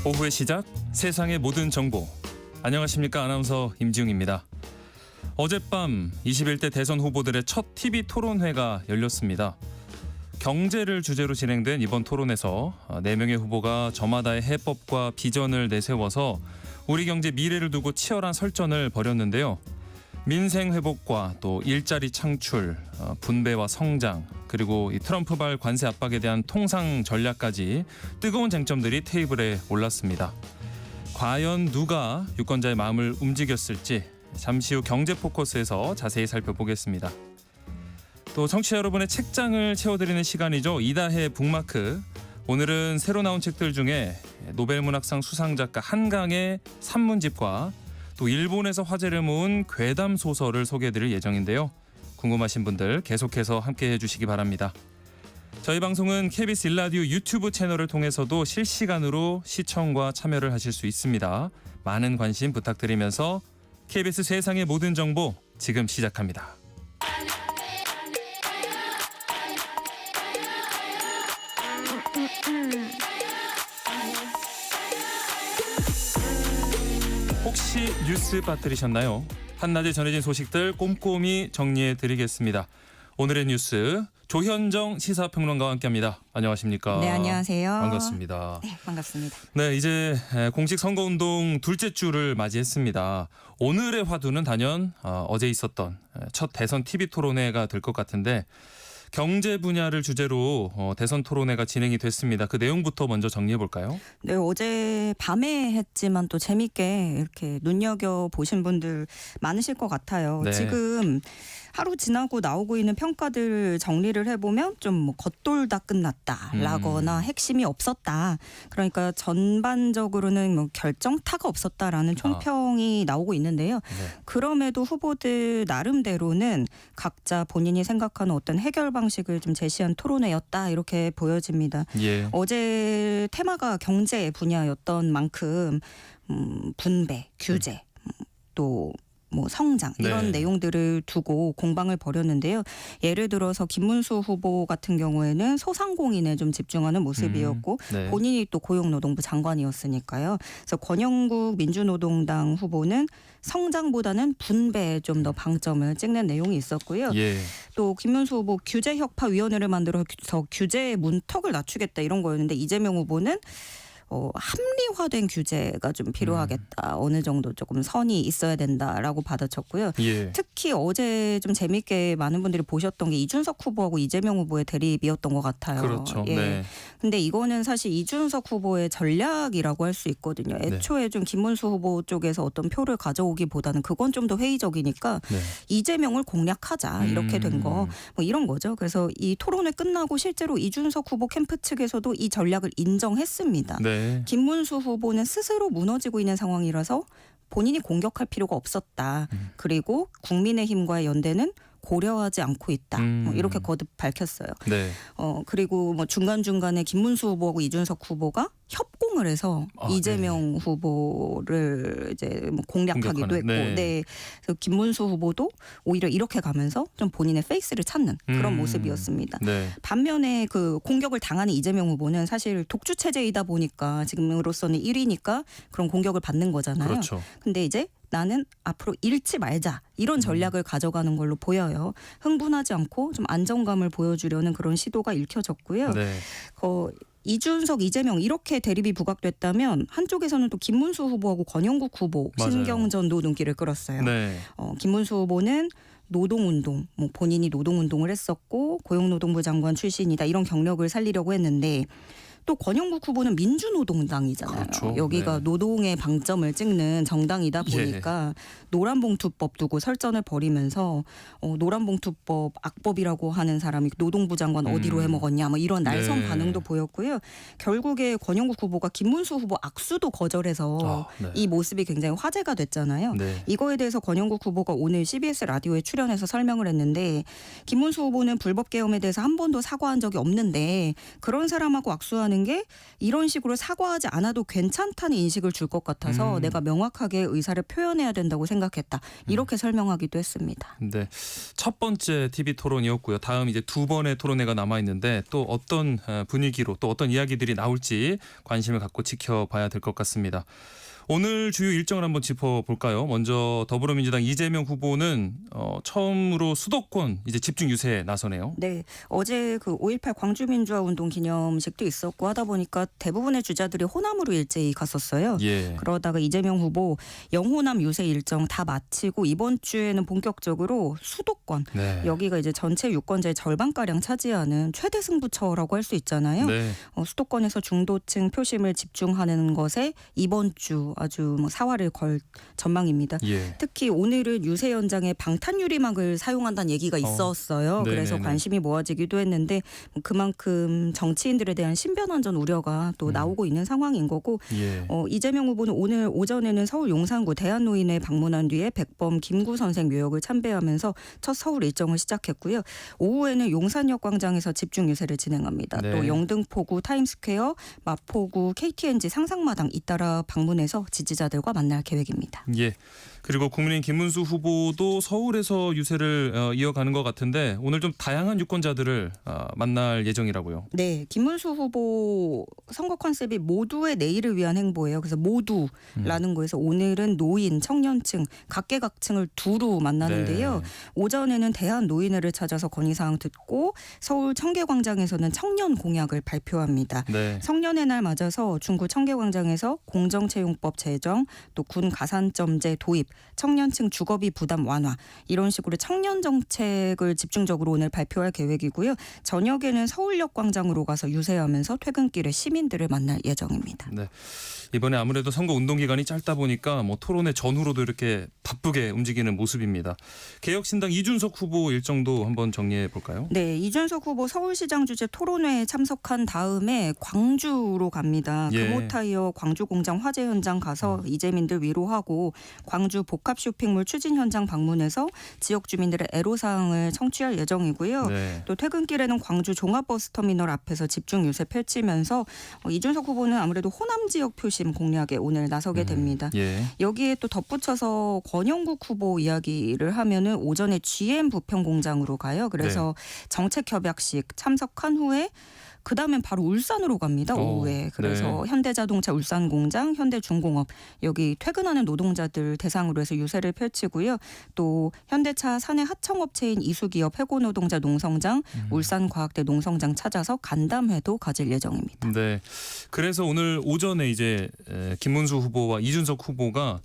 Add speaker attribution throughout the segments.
Speaker 1: 오후의 시작, 세상의 모든 정보. 안녕하십니까, 아나운서 임지웅입니다. 어젯밤 21대 대선 후보들의 첫 TV 토론회가 열렸습니다. 경제를 주제로 진행된 이번 토론에서 4명의 후보가 저마다의 해법과 비전을 내세워서 우리 경제 미래를 두고 치열한 설전을 벌였는데요. 민생 회복과 또 일자리 창출, 분배와 성장, 그리고 이 트럼프발 관세 압박에 대한 통상 전략까지 뜨거운 쟁점들이 테이블에 올랐습니다. 과연 누가 유권자의 마음을 움직였을지 잠시 후 경제 포커스에서 자세히 살펴보겠습니다. 또 청취자 여러분의 책장을 채워드리는 시간이죠. 이다혜 북마크. 오늘은 새로 나온 책들 중에 노벨문학상 수상작가 한강의 산문집과 또 일본에서 화제를 모은 괴담 소설을 소개해드릴 예정인데요. 궁금하신 분들 계속해서 함께해 주시기 바랍니다. 저희 방송은 KBS 1라디오 유튜브 채널을 통해서도 실시간으로 시청과 참여를 하실 수 있습니다. 많은 관심 부탁드리면서 KBS 세상의 모든 정보 지금 시작합니다. 혹시 뉴스 빠뜨리셨나요? 한낮에 전해진 소식들 꼼꼼히 정리해드리겠습니다. 오늘의 뉴스 조현정 시사평론가와 함께합니다. 안녕하십니까?
Speaker 2: 네, 안녕하세요.
Speaker 1: 반갑습니다.
Speaker 2: 네, 반갑습니다.
Speaker 1: 네, 이제 공식 선거운동 둘째 주를 맞이했습니다. 오늘의 화두는 단연 어제 있었던 첫 대선 TV 토론회가 될 것 같은데 경제 분야를 주제로 대선 토론회가 진행이 됐습니다. 그 내용부터 먼저 정리해 볼까요?
Speaker 2: 네, 어제 밤에 했지만 또 재밌게 이렇게 눈여겨보신 분들 많으실 것 같아요.
Speaker 1: 네.
Speaker 2: 지금 하루 지나고 나오고 있는 평가들 정리를 해보면 좀 뭐 겉돌다 끝났다라거나 핵심이 없었다. 그러니까 전반적으로는 뭐 결정타가 없었다라는 총평이 나오고 있는데요.
Speaker 1: 네.
Speaker 2: 그럼에도 후보들 나름대로는 각자 본인이 생각하는 어떤 해결 방식을 좀 제시한 토론회였다 이렇게 보여집니다.
Speaker 1: 예.
Speaker 2: 어제 테마가 경제 분야였던 만큼 분배, 규제, 또 뭐 성장 이런
Speaker 1: 네.
Speaker 2: 내용들을 두고 공방을 벌였는데요. 예를 들어서 김문수 후보 같은 경우에는 소상공인에 좀 집중하는 모습이었고
Speaker 1: 네.
Speaker 2: 본인이 또 고용노동부 장관이었으니까요. 그래서 권영국 민주노동당 후보는 성장보다는 분배에 좀 더 방점을 찍는 내용이 있었고요.
Speaker 1: 예.
Speaker 2: 또 김문수 후보 규제혁파위원회를 만들어서 규제의 문턱을 낮추겠다 이런 거였는데 이재명 후보는 합리화된 규제가 좀 필요하겠다. 어느 정도 조금 선이 있어야 된다라고 받아쳤고요.
Speaker 1: 예.
Speaker 2: 특히 어제 좀 재밌게 많은 분들이 보셨던 게 이준석 후보하고 이재명 후보의 대립이었던 것 같아요.
Speaker 1: 그렇죠.
Speaker 2: 예.
Speaker 1: 네.
Speaker 2: 근데 이거는 사실 이준석 후보의 전략이라고 할 수 있거든요. 애초에 좀 김문수 후보 쪽에서 어떤 표를 가져오기보다는 그건 좀 더 회의적이니까
Speaker 1: 네.
Speaker 2: 이재명을 공략하자 이렇게 된 거 뭐 이런 거죠. 그래서 이 토론회 끝나고 실제로 이준석 후보 캠프 측에서도 이 전략을 인정했습니다.
Speaker 1: 네.
Speaker 2: 김문수 후보는 스스로 무너지고 있는 상황이라서 본인이 공격할 필요가 없었다. 그리고 국민의힘과의 연대는 고려하지 않고 있다. 뭐 이렇게 거듭 밝혔어요.
Speaker 1: 네.
Speaker 2: 그리고 뭐 중간중간에 김문수 후보하고 이준석 후보가 협공을 해서 이재명 후보를 이제 뭐 공략하기도
Speaker 1: 공격하는,
Speaker 2: 했고,
Speaker 1: 네.
Speaker 2: 네. 그래서 김문수 후보도 오히려 이렇게 가면서 좀 본인의 페이스를 찾는 그런 모습이었습니다.
Speaker 1: 네.
Speaker 2: 반면에 그 공격을 당하는 이재명 후보는 사실 독주 체제이다 보니까 지금으로서는 1위니까 그런 공격을 받는 거잖아요.
Speaker 1: 그렇죠.
Speaker 2: 근데 이제 나는 앞으로 잃지 말자 이런 전략을 가져가는 걸로 보여요. 흥분하지 않고 좀 안정감을 보여주려는 그런 시도가 읽혀졌고요.
Speaker 1: 네.
Speaker 2: 이준석, 이재명 이렇게 대립이 부각됐다면 한쪽에서는 또 김문수 후보하고 권영국 후보
Speaker 1: 맞아요.
Speaker 2: 신경전도 눈길을 끌었어요.
Speaker 1: 네.
Speaker 2: 김문수 후보는 노동운동, 뭐 본인이 노동운동을 했었고 고용노동부 장관 출신이다 이런 경력을 살리려고 했는데 또 권영국 후보는 민주노동당이잖아요.
Speaker 1: 그렇죠.
Speaker 2: 여기가
Speaker 1: 네.
Speaker 2: 노동의 방점을 찍는 정당이다 보니까 노란봉투법 두고 설전을 벌이면서 노란봉투법 악법이라고 하는 사람이 노동부 장관 어디로 해먹었냐 뭐 이런 날선
Speaker 1: 네.
Speaker 2: 반응도 보였고요. 결국에 권영국 후보가 김문수 후보 악수도 거절해서
Speaker 1: 네.
Speaker 2: 이 모습이 굉장히 화제가 됐잖아요.
Speaker 1: 네.
Speaker 2: 이거에 대해서 권영국 후보가 오늘 CBS 라디오에 출연해서 설명을 했는데 김문수 후보는 불법 계엄에 대해서 한 번도 사과한 적이 없는데 그런 사람하고 악수하는 사과하는 게 이런 식으로 사과하지 않아도 괜찮다는 인식을 줄 것 같아서 내가 명확하게 의사를 표현해야 된다고 생각했다. 이렇게 설명하기도 했습니다.
Speaker 1: 네, 첫 번째 TV 토론이었고요. 다음 이제 두 번의 토론회가 남아 있는데 또 어떤 분위기로 또 어떤 이야기들이 나올지 관심을 갖고 지켜봐야 될 것 같습니다. 오늘 주요 일정을 한번 짚어볼까요? 먼저 더불어민주당 이재명 후보는 처음으로 수도권 이제 집중 유세에 나서네요.
Speaker 2: 네, 어제 그 5.18 광주민주화운동 기념식도 있었고 하다 보니까 대부분의 주자들이 호남으로 일제히 갔었어요.
Speaker 1: 예.
Speaker 2: 그러다가 이재명 후보 영호남 유세 일정 다 마치고 이번 주에는 본격적으로 수도권
Speaker 1: 네.
Speaker 2: 여기가 이제 전체 유권자의 절반가량 차지하는 최대 승부처라고 할 수 있잖아요.
Speaker 1: 네.
Speaker 2: 수도권에서 중도층 표심을 집중하는 것에 이번 주 아주 사활을 걸 전망입니다.
Speaker 1: 예.
Speaker 2: 특히 오늘은 유세 현장에 방탄 유리막을 사용한다는 얘기가 있었어요.
Speaker 1: 네네네.
Speaker 2: 그래서 관심이 모아지기도 했는데 그만큼 정치인들에 대한 신변 안전 우려가 또 나오고 있는 상황인 거고
Speaker 1: 예.
Speaker 2: 이재명 후보는 오늘 오전에는 서울 용산구 대한노인에 방문한 뒤에 백범 김구 선생 묘역을 참배하면서 첫 서울 일정을 시작했고요. 오후에는 용산역 광장에서 집중 유세를 진행합니다.
Speaker 1: 네.
Speaker 2: 또 영등포구 타임스퀘어, 마포구 KTNG 상상마당 잇따라 방문해서 지지자들과 만날 계획입니다.
Speaker 1: 예. 그리고 국민의힘 김문수 후보도 서울에서 유세를 이어가는 것 같은데 오늘 좀 다양한 유권자들을 만날 예정이라고요.
Speaker 2: 네, 김문수 후보 선거 컨셉이 모두의 내일을 위한 행보예요. 그래서 모두라는 거에서 오늘은 노인, 청년층, 각계각층을 두루 만나는데요.
Speaker 1: 네.
Speaker 2: 오전에는 대한노인회를 찾아서 건의사항 듣고 서울 청계광장에서는 청년 공약을 발표합니다.
Speaker 1: 네.
Speaker 2: 성년의 날 맞아서 중구 청계광장에서 공정채용법 제정, 또 군 가산점제 도입, 청년층 주거비 부담 완화 이런 식으로 청년 정책을 집중적으로 오늘 발표할 계획이고요. 저녁에는 서울역 광장으로 가서 유세하면서 퇴근길에 시민들을 만날 예정입니다.
Speaker 1: 네. 이번에 아무래도 선거 운동 기간이 짧다 보니까 뭐 토론회 전후로도 이렇게 바쁘게 움직이는 모습입니다. 개혁신당 이준석 후보 일정도 한번 정리해 볼까요?
Speaker 2: 네, 이준석 후보 서울시장 주재 토론회에 참석한 다음에 광주로 갑니다.
Speaker 1: 예.
Speaker 2: 금호타이어 광주공장 화재 현장 가서 이재민들 위로하고 광주 복합 쇼핑몰 추진 현장 방문해서 지역 주민들의 애로사항을 청취할 예정이고요.
Speaker 1: 네.
Speaker 2: 또 퇴근길에는 광주 종합버스터미널 앞에서 집중 유세 펼치면서 이준석 후보는 아무래도 호남 지역 표심 공략에 오늘 나서게 됩니다.
Speaker 1: 예.
Speaker 2: 여기에 또 덧붙여서 권영국 후보 이야기를 하면은 오전에 GM 부평공장으로 가요. 그래서 정책협약식 참석한 후에 그다음엔 바로 울산으로 갑니다. 오후에. 그래서
Speaker 1: 네.
Speaker 2: 현대자동차 울산공장, 현대중공업 여기 퇴근하는 노동자들 대상으로 해서 유세를 펼치고요. 또 현대차 사내 하청업체인 이수기업 해고노동자 농성장, 울산과학대 농성장 찾아서 간담회도 가질 예정입니다.
Speaker 1: 네. 그래서 오늘 오전에 이제 김문수 후보와 이준석 후보가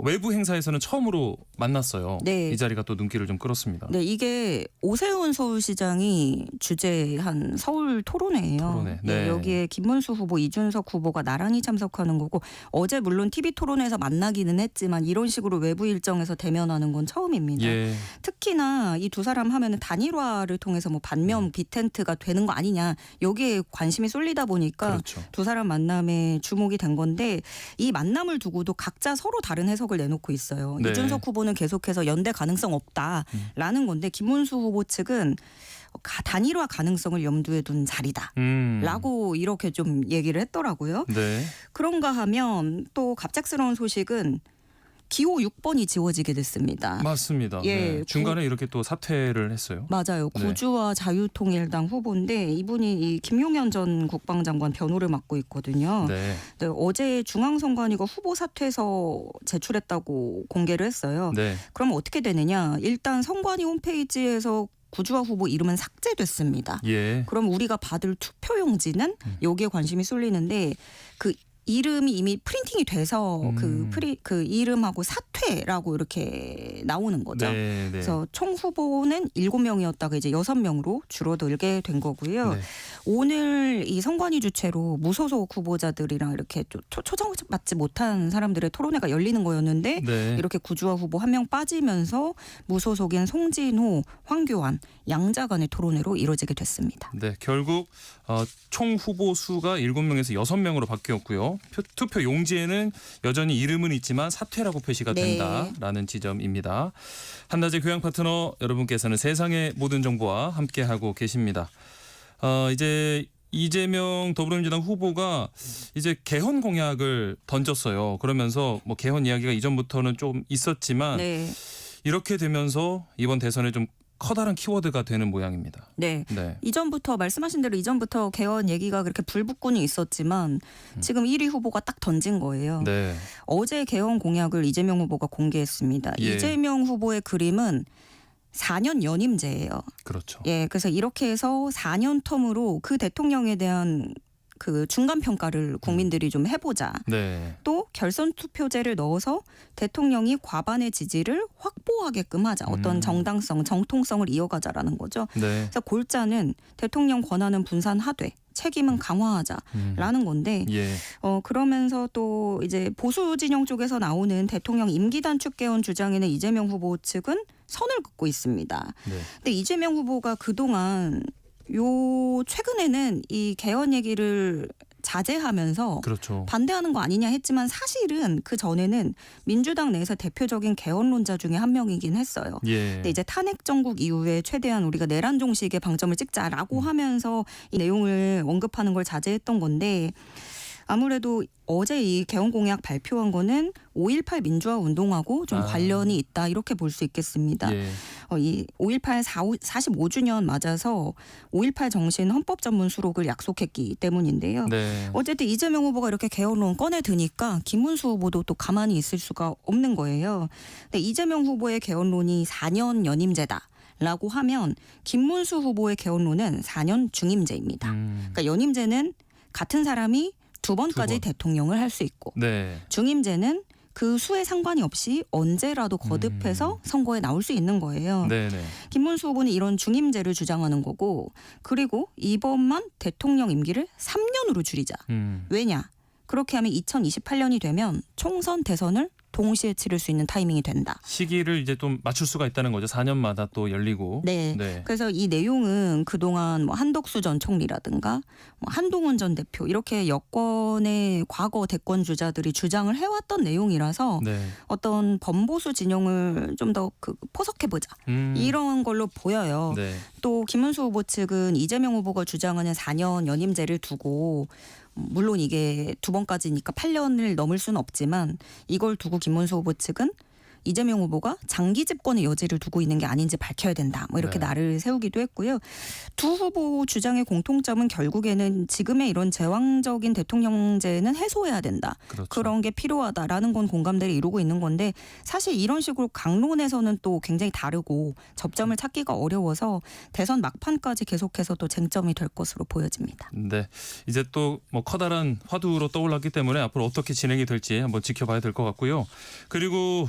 Speaker 1: 외부 행사에서는 처음으로 만났어요.
Speaker 2: 네.
Speaker 1: 이 자리가 또 눈길을 좀 끌었습니다.
Speaker 2: 네, 이게 오세훈 서울시장이 주재한 서울 토론회예요.
Speaker 1: 토론회. 네.
Speaker 2: 여기에 김문수 후보, 이준석 후보가 나란히 참석하는 거고 어제 물론 TV 토론회에서 만나기는 했지만 이런 식으로 외부 일정에서 대면하는 건 처음입니다.
Speaker 1: 예.
Speaker 2: 특히나 이 두 사람 하면은 단일화를 통해서 뭐 반면 빅텐트가 되는 거 아니냐 여기에 관심이 쏠리다 보니까
Speaker 1: 그렇죠.
Speaker 2: 두 사람 만남에 주목이 된 건데 이 만남을 두고도 각자 서로 다른 해석을 내놓고 있어요.
Speaker 1: 네.
Speaker 2: 이준석 후보는 계속해서 연대 가능성 없다라는 건데 김문수 후보 측은 단일화 가능성을 염두에 둔 자리다라고 이렇게 좀 얘기를 했더라고요.
Speaker 1: 네.
Speaker 2: 그런가 하면 또 갑작스러운 소식은 기호 6번이 지워지게 됐습니다.
Speaker 1: 맞습니다.
Speaker 2: 예,
Speaker 1: 네. 중간에 이렇게 또 사퇴를 했어요.
Speaker 2: 맞아요.
Speaker 1: 네.
Speaker 2: 구주와 자유통일당 후보인데 이분이 이 김용현 전 국방장관 변호를 맡고 있거든요.
Speaker 1: 네.
Speaker 2: 네, 어제 중앙선관위가 후보 사퇴서 제출했다고 공개를 했어요.
Speaker 1: 네.
Speaker 2: 그럼 어떻게 되느냐? 일단 선관위 홈페이지에서 구주화 후보 이름은 삭제됐습니다.
Speaker 1: 예.
Speaker 2: 그럼 우리가 받을 투표용지는 여기에 관심이 쏠리는데 그 이름이 이미 프린팅이 돼서 그 이름하고 사퇴라고 이렇게 나오는 거죠.
Speaker 1: 네, 네.
Speaker 2: 그래서 총 후보는 7명이었다가 이제 6명으로 줄어들게 된 거고요.
Speaker 1: 네.
Speaker 2: 오늘 이 선관위 주최로 무소속 후보자들이랑 이렇게 초청받지 못한 사람들의 토론회가 열리는 거였는데
Speaker 1: 네.
Speaker 2: 이렇게 구주화 후보 한 명 빠지면서 무소속인 송진호, 황교안, 양자 간의 토론회로 이뤄지게 됐습니다.
Speaker 1: 네, 결국 총 후보 수가 7명에서 6명으로 바뀌었고요. 투표 용지에는 여전히 이름은 있지만 사퇴라고 표시가
Speaker 2: 네.
Speaker 1: 된다라는 지점입니다. 한낮의 교양 파트너 여러분께서는 세상의 모든 정보와 함께하고 계십니다. 이제 이재명 더불어민주당 후보가 이제 개헌 공약을 던졌어요. 그러면서 뭐 개헌 이야기가 이전부터는 좀 있었지만
Speaker 2: 네.
Speaker 1: 이렇게 되면서 이번 대선에 좀 커다란 키워드가 되는 모양입니다.
Speaker 2: 네.
Speaker 1: 네.
Speaker 2: 이전부터 말씀하신 대로 이전부터 개헌 얘기가 그렇게 불붙고는 있었지만 지금 1위 후보가 딱 던진 거예요.
Speaker 1: 네.
Speaker 2: 어제 개헌 공약을 이재명 후보가 공개했습니다.
Speaker 1: 예.
Speaker 2: 이재명 후보의 그림은 4년 연임제예요.
Speaker 1: 그렇죠.
Speaker 2: 예, 그래서 이렇게 해서 4년 텀으로 그 대통령에 대한 그 중간 평가를 국민들이 좀 해보자.
Speaker 1: 네.
Speaker 2: 또 결선 투표제를 넣어서 대통령이 과반의 지지를 확보하게끔 하자. 어떤 정당성, 정통성을 이어가자라는 거죠.
Speaker 1: 네.
Speaker 2: 그래서 골자는 대통령 권한은 분산하되 책임은 강화하자라는 건데
Speaker 1: 예.
Speaker 2: 그러면서 또 이제 보수 진영 쪽에서 나오는 대통령 임기 단축 개헌 주장에는 이재명 후보 측은 선을 긋고 있습니다.
Speaker 1: 네.
Speaker 2: 근데 이재명 후보가 그동안 최근에는 이 개헌 얘기를 자제하면서
Speaker 1: 그렇죠.
Speaker 2: 반대하는 거 아니냐 했지만 사실은 그 전에는 민주당 내에서 대표적인 개헌론자 중에 한 명이긴 했어요.
Speaker 1: 예.
Speaker 2: 근데 이제 탄핵 정국 이후에 최대한 우리가 내란 종식에 방점을 찍자라고 하면서 이 내용을 언급하는 걸 자제했던 건데 아무래도 어제 이 개헌 공약 발표한 거는 5.18 민주화 운동하고 좀 관련이 있다 이렇게 볼 수 있겠습니다.
Speaker 1: 예.
Speaker 2: 이 5.18 45주년 맞아서 5.18 정신 헌법 전문 수록을 약속했기 때문인데요.
Speaker 1: 네.
Speaker 2: 어쨌든 이재명 후보가 이렇게 개헌론 꺼내드니까 김문수 후보도 또 가만히 있을 수가 없는 거예요. 근데 이재명 후보의 개헌론이 4년 연임제다라고 하면 김문수 후보의 개헌론은 4년 중임제입니다. 그러니까 연임제는 같은 사람이 두 번까지
Speaker 1: 번.
Speaker 2: 대통령을 할 수 있고
Speaker 1: 네.
Speaker 2: 중임제는 그 수에 상관이 없이 언제라도 거듭해서 선거에 나올 수 있는 거예요.
Speaker 1: 네네.
Speaker 2: 김문수 후보는 이런 중임제를 주장하는 거고 그리고 이번만 대통령 임기를 3년으로 줄이자. 왜냐? 그렇게 하면 2028년이 되면 총선 대선을 동시에 치를 수 있는 타이밍이 된다.
Speaker 1: 시기를 이제 좀 맞출 수가 있다는 거죠. 4년마다 또 열리고.
Speaker 2: 네.
Speaker 1: 네.
Speaker 2: 그래서 이 내용은 그동안 뭐 한덕수 전 총리라든가 뭐 한동훈 전 대표 이렇게 여권의 과거 대권 주자들이 주장을 해왔던 내용이라서
Speaker 1: 네.
Speaker 2: 어떤 범보수 진영을 좀 더 포석해보자. 이런 걸로 보여요.
Speaker 1: 네.
Speaker 2: 또 김문수 후보 측은 이재명 후보가 주장하는 4년 연임제를 두고 물론 이게 두 번까지니까 8년을 넘을 수는 없지만 이걸 두고 김문수 후보 측은 이재명 후보가 장기 집권의 여지를 두고 있는 게 아닌지 밝혀야 된다. 뭐 이렇게
Speaker 1: 네.
Speaker 2: 날을 세우기도 했고요. 두 후보 주장의 공통점은 결국에는 지금의 이런 제왕적인 대통령제는 해소해야 된다.
Speaker 1: 그렇죠.
Speaker 2: 그런 게 필요하다라는 건 공감대를 이루고 있는 건데 사실 이런 식으로 강론에서는 또 굉장히 다르고 접점을 찾기가 어려워서 대선 막판까지 계속해서 또 쟁점이 될 것으로 보여집니다.
Speaker 1: 네. 이제 또 뭐 커다란 화두로 떠올랐기 때문에 앞으로 어떻게 진행이 될지 한번 지켜봐야 될 것 같고요. 그리고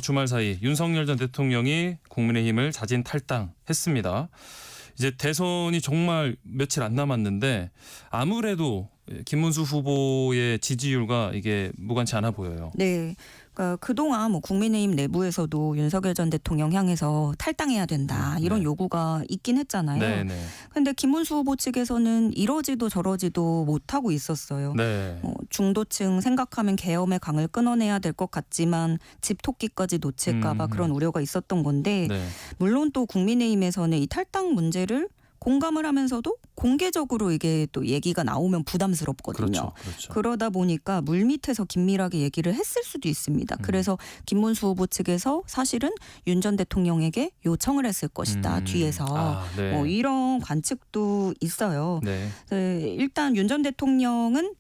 Speaker 1: 주말 사이 윤석열 전 대통령이 국민의힘을 자진 탈당했습니다. 이제 대선이 정말 며칠 안 남았는데 아무래도 김문수 후보의 지지율과 이게 무관치 않아 보여요.
Speaker 2: 네. 그러니까 그동안 뭐 국민의힘 내부에서도 윤석열 전 대통령 향해서 탈당해야 된다 이런
Speaker 1: 네.
Speaker 2: 요구가 있긴 했잖아요.
Speaker 1: 네네.
Speaker 2: 그런데 김문수 후보 측에서는 이러지도 저러지도 못하고 있었어요.
Speaker 1: 네.
Speaker 2: 중도층 생각하면 계엄의 강을 끊어내야 될 것 같지만 집토끼까지 놓칠까 봐 그런 우려가 있었던 건데
Speaker 1: 네.
Speaker 2: 물론 또 국민의힘에서는 이 탈당 문제를 공감을 하면서도 공개적으로 이게 또 얘기가 나오면 부담스럽거든요.
Speaker 1: 그렇죠. 그렇죠.
Speaker 2: 그러다 보니까 물밑에서 긴밀하게 얘기를 했을 수도 있습니다. 그래서 김문수 후보 측에서 사실은 윤 전 대통령에게 요청을 했을 것이다. 뒤에서.
Speaker 1: 네.
Speaker 2: 이런 관측도 있어요.
Speaker 1: 네.
Speaker 2: 일단 윤 전 대통령은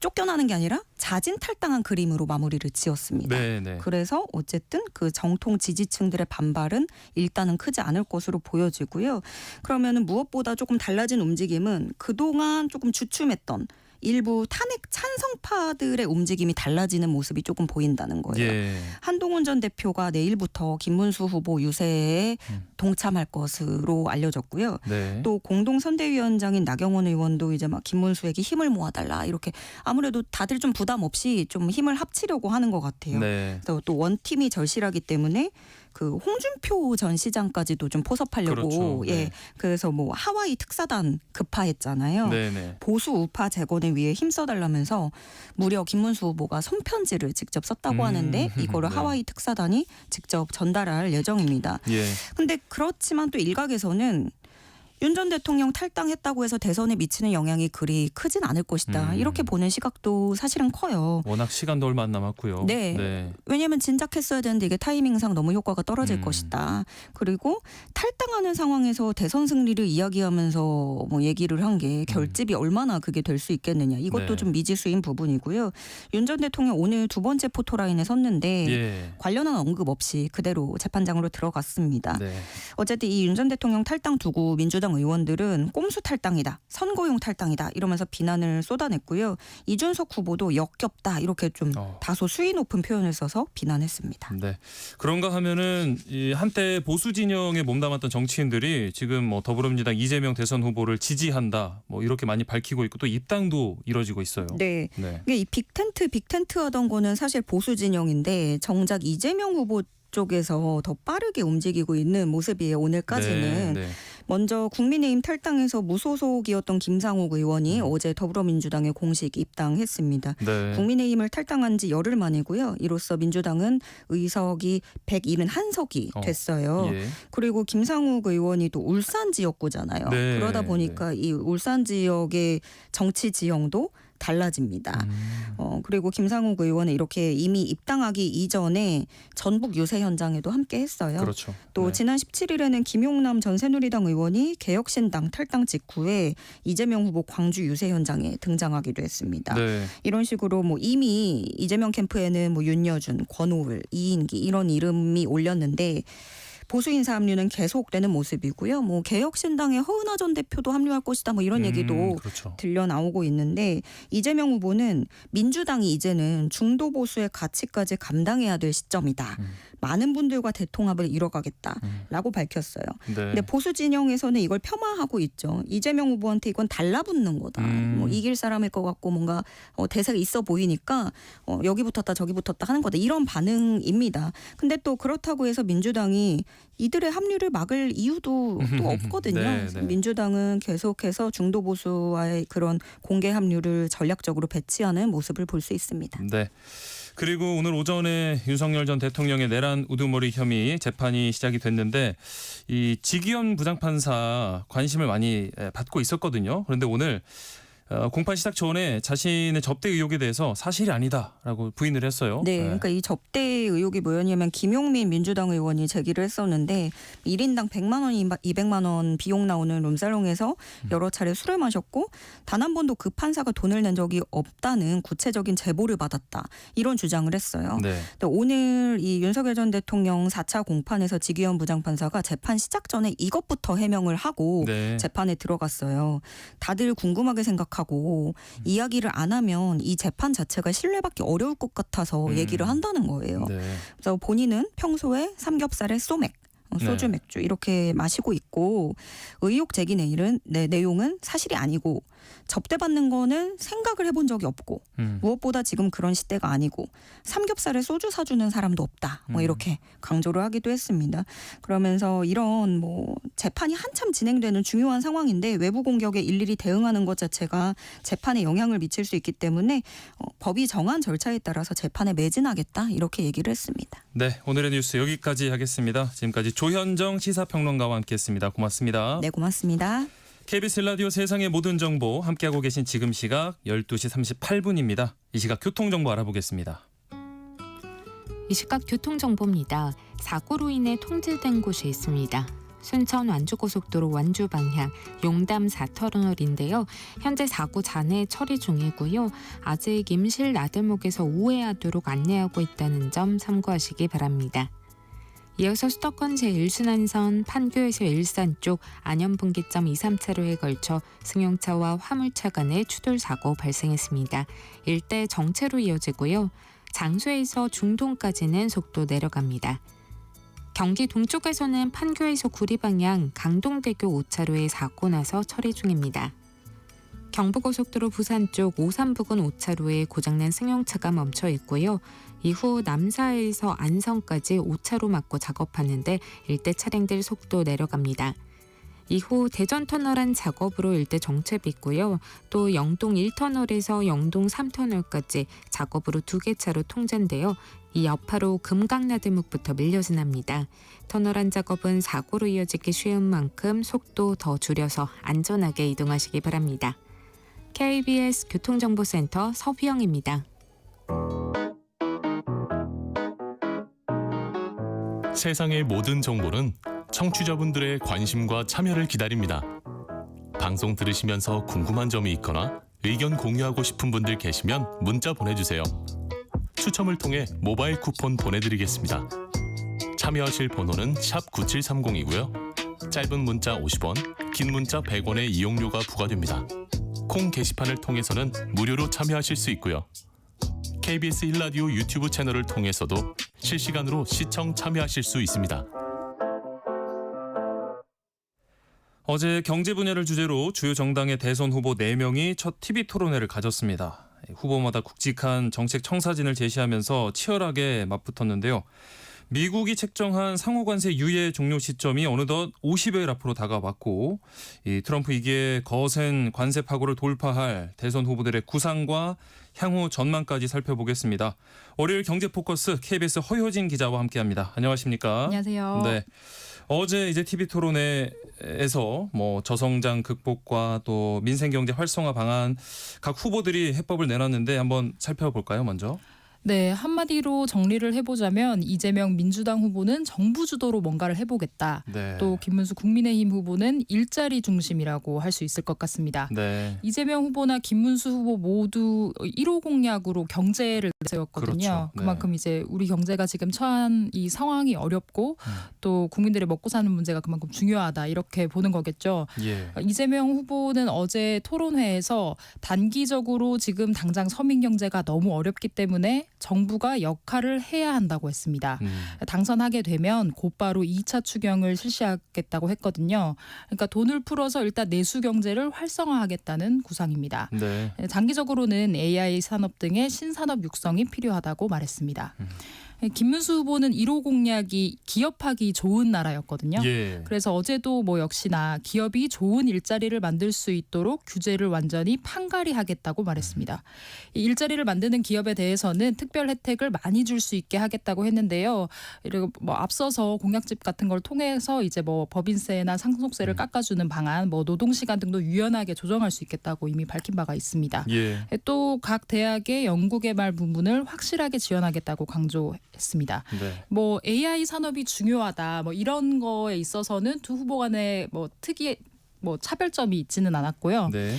Speaker 2: 쫓겨나는 게 아니라 자진 탈당한 그림으로 마무리를 지었습니다.
Speaker 1: 네. 네.
Speaker 2: 그래서 어쨌든 그 정통 지지층들의 반발은 일단은 크지 않을 것으로 보여지고요. 그러면은 무엇보다 조금 달라진 움직임은 그동안 조금 주춤했던 일부 탄핵 찬성파들의 움직임이 달라지는 모습이 조금 보인다는 거예요.
Speaker 1: 예.
Speaker 2: 한동훈 전 대표가 내일부터 김문수 후보 유세에 동참할 것으로 알려졌고요.
Speaker 1: 네.
Speaker 2: 또 공동선대위원장인 나경원 의원도 이제 막 김문수에게 힘을 모아달라 이렇게 아무래도 다들 좀 부담 없이 좀 힘을 합치려고 하는 것 같아요.
Speaker 1: 네.
Speaker 2: 또 원팀이 절실하기 때문에 그 홍준표 전 시장까지도 좀 포섭하려고
Speaker 1: 그렇죠. 네.
Speaker 2: 예 그래서 뭐 하와이 특사단 급파했잖아요.
Speaker 1: 네네.
Speaker 2: 보수 우파 재건을 위해 힘써달라면서 무려 김문수 후보가 손편지를 직접 썼다고 하는데 이거를
Speaker 1: 네.
Speaker 2: 하와이 특사단이 직접 전달할 예정입니다.
Speaker 1: 예.
Speaker 2: 근데 그렇지만 또 일각에서는 윤 전 대통령 탈당했다고 해서 대선에 미치는 영향이 그리 크진 않을 것이다. 이렇게 보는 시각도 사실은 커요.
Speaker 1: 워낙 시간도 얼마 안 남았고요.
Speaker 2: 네. 왜냐하면 진작했어야 되는데 이게 타이밍상 너무 효과가 떨어질 것이다. 그리고 탈당하는 상황에서 대선 승리를 이야기하면서 뭐 얘기를 한 게 결집이 얼마나 그게 될 수 있겠느냐. 이것도
Speaker 1: 네.
Speaker 2: 좀 미지수인 부분이고요. 윤 전 대통령 오늘 두 번째 포토라인에 섰는데
Speaker 1: 예.
Speaker 2: 관련한 언급 없이 그대로 재판장으로 들어갔습니다.
Speaker 1: 네.
Speaker 2: 어쨌든 이 윤 전 대통령 탈당 두고 민주당 의원들은 꼼수 탈당이다, 선거용 탈당이다 이러면서 비난을 쏟아냈고요. 이준석 후보도 역겹다 이렇게 좀 다소 수위 높은 표현을 써서 비난했습니다.
Speaker 1: 네. 그런가 하면은 이 한때 보수 진영에 몸담았던 정치인들이 지금 뭐 더불어민주당 이재명 대선 후보를 지지한다 뭐 이렇게 많이 밝히고 있고 또 입당도 이뤄지고 있어요.
Speaker 2: 네.
Speaker 1: 네.
Speaker 2: 이게 이 빅텐트 하던 거는 사실 보수 진영인데 정작 이재명 후보 쪽에서 더 빠르게 움직이고 있는 모습이에요. 오늘까지는.
Speaker 1: 네.
Speaker 2: 먼저 국민의힘 탈당해서 무소속이었던 김상욱 의원이 어제 더불어민주당에 공식 입당했습니다.
Speaker 1: 네.
Speaker 2: 국민의힘을 탈당한 지 열흘 만이고요. 이로써 민주당은 의석이 171석이 됐어요.
Speaker 1: 예.
Speaker 2: 그리고 김상욱 의원이 또 울산 지역구잖아요.
Speaker 1: 네.
Speaker 2: 그러다 보니까 이 울산 지역의 정치 지형도 달라집니다. 그리고 김상욱 의원은 이렇게 이미 입당하기 이전에 전북 유세 현장에도 함께 했어요.
Speaker 1: 그렇죠.
Speaker 2: 또
Speaker 1: 네.
Speaker 2: 지난 17일에는 김용남 전 새누리당 의원이 개혁신당 탈당 직후에 이재명 후보 광주 유세 현장에 등장하기도 했습니다.
Speaker 1: 네.
Speaker 2: 이런 식으로 뭐 이미 이재명 캠프에는 뭐 윤여준, 권오을, 이인기 이런 이름이 올렸는데 보수 인사 합류는 계속되는 모습이고요. 뭐 개혁신당의 허은하 전 대표도 합류할 것이다. 뭐 이런 얘기도
Speaker 1: 그렇죠.
Speaker 2: 들려 나오고 있는데 이재명 후보는 민주당이 이제는 중도 보수의 가치까지 감당해야 될 시점이다. 많은 분들과 대통합을 이뤄가겠다라고 밝혔어요.
Speaker 1: 네.
Speaker 2: 근데 보수 진영에서는 이걸 폄하하고 있죠. 이재명 후보한테 이건 달라붙는 거다. 뭐 이길 사람일 것 같고 뭔가 대세가 있어 보이니까 여기 붙었다 저기 붙었다 하는 거다. 이런 반응입니다. 근데 또 그렇다고 해서 민주당이 이들의 합류를 막을 이유도 또 없거든요.
Speaker 1: 네, 네.
Speaker 2: 민주당은 계속해서 중도 보수와의 그런 공개 합류를 전략적으로 배치하는 모습을 볼 수 있습니다.
Speaker 1: 네. 그리고 오늘 오전에 윤석열 전 대통령의 내란 우두머리 혐의 재판이 시작이 됐는데 이 지기현 부장판사 관심을 많이 받고 있었거든요. 그런데 오늘 공판 시작 전에 자신의 접대 의혹에 대해서 사실이 아니다라고 부인을 했어요.
Speaker 2: 네, 그러니까 이 접대 의혹이 뭐였냐면 김용민 민주당 의원이 제기를 했었는데 1인당 100만 원, 200만 원 비용 나오는 룸살롱에서 여러 차례 술을 마셨고 단 한 번도 그 판사가 돈을 낸 적이 없다는 구체적인 제보를 받았다. 이런 주장을 했어요.
Speaker 1: 네.
Speaker 2: 오늘 이 윤석열 전 대통령 4차 공판에서 지기현 부장판사가 재판 시작 전에 이것부터 해명을 하고
Speaker 1: 네.
Speaker 2: 재판에 들어갔어요. 다들 궁금하게 생각하고 이야기를 안 하면 이 재판 자체가 신뢰받기 어려울 것 같아서 얘기를 한다는 거예요.
Speaker 1: 네.
Speaker 2: 그래서 본인은 평소에 삼겹살에 소맥, 소주,
Speaker 1: 네.
Speaker 2: 맥주 이렇게 마시고 있고 의혹 제기 내용은 사실이 아니고 접대받는 거는 생각을 해본 적이 없고 무엇보다 지금 그런 시대가 아니고 삼겹살에 소주 사주는 사람도 없다. 뭐 이렇게 강조를 하기도 했습니다. 그러면서 이런 뭐 재판이 한참 진행되는 중요한 상황인데 외부 공격에 일일이 대응하는 것 자체가 재판에 영향을 미칠 수 있기 때문에 법이 정한 절차에 따라서 재판에 매진하겠다. 이렇게 얘기를 했습니다.
Speaker 1: 네, 오늘의 뉴스 여기까지 하겠습니다. 지금까지 조현정 시사평론가와 함께했습니다. 고맙습니다.
Speaker 2: 네, 고맙습니다.
Speaker 1: KBS 라디오 세상의 모든 정보 함께하고 계신 지금 시각 12시 38분입니다. 이 시각 교통정보 알아보겠습니다.
Speaker 3: 이 시각 교통정보입니다. 사고로 인해 통제된 곳이 있습니다. 순천 완주고속도로 완주 방향 용담 4터널인데요. 현재 사고 잔해 처리 중이고요. 아직 임실 나들목에서 우회하도록 안내하고 있다는 점 참고하시기 바랍니다. 이어서 수도권 제1순환선 판교에서 일산 쪽 안현분기점 2, 3차로에 걸쳐 승용차와 화물차 간의 추돌 사고 발생했습니다. 일대 정체로 이어지고요. 장수에서 중동까지는 속도 내려갑니다. 경기 동쪽에서는 판교에서 구리 방향 강동대교 5차로에 사고 나서 처리 중입니다. 경부고속도로 부산 쪽 오산 부근 5차로에 고장난 승용차가 멈춰 있고요. 이후 남사에서 안성까지 5차로 막고 작업하는데 일대 차량들 속도 내려갑니다. 이후 대전 터널 안 작업으로 일대 정체돼 있고요. 또 영동 1터널에서 영동 3터널까지 작업으로 2개 차로 통제인데요. 이 여파로 금강나들목부터 밀려 지납니다. 터널 안 작업은 사고로 이어지기 쉬운 만큼 속도 더 줄여서 안전하게 이동하시기 바랍니다. KBS 교통정보센터 서휘영입니다.
Speaker 4: 세상의 모든 정보는 청취자분들의 관심과 참여를 기다립니다. 방송 들으시면서 궁금한 점이 있거나 의견 공유하고 싶은 분들 계시면 문자 보내주세요. 추첨을 통해 모바일 쿠폰 보내드리겠습니다. 참여하실 번호는 샵 9730이고요. 짧은 문자 50원, 긴 문자 100원의 이용료가 부과됩니다. 콩 게시판을 통해서는 무료로 참여하실 수 있고요. KBS 1라디오 유튜브 채널을 통해서도 실시간으로 시청 참여하실 수 있습니다.
Speaker 1: 어제 경제 분야를 주제로 주요 정당의 대선 후보 4명이 첫 TV 토론회를 가졌습니다. 후보마다 굵직한 정책 청사진을 제시하면서 치열하게 맞붙었는데요. 미국이 책정한 상호관세 유예 종료 시점이 어느덧 50여일 앞으로 다가왔고 이 트럼프 2기의 거센 관세 파고를 돌파할 대선 후보들의 구상과 향후 전망까지 살펴보겠습니다. 월요일 경제 포커스 KBS 허효진 기자와 함께합니다. 안녕하십니까?
Speaker 5: 안녕하세요.
Speaker 1: 네. 어제 이제 TV 토론회에서 저성장 극복과 또 민생 경제 활성화 방안 각 후보들이 해법을 내놨는데 한번 살펴볼까요, 먼저?
Speaker 5: 네, 한마디로 정리를 해보자면 이재명 민주당 후보는 정부 주도로 뭔가를 해보겠다.
Speaker 1: 네.
Speaker 5: 또 김문수 국민의힘 후보는 일자리 중심이라고 할 수 있을 것 같습니다.
Speaker 1: 네.
Speaker 5: 이재명 후보나 김문수 후보 모두 1호 공약으로 경제를 세웠거든요.
Speaker 1: 그렇죠. 네.
Speaker 5: 그만큼 이제 우리 경제가 지금 처한 이 상황이 어렵고 또 국민들의 먹고 사는 문제가 그만큼 중요하다 이렇게 보는 거겠죠.
Speaker 1: 예.
Speaker 5: 이재명 후보는 어제 토론회에서 단기적으로 지금 당장 서민 경제가 너무 어렵기 때문에 정부가 역할을 해야 한다고 했습니다. 당선하게 되면 곧바로 2차 추경을 실시하겠다고 했거든요. 그러니까 돈을 풀어서 일단 내수 경제를 활성화하겠다는 구상입니다.
Speaker 1: 네.
Speaker 5: 장기적으로는 AI 산업 등의 신산업 육성이 필요하다고 말했습니다. 김문수 후보는 1호 공약이 기업하기 좋은 나라였거든요.
Speaker 1: 예.
Speaker 5: 그래서 어제도 역시나 기업이 좋은 일자리를 만들 수 있도록 규제를 완전히 판가리하겠다고 말했습니다. 이 일자리를 만드는 기업에 대해서는 특별 혜택을 많이 줄 수 있게 하겠다고 했는데요. 그리고 앞서서 공약집 같은 걸 통해서 이제 법인세나 상속세를 깎아주는 방안, 노동 시간 등도 유연하게 조정할 수 있겠다고 이미 밝힌 바가 있습니다.
Speaker 1: 예.
Speaker 5: 또 각 대학의 연구개발 부문을 확실하게 지원하겠다고 강조했습니다.
Speaker 1: 네.
Speaker 5: AI 산업이 중요하다. 이런 거에 있어서는 두 후보 간에 특이의 차별점이 있지는 않았고요.
Speaker 1: 네.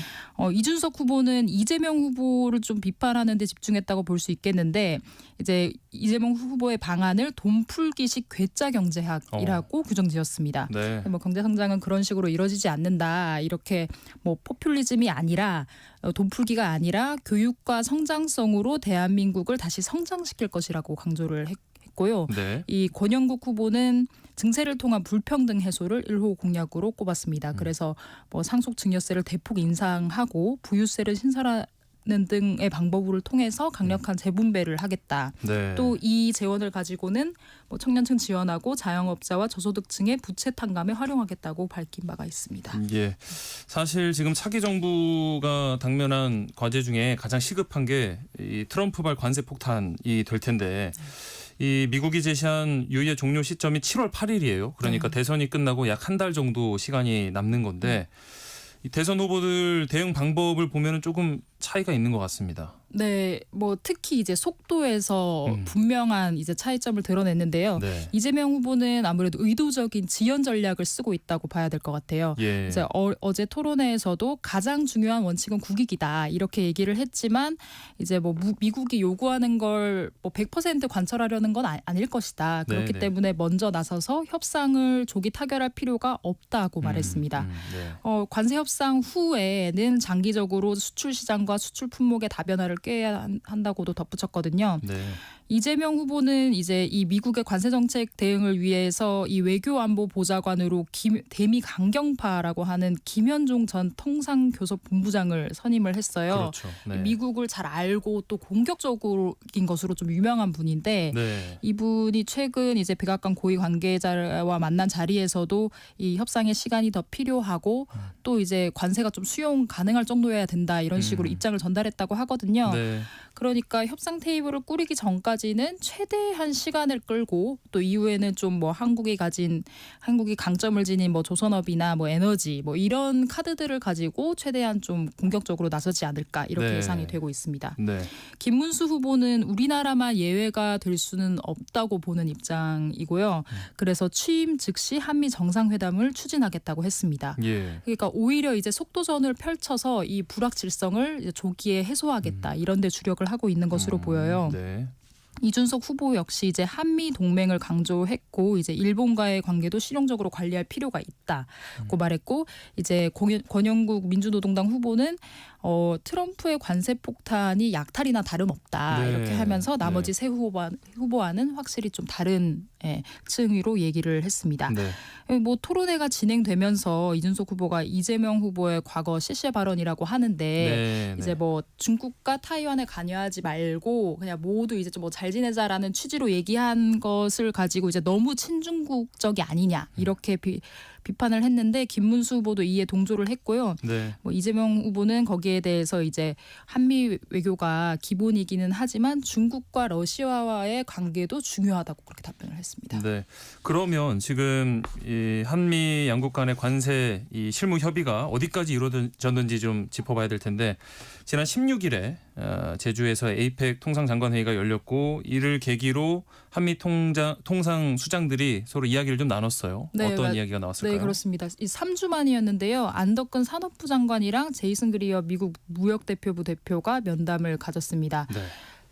Speaker 5: 이준석 후보는 이재명 후보를 좀 비판하는 데 집중했다고 볼 수 있겠는데 이제 이재명 후보의 방안을 돈풀기식 괴짜 경제학이라고 규정지었습니다.
Speaker 1: 네.
Speaker 5: 경제 성장은 그런 식으로 이루어지지 않는다. 이렇게 포퓰리즘이 아니라 돈풀기가 아니라 교육과 성장성으로 대한민국을 다시 성장시킬 것이라고 강조를 했고요.
Speaker 1: 네.
Speaker 5: 이 권영국 후보는 증세를 통한 불평등 해소를 1호 공약으로 꼽았습니다. 그래서 상속 증여세를 대폭 인상하고 부유세를 신설하는 등의 방법을 통해서 강력한 재분배를 하겠다.
Speaker 1: 네.
Speaker 5: 또 이 재원을 가지고는 청년층 지원하고 자영업자와 저소득층의 부채 탕감에 활용하겠다고 밝힌 바가 있습니다.
Speaker 1: 예. 사실 지금 차기 정부가 당면한 과제 중에 가장 시급한 게 이 트럼프발 관세 폭탄이 될 텐데 이 미국이 제시한 유예 종료 시점이 7월 8일이에요. 그러니까 대선이 끝나고 약 한 달 정도 시간이 남는 건데 이 대선 후보들 대응 방법을 보면은 조금 차이가 있는 것 같습니다.
Speaker 5: 네, 특히 이제 속도에서 분명한 이제 차이점을 드러냈는데요.
Speaker 1: 네.
Speaker 5: 이재명 후보는 아무래도 의도적인 지연 전략을 쓰고 있다고 봐야 될 것 같아요.
Speaker 1: 예.
Speaker 5: 이제 어제 토론회에서도 가장 중요한 원칙은 국익이다 이렇게 얘기를 했지만 이제 미국이 요구하는 걸 100% 관철하려는 건 아닐 것이다. 그렇기
Speaker 1: 네네.
Speaker 5: 때문에 먼저 나서서 협상을 조기 타결할 필요가 없다고 말했습니다.
Speaker 1: 네.
Speaker 5: 관세 협상 후에는 장기적으로 수출 시장과 생산과 수출 품목의 다변화를 꾀해야 한다고도 덧붙였거든요.
Speaker 1: 네.
Speaker 5: 이재명 후보는 이제 이 미국의 관세 정책 대응을 위해서 이 외교안보 보좌관으로 대미 강경파라고 하는 김현종 전 통상교섭본부장을 선임을 했어요.
Speaker 1: 그렇죠. 네.
Speaker 5: 미국을 잘 알고 또 공격적인 것으로 좀 유명한 분인데
Speaker 1: 네.
Speaker 5: 이분이 최근 이제 백악관 고위 관계자와 만난 자리에서도 이 협상의 시간이 더 필요하고 또 이제 관세가 좀 수용 가능할 정도여야 된다 이런 식으로 입장을 전달했다고 하거든요.
Speaker 1: 네.
Speaker 5: 그러니까 협상 테이블을 꾸리기 전까지는 최대한 시간을 끌고 또 이후에는 좀 뭐 한국이 강점을 지닌 뭐 조선업이나 뭐 에너지 뭐 이런 카드들을 가지고 최대한 좀 공격적으로 나서지 않을까 이렇게
Speaker 1: 네.
Speaker 5: 예상이 되고 있습니다.
Speaker 1: 네.
Speaker 5: 김문수 후보는 우리나라만 예외가 될 수는 없다고 보는 입장이고요. 그래서 취임 즉시 한미 정상회담을 추진하겠다고 했습니다.
Speaker 1: 예.
Speaker 5: 그러니까 오히려 이제 속도전을 펼쳐서 이 불확실성을 이제 조기에 해소하겠다 이런 데 주력을 하고 있는 것으로 보여요.
Speaker 1: 네.
Speaker 5: 이준석 후보 역시 이제 한미 동맹을 강조했고 이제 일본과의 관계도 실용적으로 관리할 필요가 있다고 말했고 이제 권영국 민주노동당 후보는 트럼프의 관세 폭탄이 약탈이나 다름없다
Speaker 1: 네.
Speaker 5: 이렇게 하면서 나머지
Speaker 1: 네.
Speaker 5: 세 후보와는 확실히 좀 다른 층위로 얘기를 했습니다.
Speaker 1: 네.
Speaker 5: 뭐 토론회가 진행되면서 이준석 후보가 이재명 후보의 과거 실세 발언이라고 하는데
Speaker 1: 네.
Speaker 5: 이제 뭐 중국과 타이완에 관여하지 말고 그냥 모두 이제 좀 뭐 잘 지내자라는 취지로 얘기한 것을 가지고 이제 너무 친중국적이 아니냐 이렇게 비판을 했는데 김문수 후보도 이에 동조를 했고요.
Speaker 1: 네.
Speaker 5: 뭐 이재명 후보는 거기에 대해서 이제 한미 외교가 기본이기는 하지만 중국과 러시아와의 관계도 중요하다고 그렇게 답변을 했습니다.
Speaker 1: 네. 그러면 지금 이 한미 양국 간의 관세 이 실무 협의가 어디까지 이루어졌는지 좀 짚어봐야 될 텐데 지난 16일에 제주에서 에이펙 통상장관회의가 열렸고 이를 계기로 한미 통상 수장들이 서로 이야기를 좀 나눴어요.
Speaker 5: 네,
Speaker 1: 어떤 이야기가 나왔을까요?
Speaker 5: 네, 그렇습니다. 이 3주 만이었는데요. 안덕근 산업부 장관이랑 제이슨 그리어 미국 무역대표부 대표가 면담을 가졌습니다.
Speaker 1: 네.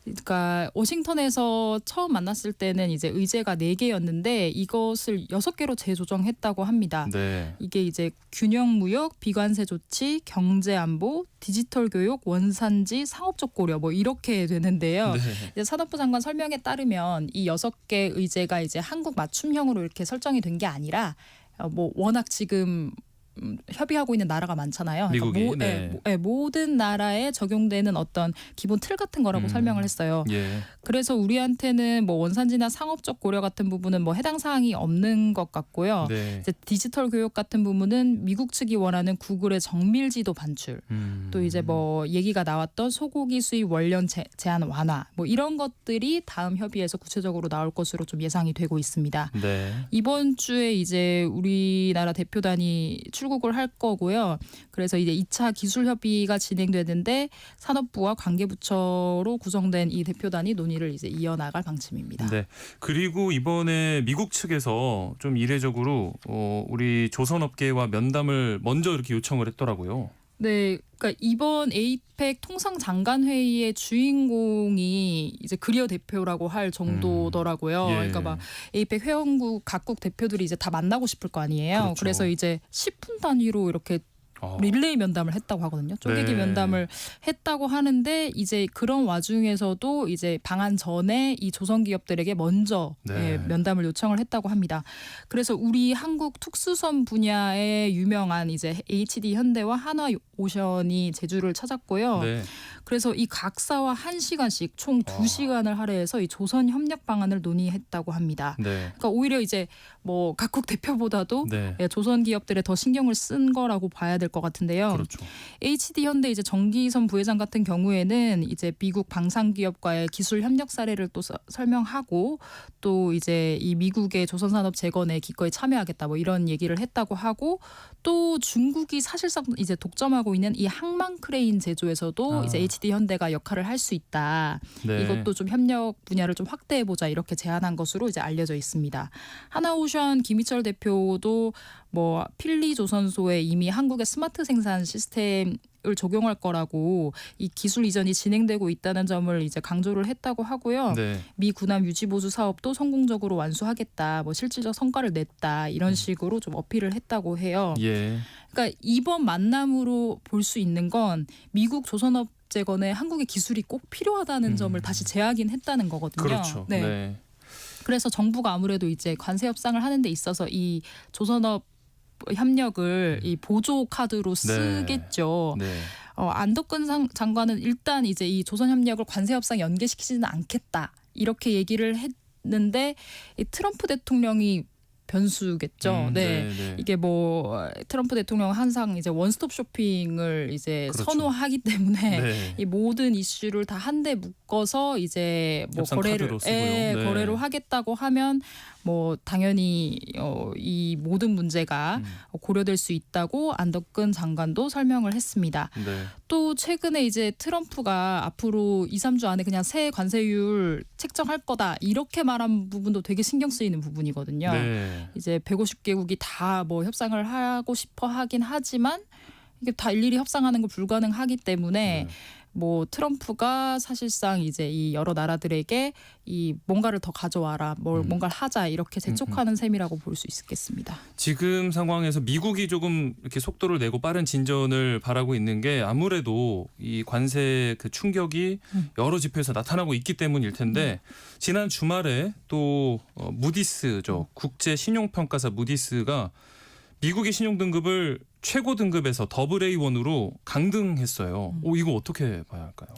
Speaker 5: 그러니까 워싱턴에서 처음 만났을 때는 이제 의제가 4개였는데 이것을 6개로 재조정했다고 합니다.
Speaker 1: 네.
Speaker 5: 이게 이제 균형 무역, 비관세 조치, 경제 안보, 디지털 교육, 원산지, 상업적 고려 뭐 이렇게 되는데요.
Speaker 1: 네.
Speaker 5: 이제 산업부 장관 설명에 따르면 이 6개 의제가 이제 한국 맞춤형으로 이렇게 설정이 된 게 아니라 뭐 워낙 지금 협의하고 있는 나라가 많잖아요.
Speaker 1: 미국이.
Speaker 5: 그러니까 모든 나라에 적용되는 어떤 기본 틀 같은 거라고 설명을 했어요.
Speaker 1: 예.
Speaker 5: 그래서 우리한테는 뭐 원산지나 상업적 고려 같은 부분은 뭐 해당 사항이 없는 것 같고요.
Speaker 1: 네.
Speaker 5: 이제 디지털 교육 같은 부분은 미국 측이 원하는 구글의 정밀지도 반출, 또 이제 뭐 얘기가 나왔던 소고기 수입 원련 제한 완화, 뭐 이런 것들이 다음 협의에서 구체적으로 나올 것으로 좀 예상이 되고 있습니다.
Speaker 1: 네.
Speaker 5: 이번 주에 이제 우리나라 대표단이 출국을 할 거고요. 그래서 이제 2차 기술 협의가 진행되는데 산업부와 관계부처로 구성된 이 대표단이 논의를 이제 이어나갈 방침입니다.
Speaker 1: 네. 그리고 이번에 미국 측에서 좀 이례적으로 우리 조선업계와 면담을 먼저 이렇게 요청을 했더라고요.
Speaker 5: 네, 그러니까 이번 에이펙 통상장관회의의 주인공이 이제 그리어 대표라고 할 정도더라고요.
Speaker 1: 예.
Speaker 5: 그러니까 막 에이펙 회원국 각국 대표들이 이제 다 만나고 싶을 거 아니에요.
Speaker 1: 그렇죠.
Speaker 5: 그래서 이제 10분 단위로 이렇게 릴레이 면담을 했다고 하거든요. 쪼개기
Speaker 1: 네.
Speaker 5: 면담을 했다고 하는데 이제 그런 와중에서도 이제 방한 전에 이 조선 기업들에게 먼저
Speaker 1: 네.
Speaker 5: 면담을 요청을 했다고 합니다. 그래서 우리 한국 특수선 분야에 유명한 이제 HD 현대와 한화오션이 제주를 찾았고요.
Speaker 1: 네.
Speaker 5: 그래서 이 각사와 1시간씩 총 2시간을 할애해서 이 조선 협력 방안을 논의했다고 합니다.
Speaker 1: 네.
Speaker 5: 그러니까 오히려 이제 뭐 각국 대표보다도
Speaker 1: 네.
Speaker 5: 조선 기업들에 더 신경을 쓴 거라고 봐야 될 것 같은데요.
Speaker 1: 그렇죠.
Speaker 5: HD 현대 이제 정기선 부회장 같은 경우에는 이제 미국 방산 기업과의 기술 협력 사례를 또 설명하고 또 이제 이 미국의 조선 산업 재건에 기꺼이 참여하겠다 뭐 이런 얘기를 했다고 하고 또 중국이 사실상 이제 독점하고 있는 이 항만 크레인 제조에서도 이제 HD 현대가 역할을 할 수 있다.
Speaker 1: 네.
Speaker 5: 이것도 좀 협력 분야를 좀 확대해 보자 이렇게 제안한 것으로 이제 알려져 있습니다. 하나오션 김희철 대표도 뭐 필리 조선소에 이미 한국의 스마트 생산 시스템을 적용할 거라고 이 기술 이전이 진행되고 있다는 점을 이제 강조를 했다고 하고요.
Speaker 1: 네.
Speaker 5: 미 군함 유지 보수 사업도 성공적으로 완수하겠다. 뭐 실질적 성과를 냈다. 이런 식으로 좀 어필을 했다고 해요.
Speaker 1: 예.
Speaker 5: 그러니까 이번 만남으로 볼 수 있는 건 미국 조선업 재건에 한국의 기술이 꼭 필요하다는 점을 다시 재확인했다는 거거든요.
Speaker 1: 그렇죠.
Speaker 5: 네.
Speaker 1: 네.
Speaker 5: 그래서 정부가 아무래도 이제 관세 협상을 하는 데 있어서 이 조선업 협력을 이 보조 카드로 쓰겠죠.
Speaker 1: 네.
Speaker 5: 안덕근 장관은 일단 이제 이 조선 협력을 관세 협상 연계시키지는 않겠다 이렇게 얘기를 했는데 이 트럼프 대통령이 변수겠죠. 네. 이게 뭐 트럼프 대통령 항상 이제 원스톱 쇼핑을 이제
Speaker 1: 그렇죠.
Speaker 5: 선호하기 때문에
Speaker 1: 네.
Speaker 5: 이 모든 이슈를 다 한데 묶어서 이제 뭐
Speaker 1: 협상 카드로 쓰고요. 네.
Speaker 5: 거래로 하겠다고 하면 뭐 당연히 이 모든 문제가 고려될 수 있다고 안덕근 장관도 설명을 했습니다.
Speaker 1: 네.
Speaker 5: 또 최근에 이제 트럼프가 앞으로 2, 3주 안에 그냥 새 관세율 책정할 거다 이렇게 말한 부분도 되게 신경 쓰이는 부분이거든요.
Speaker 1: 네.
Speaker 5: 이제 150개국이 다 뭐 협상을 하고 싶어 하긴 하지만 이게 다 일일이 협상하는 거 불가능하기 때문에
Speaker 1: 네.
Speaker 5: 뭐 트럼프가 사실상 이제 이 여러 나라들에게 이 뭔가를 더 가져와라, 뭔가를 하자 이렇게 재촉하는 셈이라고 볼 수 있겠습니다.
Speaker 1: 지금 상황에서 미국이 조금 이렇게 속도를 내고 빠른 진전을 바라고 있는 게 아무래도 이 관세 그 충격이 여러 지표에서 나타나고 있기 때문일 텐데 지난 주말에 또 무디스죠. 국제 신용평가사 무디스가 미국의 신용 등급을 최고 등급에서 AA1으로 강등했어요. 이거 어떻게 봐야 할까요?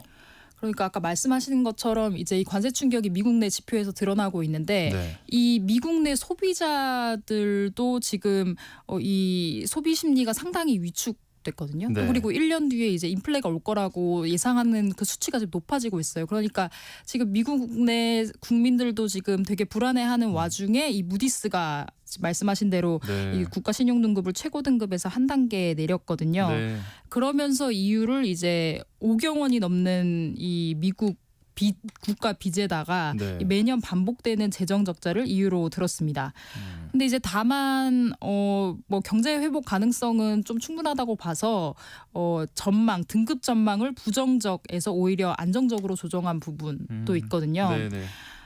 Speaker 5: 그러니까 아까 말씀하시는 것처럼 이제 이 관세 충격이 미국 내 지표에서 드러나고 있는데
Speaker 1: 네.
Speaker 5: 이 미국 내 소비자들도 지금 이 소비 심리가 상당히 위축됐거든요.
Speaker 1: 네.
Speaker 5: 그리고 1년 뒤에 이제 인플레가 올 거라고 예상하는 그 수치가 지금 높아지고 있어요. 그러니까 지금 미국 내 국민들도 지금 되게 불안해하는 와중에 이 무디스가 말씀하신 대로
Speaker 1: 네.
Speaker 5: 이 국가 신용 등급을 최고 등급에서 한 단계 내렸거든요.
Speaker 1: 네.
Speaker 5: 그러면서 이유를 이제 5경 원이 넘는 이 미국 국가 빚에다가
Speaker 1: 네.
Speaker 5: 매년 반복되는 재정 적자를 이유로 들었습니다. 근데 이제 다만 뭐 경제 회복 가능성은 좀 충분하다고 봐서 전망 등급 전망을 부정적에서 오히려 안정적으로 조정한 부분도 있거든요.
Speaker 1: 네, 네.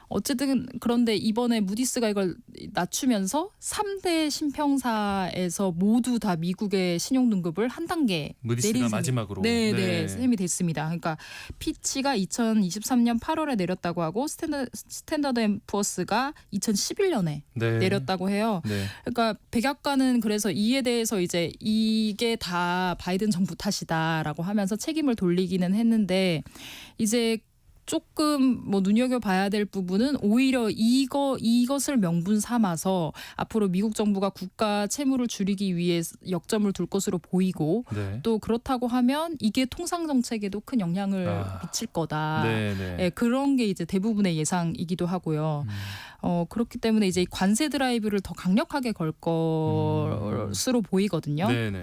Speaker 5: 어쨌든 그런데 이번에 무디스가 이걸 낮추면서 3대 신평사에서 모두 다 미국의 신용 등급을 한 단계
Speaker 1: 무디스가
Speaker 5: 내린 셈이-
Speaker 1: 마지막으로.
Speaker 5: 네, 셈이 됐습니다. 그러니까 피치가 2023년 8월에 내렸다고 하고 스탠더드 앤 푸어스가 2011년에
Speaker 1: 네.
Speaker 5: 내렸다고 해요.
Speaker 1: 네.
Speaker 5: 그러니까 백악관은 그래서 이에 대해서 이제 이게 다 바이든 정부 탓이다라고 하면서 책임을 돌리기는 했는데 이제 조금 뭐 눈여겨봐야 될 부분은 오히려 이것을 명분 삼아서 앞으로 미국 정부가 국가 채무를 줄이기 위해 역점을 둘 것으로 보이고
Speaker 1: 네.
Speaker 5: 또 그렇다고 하면 이게 통상 정책에도 큰 영향을 미칠 거다.
Speaker 1: 네, 네.
Speaker 5: 예, 그런 게 이제 대부분의 예상이기도 하고요. 그렇기 때문에 이제 관세 드라이브를 더 강력하게 걸 것으로 보이거든요.
Speaker 1: 네, 네.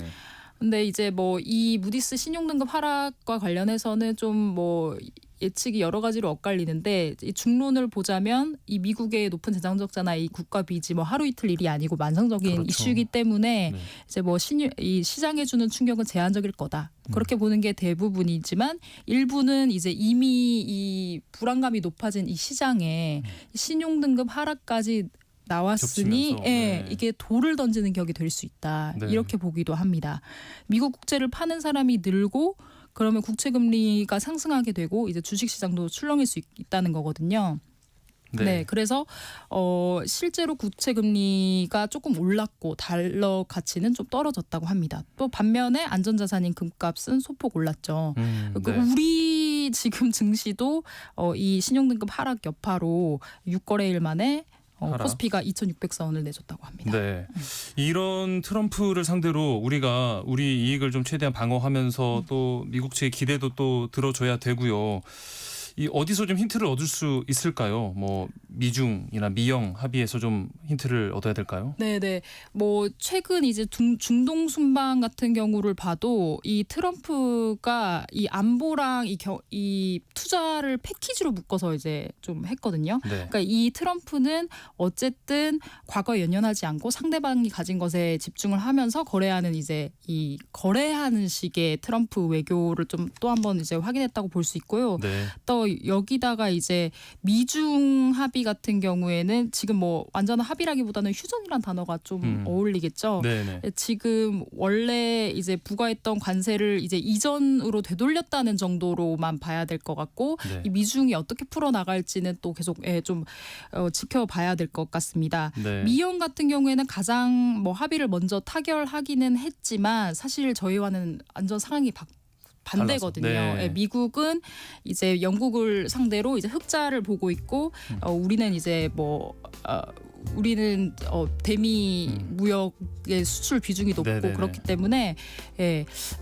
Speaker 5: 근데 이제 뭐 이 무디스 신용등급 하락과 관련해서는 좀 뭐 예측이 여러 가지로 엇갈리는데 이 중론을 보자면 이 미국의 높은 재정 적자나 이 국가 빚이 뭐 하루 이틀 일이 아니고 만성적인
Speaker 1: 그렇죠.
Speaker 5: 이슈이기 때문에
Speaker 1: 네.
Speaker 5: 이제 뭐 이 시장에 주는 충격은 제한적일 거다. 그렇게 보는 게 대부분이지만 일부는 이제 이미 이 불안감이 높아진 이 시장에 신용등급 하락까지 나왔으니
Speaker 1: 겹치면서, 네.
Speaker 5: 이게 돌을 던지는 격이 될 수 있다.
Speaker 1: 네.
Speaker 5: 이렇게 보기도 합니다. 미국 국채를 파는 사람이 늘고 그러면 국채 금리가 상승하게 되고 이제 주식 시장도 출렁일 수 있다는 거거든요. 네, 그래서 실제로 국채 금리가 조금 올랐고 달러 가치는 좀 떨어졌다고 합니다. 또 반면에 안전자산인 금값은 소폭 올랐죠.
Speaker 1: 네.
Speaker 5: 우리 지금 증시도 이 신용등급 하락 여파로 6거래일 만에
Speaker 1: 하락.
Speaker 5: 코스피가 2,604원을 내줬다고 합니다.
Speaker 1: 네. 이런 트럼프를 상대로 우리가 우리 이익을 좀 최대한 방어하면서 또 미국 측의 기대도 또 들어줘야 되고요. 이 어디서 좀 힌트를 얻을 수 있을까요? 뭐 미중이나 미영 합의에서 좀 힌트를 얻어야 될까요?
Speaker 5: 네네. 뭐 최근 이제 중동 순방 같은 경우를 봐도 이 트럼프가 이 안보랑 이 투자를 패키지로 묶어서 이제 좀 했거든요.
Speaker 1: 네.
Speaker 5: 그러니까 이 트럼프는 어쨌든 과거에 연연하지 않고 상대방이 가진 것에 집중을 하면서 거래하는 이제 이 거래하는 식의 트럼프 외교를 좀 또 한 번 이제 확인했다고 볼 수 있고요.
Speaker 1: 네.
Speaker 5: 또 그래서 여기다가 이제 미중 합의 같은 경우에는 지금 뭐 완전한 합의라기보다는 휴전이란 단어가 좀 어울리겠죠.
Speaker 1: 네네.
Speaker 5: 지금 원래 이제 부과했던 관세를 이제 이전으로 되돌렸다는 정도로만 봐야 될 것 같고
Speaker 1: 네.
Speaker 5: 이 미중이 어떻게 풀어 나갈지는 또 계속 좀 지켜봐야 될 것 같습니다.
Speaker 1: 네.
Speaker 5: 미영 같은 경우에는 가장 뭐 합의를 먼저 타결하기는 했지만 사실 저희와는 완전 상황이 반대거든요.
Speaker 1: 달라서. 네.
Speaker 5: 예, 미국은 이제 영국을 상대로 이제 흑자를 보고 있고 우리는 이제 우리는 대미 무역의 수출 비중이 높고
Speaker 1: 네네네.
Speaker 5: 그렇기 때문에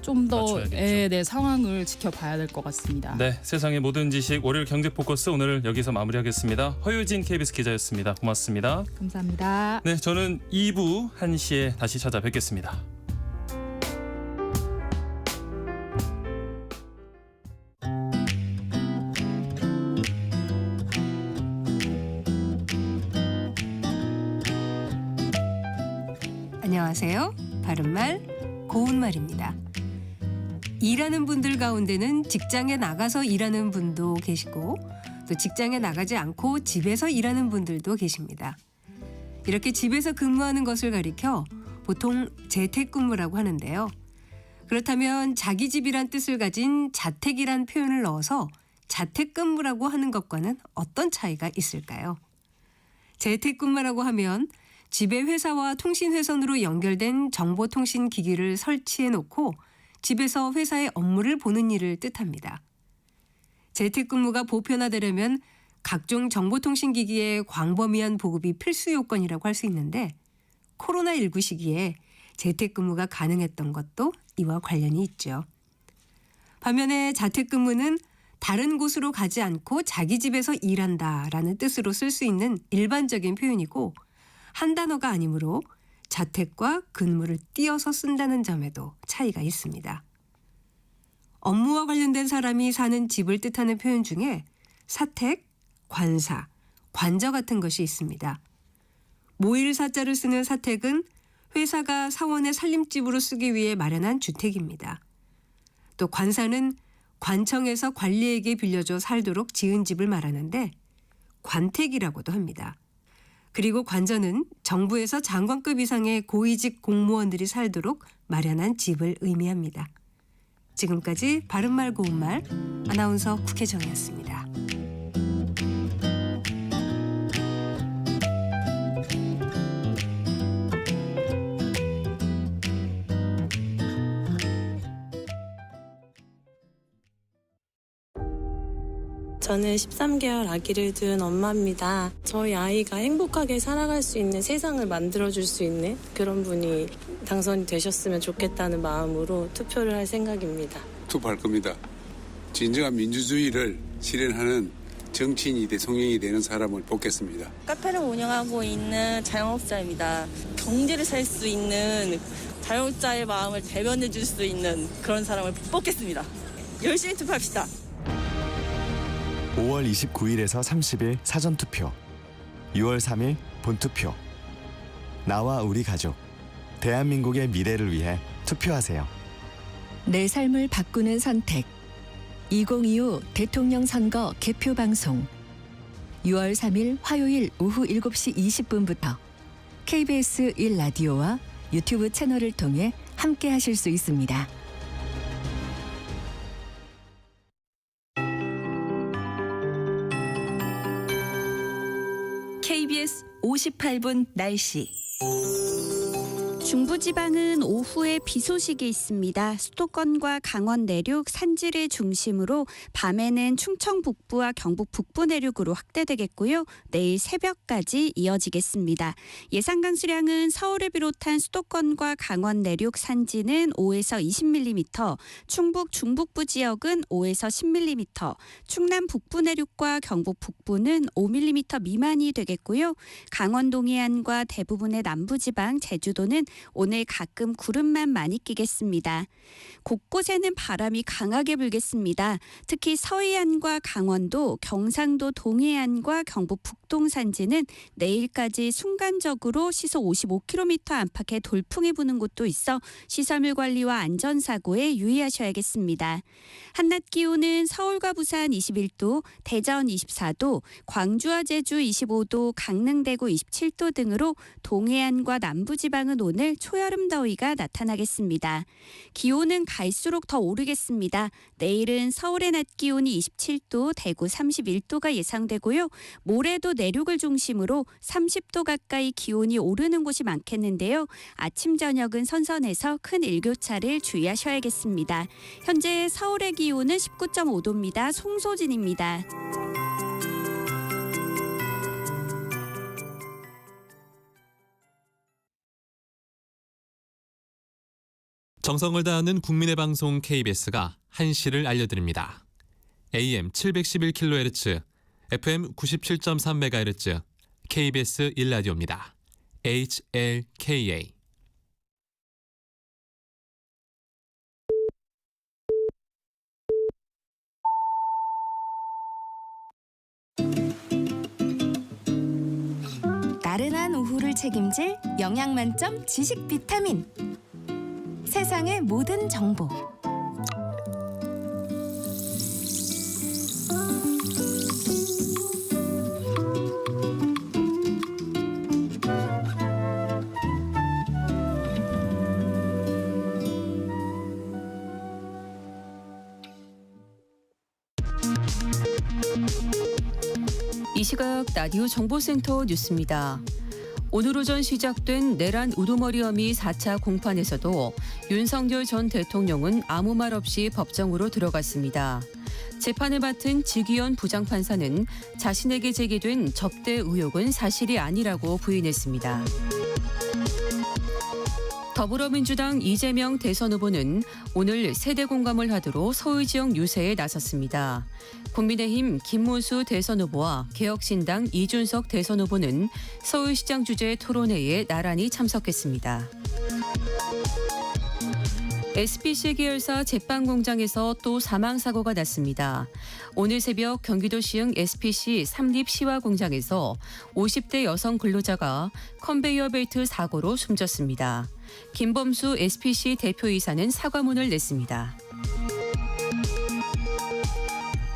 Speaker 5: 좀 더
Speaker 1: 맞춰야겠죠.
Speaker 5: 상황을 지켜봐야 될 것 같습니다.
Speaker 1: 네, 세상의 모든 지식 월요일 경제 포커스 오늘 여기서 마무리하겠습니다. 허유진 KBS 기자였습니다. 고맙습니다.
Speaker 5: 감사합니다.
Speaker 1: 네, 저는 2부 1시에 다시 찾아뵙겠습니다.
Speaker 6: 안녕하세요. 바른말 고운말입니다. 일하는 분들 가운데는 직장에 나가서 일하는 분도 계시고 또 직장에 나가지 않고 집에서 일하는 분들도 계십니다. 이렇게 집에서 근무하는 것을 가리켜 보통 재택근무라고 하는데요. 그렇다면 자기 집이란 뜻을 가진 자택이란 표현을 넣어서 자택근무라고 하는 것과는 어떤 차이가 있을까요? 재택근무라고 하면 집에 회사와 통신회선으로 연결된 정보통신기기를 설치해 놓고 집에서 회사의 업무를 보는 일을 뜻합니다. 재택근무가 보편화되려면 각종 정보통신기기의 광범위한 보급이 필수 요건이라고 할 수 있는데 코로나19 시기에 재택근무가 가능했던 것도 이와 관련이 있죠. 반면에 자택근무는 다른 곳으로 가지 않고 자기 집에서 일한다라는 뜻으로 쓸 수 있는 일반적인 표현이고 한 단어가 아니므로 자택과 근무를 띄어서 쓴다는 점에도 차이가 있습니다. 업무와 관련된 사람이 사는 집을 뜻하는 표현 중에 사택, 관사, 관저 같은 것이 있습니다. 모일 사자를 쓰는 사택은 회사가 사원의 살림집으로 쓰기 위해 마련한 주택입니다. 또 관사는 관청에서 관리에게 빌려줘 살도록 지은 집을 말하는데 관택이라고도 합니다. 그리고 관저는 정부에서 장관급 이상의 고위직 공무원들이 살도록 마련한 집을 의미합니다. 지금까지 바른말 고운말 아나운서 국혜정이었습니다.
Speaker 7: 저는 13개월 아기를 둔 엄마입니다. 저희 아이가 행복하게 살아갈 수 있는 세상을 만들어줄 수 있는 그런 분이 당선이 되셨으면 좋겠다는 마음으로 투표를 할 생각입니다.
Speaker 8: 투표할 겁니다. 진정한 민주주의를 실현하는 정치인이 대통령이 되는 사람을 뽑겠습니다.
Speaker 9: 카페를 운영하고 있는 자영업자입니다. 경제를 살 수 있는 자영업자의 마음을 대변해 줄 수 있는 그런 사람을 뽑겠습니다. 열심히 투표합시다.
Speaker 10: 5월 29일에서 30일 사전투표, 6월 3일 본투표. 나와 우리 가족, 대한민국의 미래를 위해 투표하세요.
Speaker 11: 내 삶을 바꾸는 선택. 2025 대통령 선거 개표 방송. 6월 3일 화요일 오후 7시 20분부터 KBS 1라디오와 유튜브 채널을 통해 함께 하실 수 있습니다.
Speaker 12: KBS 58분 날씨. 중부지방은 오후에 비 소식이 있습니다. 수도권과 강원 내륙 산지를 중심으로 밤에는 충청 북부와 경북 북부 내륙으로 확대되겠고요. 내일 새벽까지 이어지겠습니다. 예상 강수량은 서울을 비롯한 수도권과 강원 내륙 산지는 5에서 20mm, 충북 중북부 지역은 5에서 10mm, 충남 북부 내륙과 경북 북부는 5mm 미만이 되겠고요. 강원 동해안과 대부분의 남부지방, 제주도는 오늘 가끔 구름만 많이 끼겠습니다. 곳곳에는 바람이 강하게 불겠습니다. 특히 서해안과 강원도, 경상도 동해안과 경북 북동 산지는 내일까지 순간적으로 시속 55km 안팎의 돌풍이 부는 곳도 있어 시설물 관리와 안전사고에 유의하셔야겠습니다. 한낮 기온은 서울과 부산 21도, 대전 24도, 광주와 제주 25도, 강릉 대구 27도 등으로 동해안과 남부지방은 오늘 초여름 더위가 나타나겠습니다. 기온은 갈수록 더 오르겠습니다. 내일은 서울의 낮 기온이 27도, 대구 31도가 예상되고요. 모레도 내륙을 중심으로 30도 가까이 기온이 오르는 곳이 많겠는데요. 아침 저녁은 선선해서 큰 일교차를 주의하셔야겠습니다. 현재 서울의 기온은 19.5도입니다. 송소진입니다.
Speaker 4: 정성을 다하는 국민의 방송 KBS가 한시를 알려드립니다. AM 711kHz, FM 97.3MHz, KBS 1라디오입니다. HLKA.
Speaker 13: 나른한 오후를 책임질 영양 만점 지식 비타민. 세상의 모든 정보.
Speaker 6: 이 시각 라디오 정보센터 뉴스입니다. 오늘 오전 시작된 내란 우두머리 혐의 4차 공판에서도 윤석열 전 대통령은 아무 말 없이 법정으로 들어갔습니다. 재판을 맡은 지기현 부장판사는 자신에게 제기된 접대 의혹은 사실이 아니라고 부인했습니다. 더불어민주당 이재명 대선 후보는 오늘 세대 공감을 하도록 서울 지역 유세에 나섰습니다. 국민의힘 김문수 대선 후보와 개혁신당 이준석 대선 후보는 서울시장 주재 토론회에 나란히 참석했습니다. SPC 계열사 제빵 공장에서 또 사망 사고가 났습니다. 오늘 새벽 경기도 시흥 SPC 삼립 시화 공장에서 50대 여성 근로자가 컨베이어 벨트 사고로 숨졌습니다. 김범수 SPC 대표이사는 사과문을 냈습니다.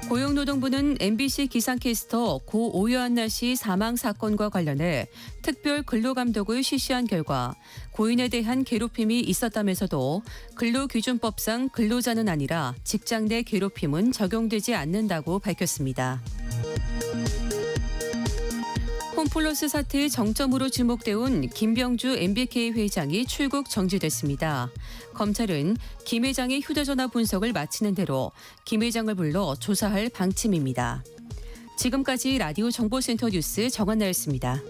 Speaker 6: 고용노동부는 MBC 기상캐스터 고 오유한나 씨 사망 사건과 관련해 특별 근로감독을 실시한 결과 고인에 대한 괴롭힘이 있었다면서도 근로기준법상 근로자는 아니라 직장 내 괴롭힘은 적용되지 않는다고 밝혔습니다. 홈플러스 사태의 정점으로 지목돼 온 김병주 MBK 회장이 출국 정지됐습니다. 검찰은 김 회장의 휴대전화 분석을 마치는 대로 김 회장을 불러 조사할 방침입니다. 지금까지 라디오 정보센터 뉴스 정한나였습니다.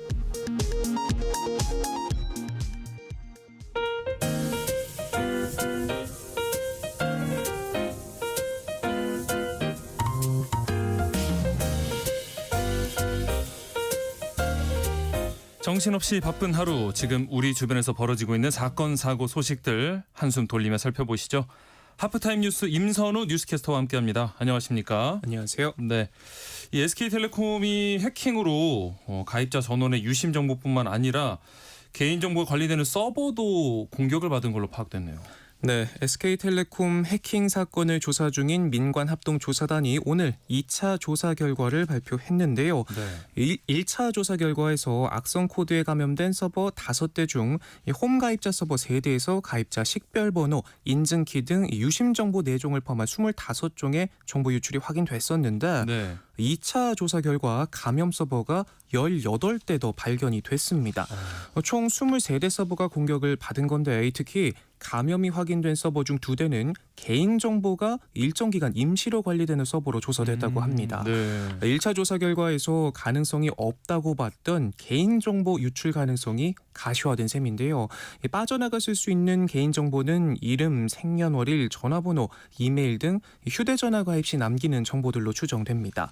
Speaker 1: 정신없이 바쁜 하루, 지금 우리 주변에서 벌어지고 있는 사건, 사고, 소식들 한숨 돌리며 살펴보시죠. 하프타임 뉴스 임선우 뉴스캐스터와 함께합니다. 안녕하십니까?
Speaker 14: 안녕하세요.
Speaker 1: 네, 이 SK텔레콤이 해킹으로 가입자 전원의 유심 정보뿐만 아니라 개인정보가 관리되는 서버도 공격을 받은 걸로 파악됐네요.
Speaker 14: 네, SK텔레콤 해킹 사건을 조사 중인 민관합동조사단이 오늘 2차 조사 결과를 발표했는데요.
Speaker 1: 네.
Speaker 14: 1차 조사 결과에서 악성 코드에 감염된 서버 5대 중 홈 가입자 서버 3대에서 가입자 식별번호, 인증키 등 유심 정보 내종을 포함한 25종의 정보 유출이 확인됐었는데
Speaker 1: 네.
Speaker 14: 2차 조사 결과 감염 서버가 18대 더 발견이 됐습니다. 총 23대 서버가 공격을 받은 건데 특히 감염이 확인된 서버 중 2대는 개인정보가 일정 기간 임시로 관리되는 서버로 조사됐다고 합니다.
Speaker 1: 네.
Speaker 14: 1차 조사 결과에서 가능성이 없다고 봤던 개인정보 유출 가능성이 가시화된 셈인데요. 빠져나갔을 수 있는 개인정보는 이름, 생년월일, 전화번호, 이메일 등 휴대전화 가입 시 남기는 정보들로 추정됩니다.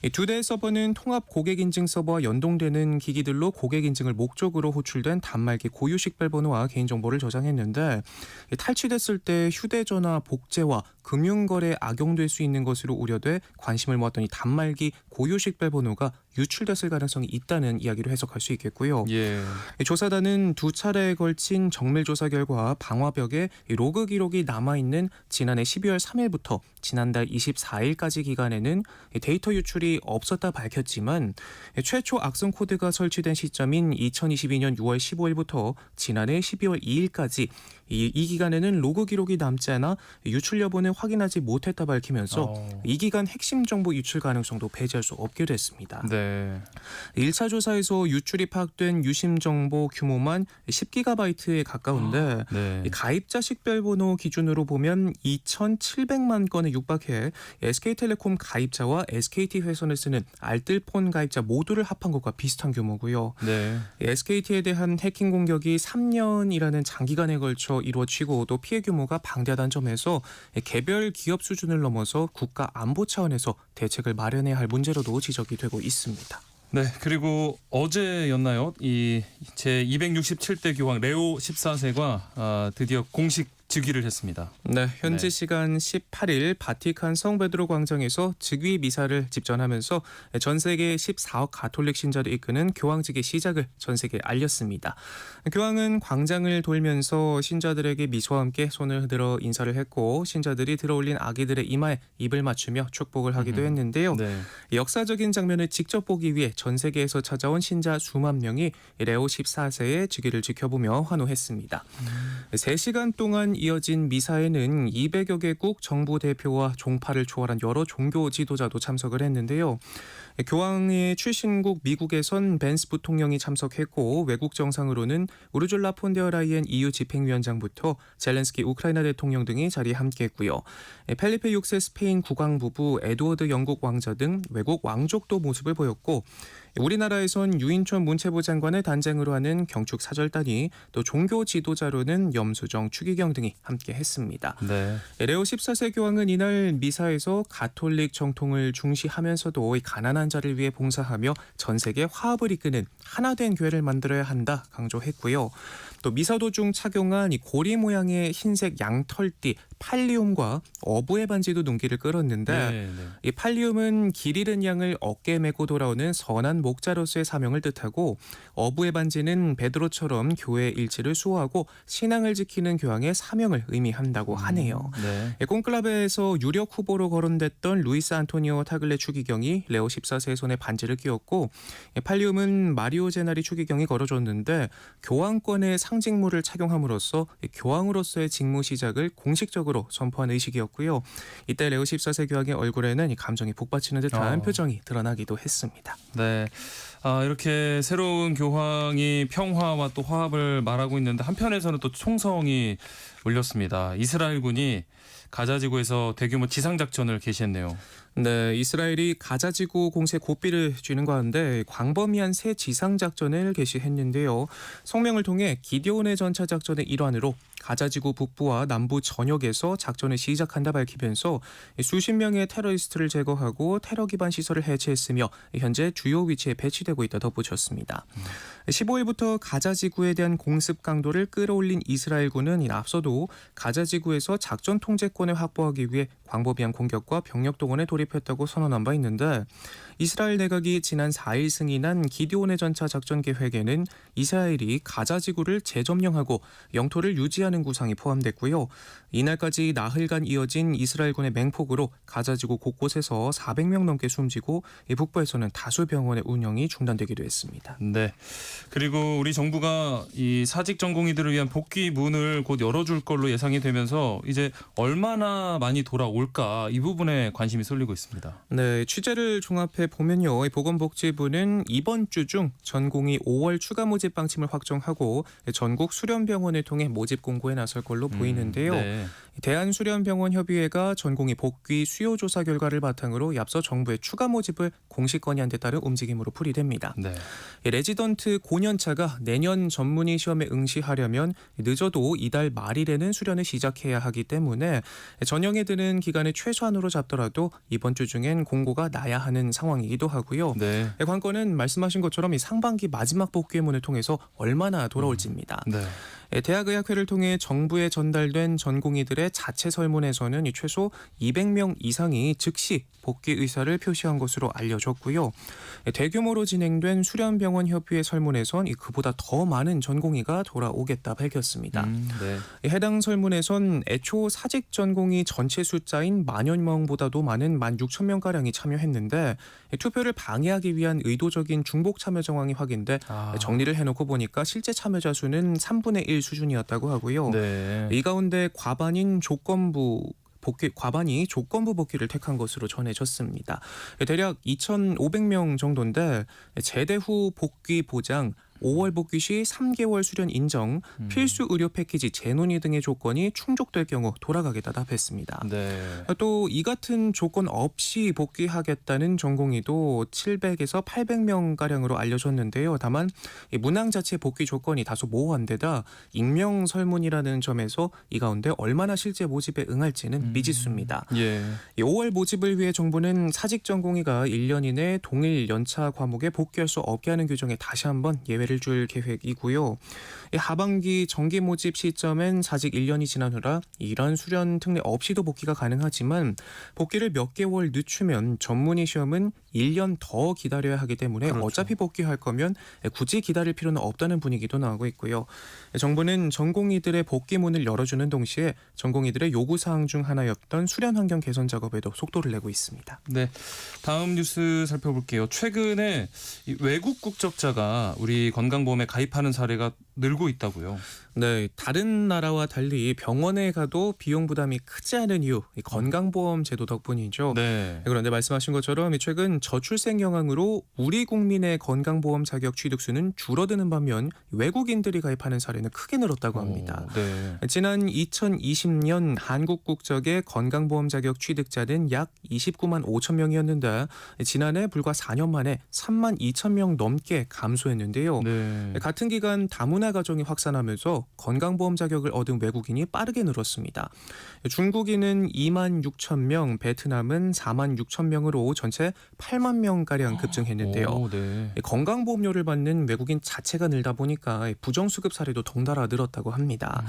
Speaker 14: 이 두 대의 서버는 통합 고객 인증 서버와 연동되는 기기들로 고객 인증을 목적으로 호출된 단말기 고유 식별번호와 개인정보를 저장했는데 탈취됐을 때 휴대전화 복제와 금융거래에 악용될 수 있는 것으로 우려돼 관심을 모았더니 단말기 고유 식별번호가 유출됐을 가능성이 있다는 이야기로 해석할 수 있겠고요.
Speaker 1: 예.
Speaker 14: 조사단은 두 차례에 걸친 정밀 조사 결과 방화벽에 로그 기록이 남아있는 지난해 12월 3일부터 지난달 24일까지 기간에는 데이터 유출이 없었다 밝혔지만 최초 악성 코드가 설치된 시점인 2022년 6월 15일부터 지난해 12월 2일까지 이 기간에는 로그 기록이 남지 않아 유출 여부는 확인하지 못했다 밝히면서 이 기간 핵심 정보 유출 가능성도 배제할 수 없게 됐습니다.
Speaker 1: 네.
Speaker 14: 1차 조사에서 유출이 파악된 유심 정보 규모만 10GB에 가까운데
Speaker 1: 네.
Speaker 14: 이 가입자 식별번호 기준으로 보면 2,700만 건에 육박해 SK텔레콤 가입자와 SKT회선을 쓰는 알뜰폰 가입자 모두를 합한 것과 비슷한 규모고요.
Speaker 1: 네.
Speaker 14: SKT에 대한 해킹 공격이 3년이라는 장기간에 걸쳐 이루어지고 또 피해 규모가 방대하다는 점에서 개별 기업 수준을 넘어서 국가 안보 차원에서 대책을 마련해야 할 문제로도 지적이 되고 있습니다.
Speaker 1: 네, 그리고 어제였나요? 이 제 267대 교황 레오 14세가 드디어 공식 즉위를 했습니다.
Speaker 14: 네, 현지
Speaker 1: 네.
Speaker 14: 시간 18일 바티칸 성베드로 광장에서 즉위 미사를 집전하면서 전 세계 14억 가톨릭 신자를 이끄는 교황직의 시작을 전 세계에 알렸습니다. 교황은 광장을 돌면서 신자들에게 미소와 함께 손을 들어 인사를 했고 신자들이 들어올린 아기들의 이마에 입을 맞추며 축복을 하기도 했는데요.
Speaker 1: 네.
Speaker 14: 역사적인 장면을 직접 보기 위해 전 세계에서 찾아온 신자 수만 명이 레오 14세의 즉위를 지켜보며 환호했습니다. 3시간 동안 이어진 미사에는 200여 개국 정부 대표와 종파를 초월한 여러 종교 지도자도 참석을 했는데요. 교황의 출신국 미국에선 벤스 부통령이 참석했고 외국 정상으로는 우르줄라 폰데어라이엔 EU 집행위원장부터 젤렌스키 우크라이나 대통령 등이 자리에 함께했고요. 펠리페 6세 스페인 국왕부부, 에드워드 영국 왕자 등 외국 왕족도 모습을 보였고 우리나라에선 유인촌 문체부 장관을 단장으로 하는 경축 사절단이 또 종교 지도자로는 염수정, 추기경 등이 함께했습니다.
Speaker 1: 네.
Speaker 14: 레오 14세 교황은 이날 미사에서 가톨릭 정통을 중시하면서도 이 가난한 자를 위해 봉사하며 전 세계 화합을 이끄는 하나된 교회를 만들어야 한다 강조했고요. 또 미사 도중 착용한 이 고리 모양의 흰색 양털띠 팔리움과 어부의 반지도 눈길을 끌었는데
Speaker 1: 네, 네.
Speaker 14: 이 팔리움은 길 잃은 양을 어깨에 메고 돌아오는 선한 목자로서의 사명을 뜻하고 어부의 반지는 베드로처럼 교회의 일치를 수호하고 신앙을 지키는 교황의 사명을 의미한다고 하네요.
Speaker 1: 네.
Speaker 14: 콘클라베에서 유력 후보로 거론됐던 루이스 안토니오 타글레 추기경이 레오 14세의 손에 반지를 끼웠고 팔리움은 마리오 제나리 추기경이 걸어줬는데 교황권의 상징물을 착용함으로써 교황으로서의 직무 시작을 공식적으로 선포한 의식이었고요. 이때 레오 14세 교황의 얼굴에는 감정이 북받치는 듯한 표정이 드러나기도 했습니다.
Speaker 1: 네. 이렇게 새로운 교황이 평화와 또 화합을 말하고 있는데 한편에서는 또 총성이 울렸습니다. 이스라엘군이 가자지구에서 대규모 지상작전을 개시했네요.
Speaker 14: 네, 이스라엘이 가자지구 공세 고삐를 쥐는 가운데 광범위한 새 지상작전을 개시했는데요. 성명을 통해 기디온의 전차작전의 일환으로 가자지구 북부와 남부 전역에서 작전을 시작한다 밝히면서 수십 명의 테러리스트를 제거하고 테러 기반 시설을 해체했으며 현재 주요 위치에 배치되고 있다 덧붙였습니다. 15일부터 가자지구에 대한 공습 강도를 끌어올린 이스라엘군은 앞서도 가자지구에서 작전 통제권을 확보하기 위해 광범위한 공격과 병력 동원에 돌입했다고 선언한 바 있는데 이스라엘 내각이 지난 4일 승인한 기디온의 전차 작전 계획에는 이스라엘이 가자지구를 재점령하고 영토를 유지하는 구상이 포함됐고요. 이날까지 나흘간 이어진 이스라엘군의 맹폭으로 가자지구 곳곳에서 400명 넘게 숨지고 북부에서는 다수 병원의 운영이 중단되기도 했습니다.
Speaker 1: 네. 그리고 우리 정부가 이 사직 전공의들을 위한 복귀 문을 곧 열어줄 걸로 예상이 되면서 이제 얼마나 많이 돌아올까 이 부분에 관심이 쏠리고 있습니다.
Speaker 14: 네, 취재를 종합해 보면요, 보건복지부는 이번 주 중 전공의 5월 추가 모집 방침을 확정하고 전국 수련병원을 통해 모집 공고 권고에 나설 걸로 보이는데요.
Speaker 1: 네.
Speaker 14: 대한수련병원협의회가 전공의 복귀 수요 조사 결과를 바탕으로 앞서 정부의 추가 모집을 공식 건의한 데 따른 움직임으로 풀이됩니다.
Speaker 1: 네.
Speaker 14: 레지던트 고년차가 내년 전문의 시험에 응시하려면 늦어도 이달 말일에는 수련을 시작해야 하기 때문에 전형에 드는 기간을 최소한으로 잡더라도 이번 주 중엔 공고가 나야 하는 상황이기도 하고요.
Speaker 1: 네.
Speaker 14: 관건은 말씀하신 것처럼 이 상반기 마지막 복귀문을 통해서 얼마나 돌아올지입니다.
Speaker 1: 네.
Speaker 14: 대학의학회를 통해 정부에 전달된 전공의들의 자체 설문에서는 최소 200명 이상이 즉시 복귀 의사를 표시한 것으로 알려졌고요. 대규모로 진행된 수련병원협의회 설문에선 그보다 더 많은 전공의가 돌아오겠다 밝혔습니다.
Speaker 1: 네.
Speaker 14: 해당 설문에선 애초 사직 전공의 전체 숫자인 10,000여 명보다도 많은 16,000명가량이 참여했는데 투표를 방해하기 위한 의도적인 중복 참여 정황이 확인돼 정리를 해놓고 보니까 실제 참여자 수는 3분의 1 수준이었다고 하고요.
Speaker 1: 네.
Speaker 14: 이 가운데 과반이 조건부 복귀를 택한 것으로 전해졌습니다. 대략 2,500명 정도인데 제대 후 복귀 보장, 5월 복귀 시 3개월 수련 인정, 필수 의료 패키지 재논의 등의 조건이 충족될 경우 돌아가겠다 답했습니다.
Speaker 1: 네.
Speaker 14: 또 이 같은 조건 없이 복귀하겠다는 전공의도 700에서 800명 가량으로 알려졌는데요. 다만 이 문항 자체 복귀 조건이 다소 모호한 데다 익명 설문이라는 점에서 이 가운데 얼마나 실제 모집에 응할지는 미지수입니다.
Speaker 1: 예.
Speaker 14: 5월 모집을 위해 정부는 사직 전공의가 1년 이내 동일 연차 과목에 복귀할 수 없게 하는 규정에 다시 한번 예외를 줄 계획이고요. 하반기 정기 모집 시점엔 사직 1년이 지난 후라 이런 수련 특례 없이도 복귀가 가능하지만 복귀를 몇 개월 늦추면 전문의 시험은 1년 더 기다려야 하기 때문에
Speaker 1: 그렇죠.
Speaker 14: 어차피 복귀할 거면 굳이 기다릴 필요는 없다는 분위기도 나오고 있고요. 정부는 전공의들의 복귀문을 열어주는 동시에 전공의들의 요구사항 중 하나였던 수련 환경 개선 작업에도 속도를 내고 있습니다.
Speaker 1: 네. 다음 뉴스 살펴볼게요. 최근에 이 외국 국적자가 우리 건강보험에 가입하는 사례가 늘고 있다고요.
Speaker 14: 네, 다른 나라와 달리 병원에 가도 비용 부담이 크지 않은 이유, 이 건강보험 제도 덕분이죠.
Speaker 1: 네.
Speaker 14: 그런데 말씀하신 것처럼 최근 저출생 영향으로 우리 국민의 건강보험 자격 취득수는 줄어드는 반면 외국인들이 가입하는 사례는 크게 늘었다고 합니다.
Speaker 1: 네.
Speaker 14: 지난 2020년 한국 국적의 건강보험 자격 취득자는 약 29만 5천 명이었는데 지난해 불과 4년 만에 3만 2천 명 넘게 감소했는데요.
Speaker 1: 네.
Speaker 14: 같은 기간 다문화 가정이 확산하면서 건강보험 자격을 얻은 외국인이 빠르게 늘었습니다. 중국인은 2만 6천 명, 베트남은 4만 6천 명으로 전체 8만 명가량 급증했는데요.
Speaker 1: 오, 네.
Speaker 14: 건강보험료를 받는 외국인 자체가 늘다 보니까 부정수급 사례도 덩달아 늘었다고 합니다.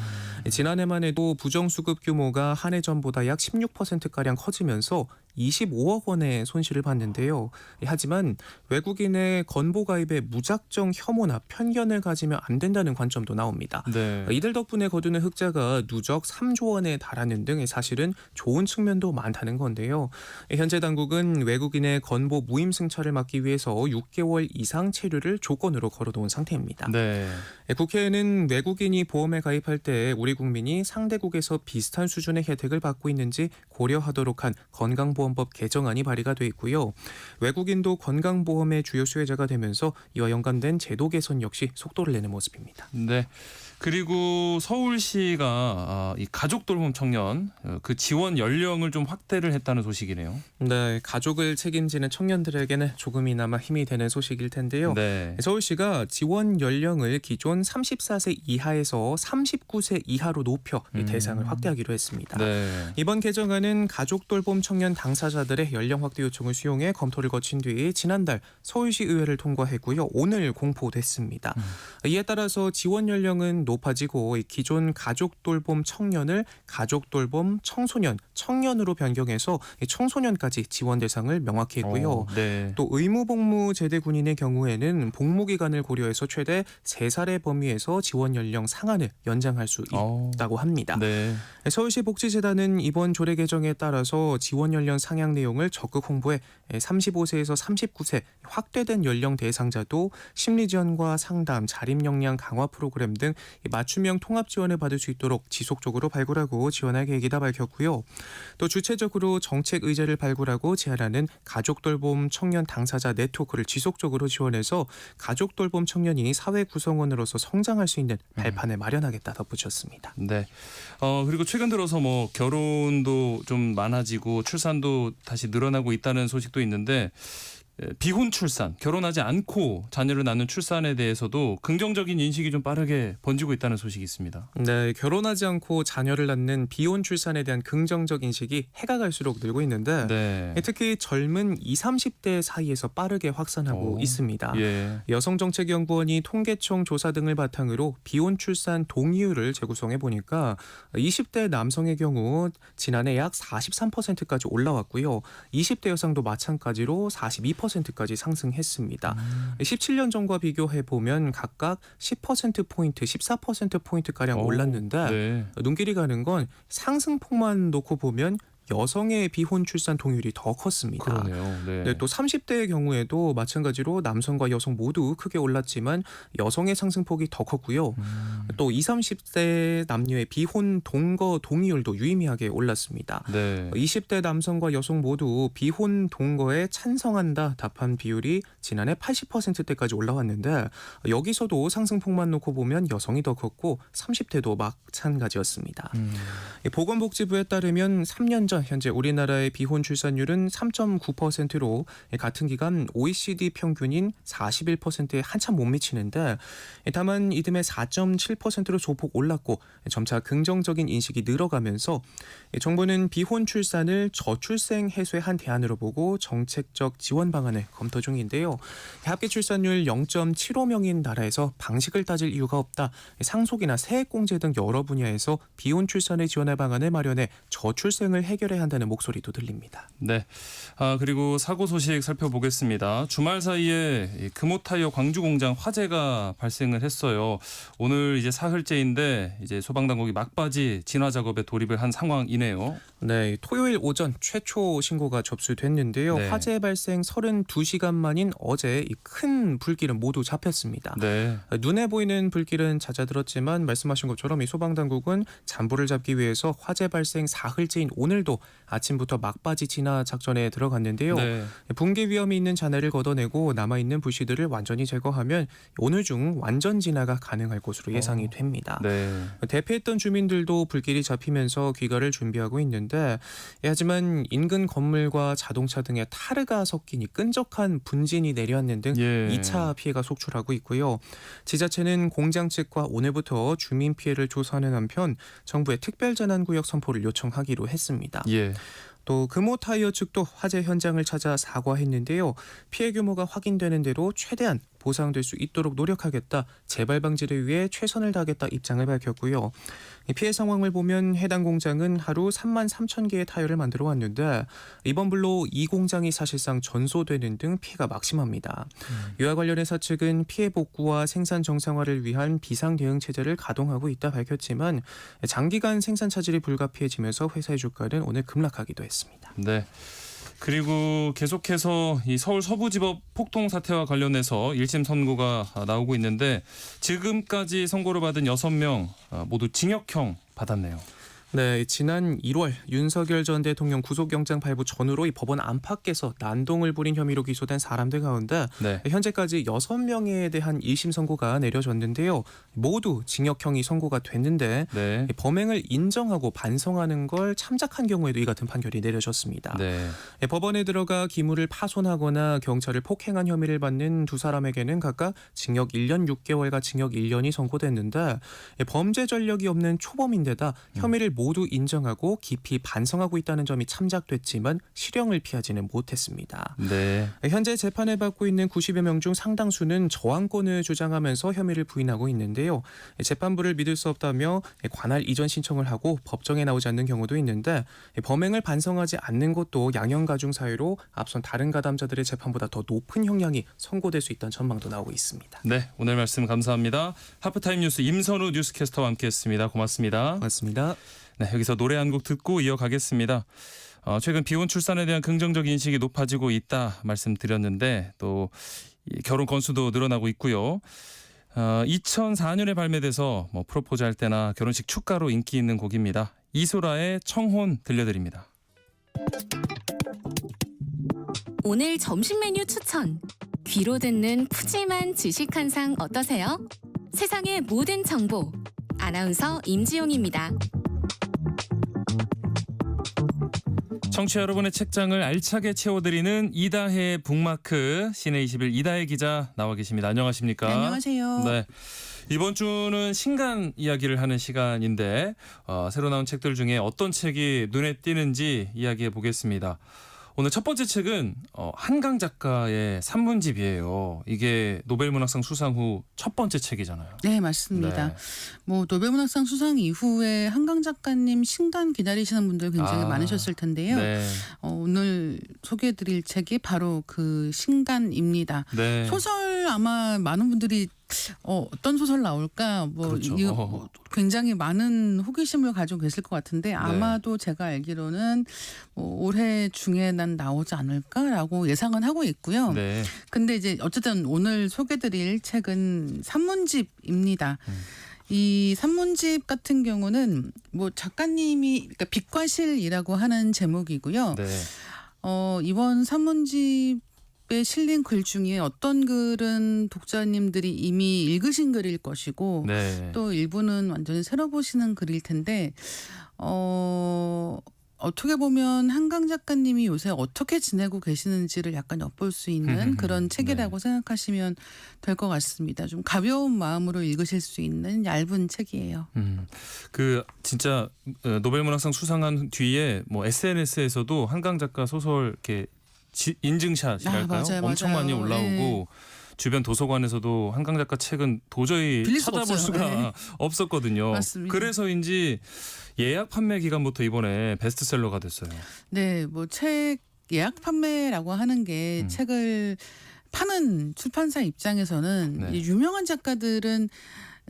Speaker 14: 지난해만 해도 부정수급 규모가 한 해 전보다 약 16%가량 커지면서 25억 원의 손실을 봤는데요. 하지만 외국인의 건보 가입에 무작정 혐오나 편견을 가지면 안 된다는 관점도 나옵니다.
Speaker 1: 네.
Speaker 14: 이들 덕분에 거두는 흑자가 누적 3조 원에 달하는 등 사실은 좋은 측면도 많다는 건데요. 현재 당국은 외국인의 건보 무임승차를 막기 위해서 6개월 이상 체류를 조건으로 걸어놓은 상태입니다.
Speaker 1: 네.
Speaker 14: 국회에는 외국인이 보험에 가입할 때 우리 국민이 상대국에서 비슷한 수준의 혜택을 받고 있는지 고려하도록 한 건강보험법 개정안이 발의가 돼 있고요. 외국인도 건강보험의 주요 수혜자가 되면서 이와 연관된 제도 개선 역시 속도를 내는 모습입니다.
Speaker 1: 네. 그리고 서울시가 이 가족 돌봄 청년 그 지원 연령을 좀 확대를 했다는 소식이네요.
Speaker 14: 네, 가족을 책임지는 청년들에게는 조금이나마 힘이 되는 소식일 텐데요.
Speaker 1: 네.
Speaker 14: 서울시가 지원 연령을 기존 34세 이하에서 39세 이하로 높여 이 대상을 확대하기로 했습니다.
Speaker 1: 네.
Speaker 14: 이번 개정안은 가족 돌봄 청년 당사자들의 연령 확대 요청을 수용해 검토를 거친 뒤 지난달 서울시 의회를 통과했고요. 오늘 공포됐습니다. 이에 따라서 지원 연령은 높아지고 기존 가족 돌봄 청년을 가족 돌봄 청소년, 청년으로 변경해서 청소년까지 지원 대상을 명확히 했고요.
Speaker 1: 네.
Speaker 14: 또 의무복무 제대 군인의 경우에는 복무 기간을 고려해서 최대 3살의 범위에서 지원 연령 상한을 연장할 수 있다고 합니다.
Speaker 1: 네.
Speaker 14: 서울시 복지재단은 이번 조례 개정에 따라서 지원 연령 상향 내용을 적극 홍보해 35세에서 39세 확대된 연령 대상자도 심리 지원과 상담, 자립 역량 강화 프로그램 등 맞춤형 통합 지원을 받을 수 있도록 지속적으로 발굴하고 지원할 계획이다 밝혔고요. 또 주체적으로 정책 의제를 발굴하고 제안하는 가족돌봄 청년 당사자 네트워크를 지속적으로 지원해서 가족돌봄 청년이 사회 구성원으로서 성장할 수 있는 발판을 마련하겠다 덧붙였습니다.
Speaker 1: 네. 그리고 최근 들어서 뭐 결혼도 좀 많아지고 출산도 다시 늘어나고 있다는 소식도 있는데 비혼 출산, 결혼하지 않고 자녀를 낳는 출산에 대해서도 긍정적인 인식이 좀 빠르게 번지고 있다는 소식이 있습니다.
Speaker 14: 네, 결혼하지 않고 자녀를 낳는 비혼 출산에 대한 긍정적 인식이 해가 갈수록 늘고 있는데
Speaker 1: 네.
Speaker 14: 특히 젊은 20, 30대 사이에서 빠르게 확산하고 있습니다.
Speaker 1: 예.
Speaker 14: 여성정책연구원이 통계청 조사 등을 바탕으로 비혼 출산 동의율을 재구성해 보니까 20대 남성의 경우 지난해 약 43%까지 올라왔고요. 20대 여성도 마찬가지로 42%까지 상승했습니다. 17년 전과 비교해 보면 각각 10%포인트, 14%포인트가량 올랐는데
Speaker 1: 네.
Speaker 14: 눈길이 가는 건 상승폭만 놓고 보면 여성의 비혼 출산 동률이 더 컸습니다.
Speaker 1: 그러네요. 네.
Speaker 14: 네, 또 30대의 경우에도 마찬가지로 남성과 여성 모두 크게 올랐지만 여성의 상승폭이 더 컸고요. 또 20, 30대 남녀의 비혼 동거 동의율도 유의미하게 올랐습니다.
Speaker 1: 네.
Speaker 14: 20대 남성과 여성 모두 비혼 동거에 찬성한다 답한 비율이 지난해 80%대까지 올라왔는데 여기서도 상승폭만 놓고 보면 여성이 더 컸고 30대도 마찬가지였습니다. 보건복지부에 따르면 3년 전 현재 우리나라의 비혼 출산율은 3.9%로 같은 기간 OECD 평균인 41%에 한참 못 미치는데 다만 이듬해 4.7%로 소폭 올랐고 점차 긍정적인 인식이 늘어가면서 정부는 비혼 출산을 저출생 해소의 한 대안으로 보고 정책적 지원 방안을 검토 중인데요. 합계 출산율 0.75명인 나라에서 방식을 따질 이유가 없다. 상속이나 세액공제 등 여러 분야에서 비혼 출산을 지원할 방안을 마련해 저출생을 해결해야 한다는 목소리도 들립니다.
Speaker 1: 네. 그리고 사고 소식 살펴보겠습니다. 주말 사이에 금호타이어 광주 공장 화재가 발생을 했어요. 오늘 이제 사흘째인데 이제 소방당국이 막바지 진화 작업에 돌입을 한 상황이네요.
Speaker 14: 네, 토요일 오전 최초 신고가 접수됐는데요.
Speaker 1: 네.
Speaker 14: 화재 발생 32시간 만인 어제 이 큰 불길은 모두 잡혔습니다.
Speaker 1: 네.
Speaker 14: 눈에 보이는 불길은 잦아들었지만 말씀하신 것처럼 이 소방당국은 잔불을 잡기 위해서 화재 발생 사흘째인 오늘도 아침부터 막바지 진화 작전에 들어갔는데요.
Speaker 1: 네.
Speaker 14: 붕괴 위험이 있는 잔해를 걷어내고 남아있는 불씨들을 완전히 제거하면 오늘 중 완전 진화가 가능할 것으로 예상이 됩니다.
Speaker 1: 네.
Speaker 14: 대피했던 주민들도 불길이 잡히면서 귀가를 준비하고 있는데 하지만 인근 건물과 자동차 등의 타르가 섞이니 끈적한 분진이 내려앉는 등 2차 피해가 속출하고 있고요. 지자체는 공장 측과 오늘부터 주민 피해를 조사하는 한편 정부에 특별재난구역 선포를 요청하기로 했습니다.
Speaker 1: 예.
Speaker 14: 또 금호타이어 측도 화재 현장을 찾아 사과했는데요. 피해 규모가 확인되는 대로 최대한 보상될 수 있도록 노력하겠다. 재발 방지를 위해 최선을 다하겠다 입장을 밝혔고요. 피해 상황을 보면 해당 공장은 하루 3만 3천 개의 타이어를 만들어 왔는데 이번 불로 이 공장이 사실상 전소되는 등 피해가 막심합니다. 이와 관련 회사 측은 피해 복구와 생산 정상화를 위한 비상 대응 체제를 가동하고 있다 밝혔지만 장기간 생산 차질이 불가피해지면서 회사의 주가는 오늘 급락하기도 했습니다.
Speaker 1: 네. 그리고 계속해서 이 서울 서부지법 폭동 사태와 관련해서 1심 선고가 나오고 있는데 지금까지 선고를 받은 6명 모두 징역형 받았네요.
Speaker 14: 네, 지난 1월 윤석열 전 대통령 구속영장 발부 전후로 이 법원 안팎에서 난동을 부린 혐의로 기소된 사람들 가운데 현재까지 6명에 대한 1심 선고가 내려졌는데요. 모두 징역형이 선고가 됐는데 범행을 인정하고 반성하는 걸 참작한 경우에도 이 같은 판결이 내려졌습니다. 법원에 들어가 기물을 파손하거나 경찰을 폭행한 혐의를 받는 두 사람에게는 각각 징역 1년 6개월과 징역 1년이 선고됐는데 범죄 전력이 없는 초범인데다 혐의를 모두 인정하고 깊이 반성하고 있다는 점이 참작됐지만 실형을 피하지는 못했습니다. 현재 재판을 받고 있는 90여 명 중 상당수는 저항권을 주장하면서 혐의를 부인하고 있는데요. 재판부를 믿을 수 없다며 관할 이전 신청을 하고 법정에 나오지 않는 경우도 있는데 범행을 반성하지 않는 것도 양형가중 사유로 앞선 다른 가담자들의 재판보다 더 높은 형량이 선고될 수 있다는 전망도 나오고 있습니다.
Speaker 1: 네, 오늘 말씀 감사합니다. 하프타임 뉴스 임선우 뉴스캐스터와 함께했습니다. 고맙습니다.
Speaker 14: 고맙습니다.
Speaker 1: 네, 여기서 노래 한 곡 듣고 이어가겠습니다. 최근 비혼 출산에 대한 긍정적 인식이 높아지고 있다 말씀드렸는데 또 결혼 건수도 늘어나고 있고요. 2004년에 발매돼서 뭐 프로포즈 할 때나 결혼식 축가로 인기 있는 곡입니다. 이소라의 청혼 들려드립니다.
Speaker 13: 오늘 점심 메뉴 추천. 귀로 듣는 푸짐한 지식 한 상 어떠세요? 세상의 모든 정보. 아나운서 임지용입니다.
Speaker 1: 청취자 여러분의 책장을 알차게 채워드리는 이다혜 북마크 시내21 이다혜 기자 나와 계십니다. 안녕하십니까?
Speaker 15: 네, 안녕하세요.
Speaker 1: 네. 이번 주는 신간 이야기를 하는 시간인데 새로 나온 책들 중에 어떤 책이 눈에 띄는지 이야기해 보겠습니다. 오늘 첫 번째 책은 한강 작가의 산문집이에요. 이게 노벨문학상 수상 후 첫 번째 책이잖아요.
Speaker 15: 네, 맞습니다.
Speaker 1: 네.
Speaker 15: 뭐 노벨문학상 수상 이후에 한강 작가님 신간 기다리시는 분들 굉장히 많으셨을 텐데요.
Speaker 1: 네.
Speaker 15: 오늘 소개해드릴 책이 바로 그 신간입니다.
Speaker 1: 네.
Speaker 15: 소설 아마 많은 분들이 어떤 소설 나올까
Speaker 1: 그렇죠.
Speaker 15: 이거 굉장히 많은 호기심을 가지고 계실 것 같은데 아마도 제가 알기로는 올해 중에 난 나오지 않을까라고 예상은 하고 있고요.
Speaker 1: 네.
Speaker 15: 근데 이제 어쨌든 오늘 소개드릴 책은 산문집입니다. 이 산문집 같은 경우는 뭐 작가님이 그러니까 빛과 실이라고 하는 제목이고요.
Speaker 1: 네.
Speaker 15: 이번 산문집에 실린 글 중에 어떤 글은 독자님들이 이미 읽으신 글일 것이고
Speaker 1: 네.
Speaker 15: 또 일부는 완전히 새로 보시는 글일 텐데 어떻게 보면 한강 작가님이 요새 어떻게 지내고 계시는지를 약간 엿볼 수 있는 그런 책이라고 생각하시면 될 것 같습니다. 좀 가벼운 마음으로 읽으실 수 있는 얇은 책이에요.
Speaker 1: 그 진짜 노벨문학상 수상한 뒤에 뭐 SNS에서도 한강 작가 소설 이렇게 인증샷이랄까요?
Speaker 15: 맞아요,
Speaker 1: 엄청
Speaker 15: 맞아요.
Speaker 1: 많이 올라오고
Speaker 15: 네.
Speaker 1: 주변 도서관에서도 한강 작가 책은 도저히
Speaker 15: 빌릴 수가
Speaker 1: 찾아볼
Speaker 15: 없어요.
Speaker 1: 수가
Speaker 15: 네.
Speaker 1: 없었거든요.
Speaker 15: 맞습니다.
Speaker 1: 그래서인지 예약 판매 기간부터 이번에 베스트셀러가 됐어요.
Speaker 15: 네, 뭐 책 예약 판매라고 하는 게 책을 파는 출판사 입장에서는
Speaker 1: 네.
Speaker 15: 이 유명한 작가들은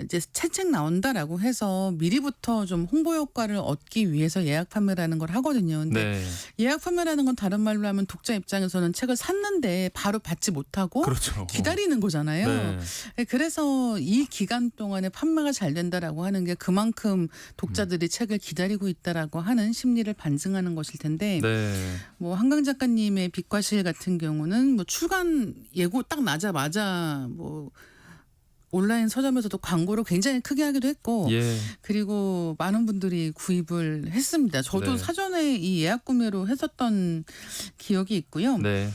Speaker 15: 이제 새 책 나온다라고 해서 미리부터 좀 홍보 효과를 얻기 위해서 예약 판매라는 걸 하거든요. 근데
Speaker 1: 네.
Speaker 15: 예약 판매라는 건 다른 말로 하면 독자 입장에서는 책을 샀는데 바로 받지 못하고
Speaker 1: 그렇죠.
Speaker 15: 기다리는 거잖아요.
Speaker 1: 네.
Speaker 15: 그래서 이 기간 동안에 판매가 잘 된다라고 하는 게 그만큼 독자들이 책을 기다리고 있다라고 하는 심리를 반증하는 것일 텐데
Speaker 1: 네.
Speaker 15: 뭐 한강 작가님의 빛과 실 같은 경우는 뭐 출간 예고 딱 나자마자 뭐 온라인 서점에서도 광고를 굉장히 크게 하기도 했고
Speaker 1: 예.
Speaker 15: 그리고 많은 분들이 구입을 했습니다. 저도
Speaker 1: 네.
Speaker 15: 사전에 이 예약 구매로 했었던 기억이 있고요.
Speaker 1: 네.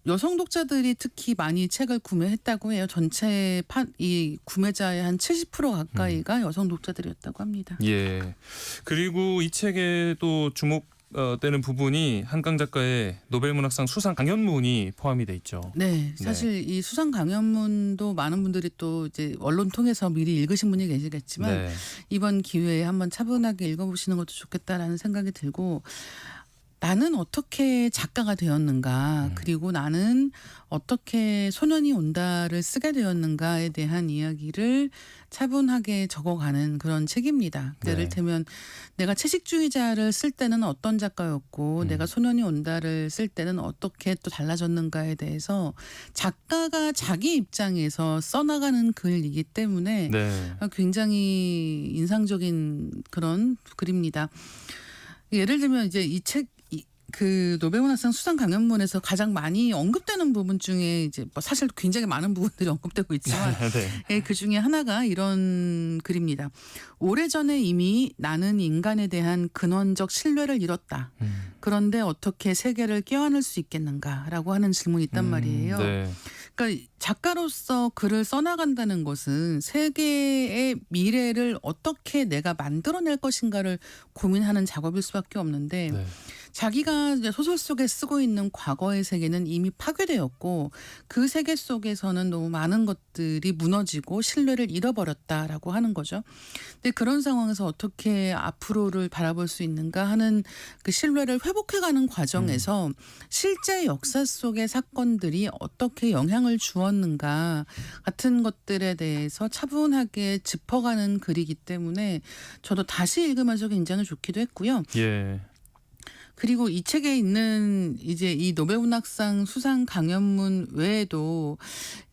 Speaker 15: 여성 독자들이 특히 많이 책을 구매했다고 해요. 전체 이 구매자의 한 70% 가까이가 여성 독자들이었다고 합니다.
Speaker 1: 예. 그리고 이 책에 또 주목되는 부분이 한강 작가의 노벨문학상 수상 강연문이 포함이 돼 있죠.
Speaker 15: 네, 사실 이 수상 강연문도 많은 분들이 또 이제 언론 통해서 미리 읽으신 분이 계시겠지만
Speaker 1: 네.
Speaker 15: 이번 기회에 한번 차분하게 읽어보시는 것도 좋겠다라는 생각이 들고 나는 어떻게 작가가 되었는가 그리고 나는 어떻게 소년이 온다를 쓰게 되었는가에 대한 이야기를 차분하게 적어가는 그런 책입니다.
Speaker 1: 네.
Speaker 15: 예를 들면 내가 채식주의자를 쓸 때는 어떤 작가였고 내가 소년이 온다를 쓸 때는 어떻게 또 달라졌는가에 대해서 작가가 자기 입장에서 써나가는 글이기 때문에
Speaker 1: 네.
Speaker 15: 굉장히 인상적인 그런 글입니다. 예를 들면 이제 이 책 그 노벨문학상 수상 강연문에서 가장 많이 언급되는 부분 중에 이제 뭐 사실 굉장히 많은 부분들이 언급되고 있지만
Speaker 1: 네.
Speaker 15: 그 중에 하나가 이런 글입니다. 오래전에 이미 나는 인간에 대한 근원적 신뢰를 잃었다. 그런데 어떻게 세계를 껴안을 수 있겠는가라고 하는 질문이 있단 말이에요.
Speaker 1: 네.
Speaker 15: 그러니까 작가로서 글을 써나간다는 것은 세계의 미래를 어떻게 내가 만들어낼 것인가를 고민하는 작업일 수밖에 없는데
Speaker 1: 네.
Speaker 15: 자기가 이제 소설 속에 쓰고 있는 과거의 세계는 이미 파괴되었고 그 세계 속에서는 너무 많은 것들이 무너지고 신뢰를 잃어버렸다라고 하는 거죠. 근데 그런 상황에서 어떻게 앞으로를 바라볼 수 있는가 하는 그 신뢰를 회복해가는 과정에서 실제 역사 속의 사건들이 어떻게 영향을 주었는가 같은 것들에 대해서 차분하게 짚어가는 글이기 때문에 저도 다시 읽으면서 굉장히 좋기도 했고요.
Speaker 1: 예.
Speaker 15: 그리고 이 책에 있는 이제 이 노벨문학상 수상 강연문 외에도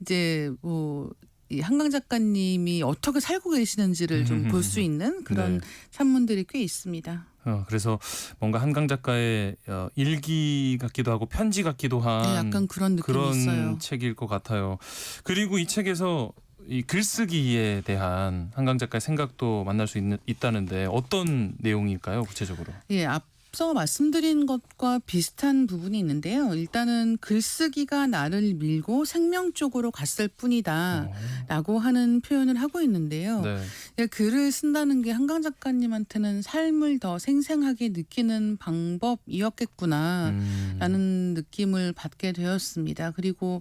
Speaker 15: 이제 뭐 이 한강 작가님이 어떻게 살고 계시는지를 좀 볼 수 있는 그런
Speaker 1: 네.
Speaker 15: 산문들이 꽤 있습니다.
Speaker 1: 그래서 뭔가 한강 작가의 일기 같기도 하고 편지 같기도 한
Speaker 15: 네, 약간 그런 느낌이 있어요.
Speaker 1: 책일 것 같아요. 그리고 이 책에서 이 글쓰기에 대한 한강 작가의 생각도 만날 수 있다는데 어떤 내용일까요, 구체적으로?
Speaker 15: 예, 앞서 말씀드린 것과 비슷한 부분이 있는데요. 일단은 글쓰기가 나를 밀고 생명 쪽으로 갔을 뿐이다라고 하는 표현을 하고 있는데요.
Speaker 1: 네.
Speaker 15: 예, 글을 쓴다는 게 한강 작가님한테는 삶을 더 생생하게 느끼는 방법이었겠구나라는 느낌을 받게 되었습니다. 그리고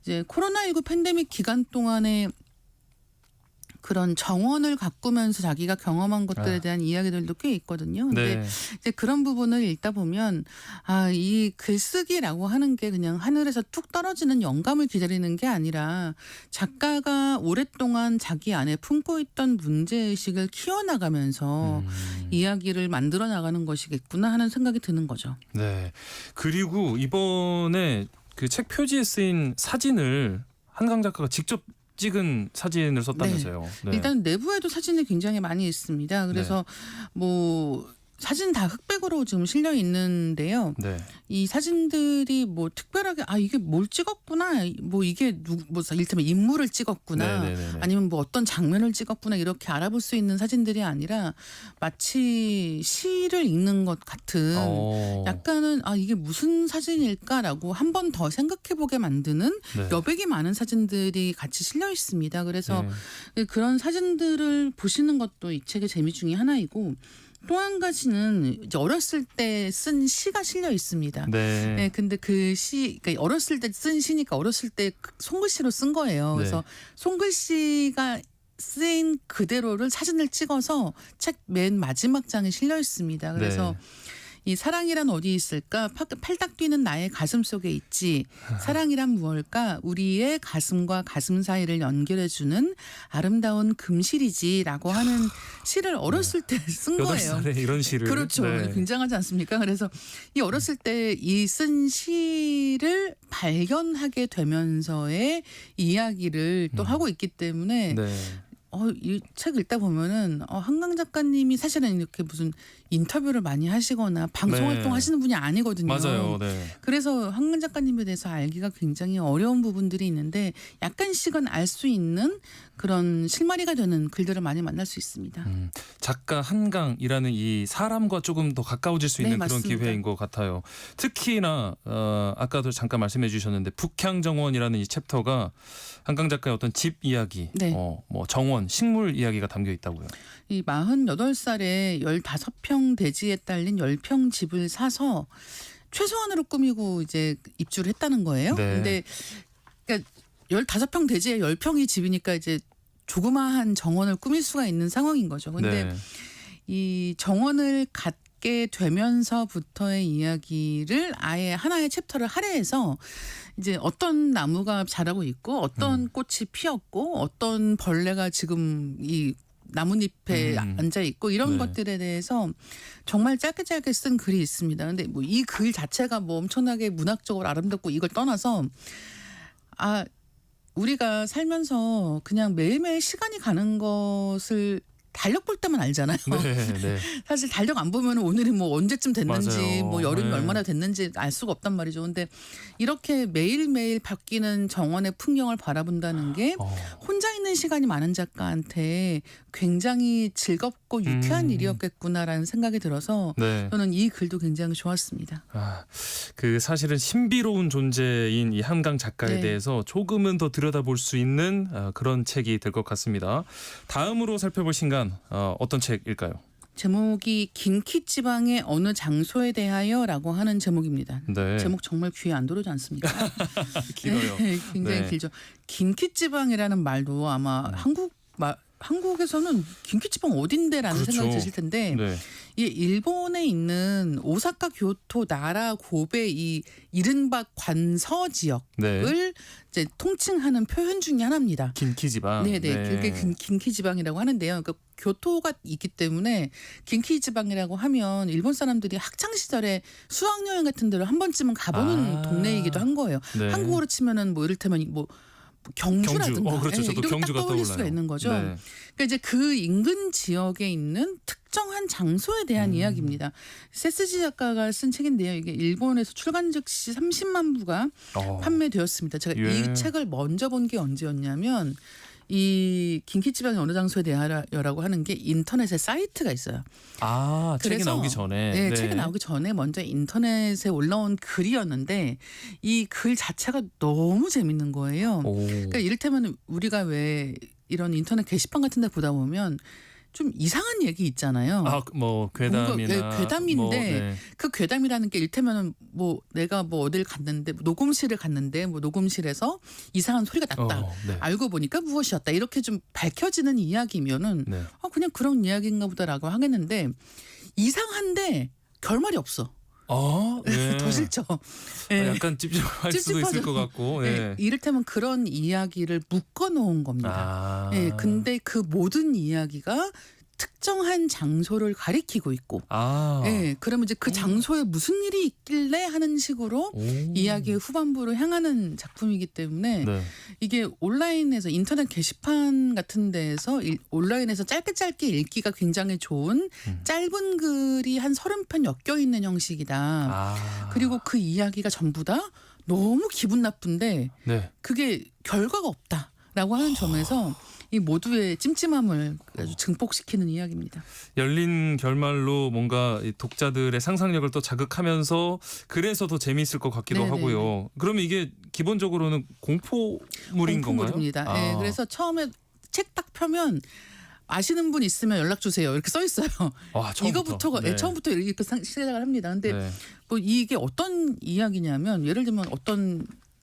Speaker 15: 이제 코로나19 팬데믹 기간 동안에 그런 정원을 가꾸면서 자기가 경험한 것들에 대한 이야기들도 꽤 있거든요. 근데
Speaker 1: 네.
Speaker 15: 이제 그런 부분을 읽다 보면 이 글쓰기라고 하는 게 그냥 하늘에서 툭 떨어지는 영감을 기다리는 게 아니라 작가가 오랫동안 자기 안에 품고 있던 문제의식을 키워나가면서 이야기를 만들어 나가는 것이겠구나 하는 생각이 드는 거죠.
Speaker 1: 네. 그리고 이번에 그 책 표지에 쓰인 사진을 한강 작가가 직접 찍은 사진을 썼다면서요. 네.
Speaker 15: 일단 내부에도 사진이 굉장히 많이 있습니다. 그래서 뭐 사진 다 흑백으로 지금 실려 있는데요.
Speaker 1: 네.
Speaker 15: 이 사진들이 뭐 특별하게 이게 뭘 찍었구나, 뭐 이게 뭐 이를테면 인물을 찍었구나,
Speaker 1: 네네네네.
Speaker 15: 아니면 뭐 어떤 장면을 찍었구나 이렇게 알아볼 수 있는 사진들이 아니라 마치 시를 읽는 것 같은 약간은 이게 무슨 사진일까라고 한 번 더 생각해보게 만드는
Speaker 1: 네.
Speaker 15: 여백이 많은 사진들이 같이 실려 있습니다. 그래서 그런 사진들을 보시는 것도 이 책의 재미 중에 하나이고. 또 한 가지는 이제 어렸을 때 쓴 시가 실려 있습니다.
Speaker 1: 네.
Speaker 15: 네, 근데 그 시, 그러니까 어렸을 때 쓴 시니까 어렸을 때 손글씨로 쓴 거예요. 그래서 손글씨가 쓰인 그대로를 사진을 찍어서 책 맨 마지막 장에 실려 있습니다. 그래서 이 사랑이란 어디 있을까? 팔딱 뛰는 나의 가슴 속에 있지. 사랑이란 무엇일까? 우리의 가슴과 가슴 사이를 연결해주는 아름다운 금실이지라고 하는 시를 어렸을 때 쓴 거예요.
Speaker 1: 8살에 이런 시를.
Speaker 15: 그렇죠.
Speaker 1: 네.
Speaker 15: 굉장하지 않습니까? 그래서 이 어렸을 때 이 쓴 시를 발견하게 되면서의 이야기를 또 하고 있기 때문에 이 책 읽다 보면은 한강 작가님이 사실은 이렇게 무슨 인터뷰를 많이 하시거나 방송 활동하시는 분이 아니거든요.
Speaker 1: 맞아요. 네.
Speaker 15: 그래서 한강 작가님에 대해서 알기가 굉장히 어려운 부분들이 있는데 약간씩은 알 수 있는 그런 실마리가 되는 글들을 많이 만날 수 있습니다.
Speaker 1: 작가 한강이라는 이 사람과 조금 더 가까워질 수 있는 그런
Speaker 15: 맞습니다.
Speaker 1: 기회인 것 같아요. 특히나 아까도 잠깐 말씀해 주셨는데 북향정원이라는 이 챕터가 한강 작가의 어떤 집 이야기, 뭐 정원, 식물 이야기가 담겨 있다고요.
Speaker 15: 이 48살에 15평 대지에 딸린 10평 집을 사서 최소한으로 꾸미고 이제 입주를 했다는 거예요. 근데 그러니까 15평 대지에 10평이 집이니까 이제 조그마한 정원을 꾸밀 수가 있는 상황인 거죠. 근데 이 정원을 갖게 되면서부터의 이야기를 아예 하나의 챕터를 할애해서 이제 어떤 나무가 자라고 있고 어떤 꽃이 피었고 어떤 벌레가 지금 이 나뭇잎에 앉아 있고 이런 것들에 대해서 정말 짧게 쓴 글이 있습니다. 근데 뭐 이 글 자체가 뭐 엄청나게 문학적으로 아름답고 이걸 떠나서 우리가 살면서 그냥 매일매일 시간이 가는 것을 달력 볼 때만 알잖아요. 사실 달력 안 보면 오늘이 뭐 언제쯤 됐는지
Speaker 1: 맞아요.
Speaker 15: 뭐 여름이 얼마나 됐는지 알 수가 없단 말이죠. 근데 이렇게 매일매일 바뀌는 정원의 풍경을 바라본다는 게 혼자 있는 시간이 많은 작가한테 굉장히 즐겁고 유쾌한 일이었겠구나라는 생각이 들어서 저는 이 글도 굉장히 좋았습니다.
Speaker 1: 그 사실은 신비로운 존재인 이 한강 작가에 대해서 조금은 더 들여다볼 수 있는 그런 책이 될 것 같습니다. 다음으로 살펴볼 신간 어떤 책일까요?
Speaker 15: 제목이 긴키지방의 어느 장소에 대하여라고 하는 제목입니다. 제목 정말 귀에 안 들어오지 않습니까?
Speaker 1: 길어요.
Speaker 15: 굉장히 길죠. 긴키지방이라는 말도 아마 한국에서는 긴키지방 어딘데라는 생각이 드실 텐데 이 일본에 있는 오사카, 교토, 나라, 고베 이 이른바 관서 지역을 이제 통칭하는 표현 중에 하나입니다.
Speaker 1: 긴키지방.
Speaker 15: 그게 긴키지방이라고 하는데요. 그러니까 교토가 있기 때문에 긴키지방이라고 하면 일본 사람들이 학창 시절에 수학여행 같은 데를 한 번쯤은 가보는 동네이기도 한 거예요. 한국으로 치면은 뭐 이를테면 뭐 경주라든가
Speaker 1: 그렇죠. 저도
Speaker 15: 이렇게
Speaker 1: 경주가
Speaker 15: 딱 떠올릴
Speaker 1: 떠올라요.
Speaker 15: 수가 있는 거죠.
Speaker 1: 네.
Speaker 15: 그러니까 이제 그 인근 지역에 있는 특정한 장소에 대한 이야기입니다. 세스지 작가가 쓴 책인데요. 이게 일본에서 출간 즉시 30만 부가 판매되었습니다. 제가 이 책을 먼저 본 게 언제였냐면 이 긴키지방의 어느 장소에 대하여라고 하는 게 인터넷에 사이트가 있어요.
Speaker 1: 책이 나오기 전에.
Speaker 15: 네, 책이 나오기 전에 먼저 인터넷에 올라온 글이었는데 이 글 자체가 너무 재밌는 거예요. 그러니까 이를테면 우리가 왜 이런 인터넷 게시판 같은 데 보다 보면 좀 이상한 얘기 있잖아요.
Speaker 1: 괴담이나
Speaker 15: 괴담인데 그 괴담이라는 게 이를테면 뭐 내가 뭐 어딜 갔는데 녹음실을 갔는데 뭐 녹음실에서 이상한 소리가 났다. 알고 보니까 무엇이었다. 이렇게 좀 밝혀지는 이야기면은 그냥 그런 이야기인가 보다라고 하겠는데 이상한데 결말이 없어. 더 싫죠.
Speaker 1: 약간 찝찝할 수도 있을 것 같고.
Speaker 15: 이를테면 그런 이야기를 묶어놓은 겁니다. 근데 그 모든 이야기가 특정한 장소를 가리키고 있고, 그러면 이제 그 장소에 무슨 일이 있길래 하는 식으로 이야기의 후반부로 향하는 작품이기 때문에 이게 온라인에서 인터넷 게시판 같은 데에서 온라인에서 짧게 읽기가 굉장히 좋은 짧은 글이 한 30편 엮여 있는 형식이다. 그리고 그 이야기가 전부 다 너무 기분 나쁜데 그게 결과가 없다라고 하는 점에서 이 모두의 찜찜함을 아주 증폭시키는 이야기입니다.
Speaker 1: 열린 결말로 뭔가 이 독자들의 상상력을 또 자극하면서 그래서 더 재미있을 것 같기도 하고요. 그러면 이게 기본적으로는 공포물인 건가요?
Speaker 15: 공포물입니다. 그래서 처음에 책 딱 펴면 아시는 분 있으면 연락 주세요. 이렇게 써 있어요. 이거부터가 처음부터 이렇게 시작을 합니다. 근데 뭐 이게 어떤 이야기냐면 예를 들면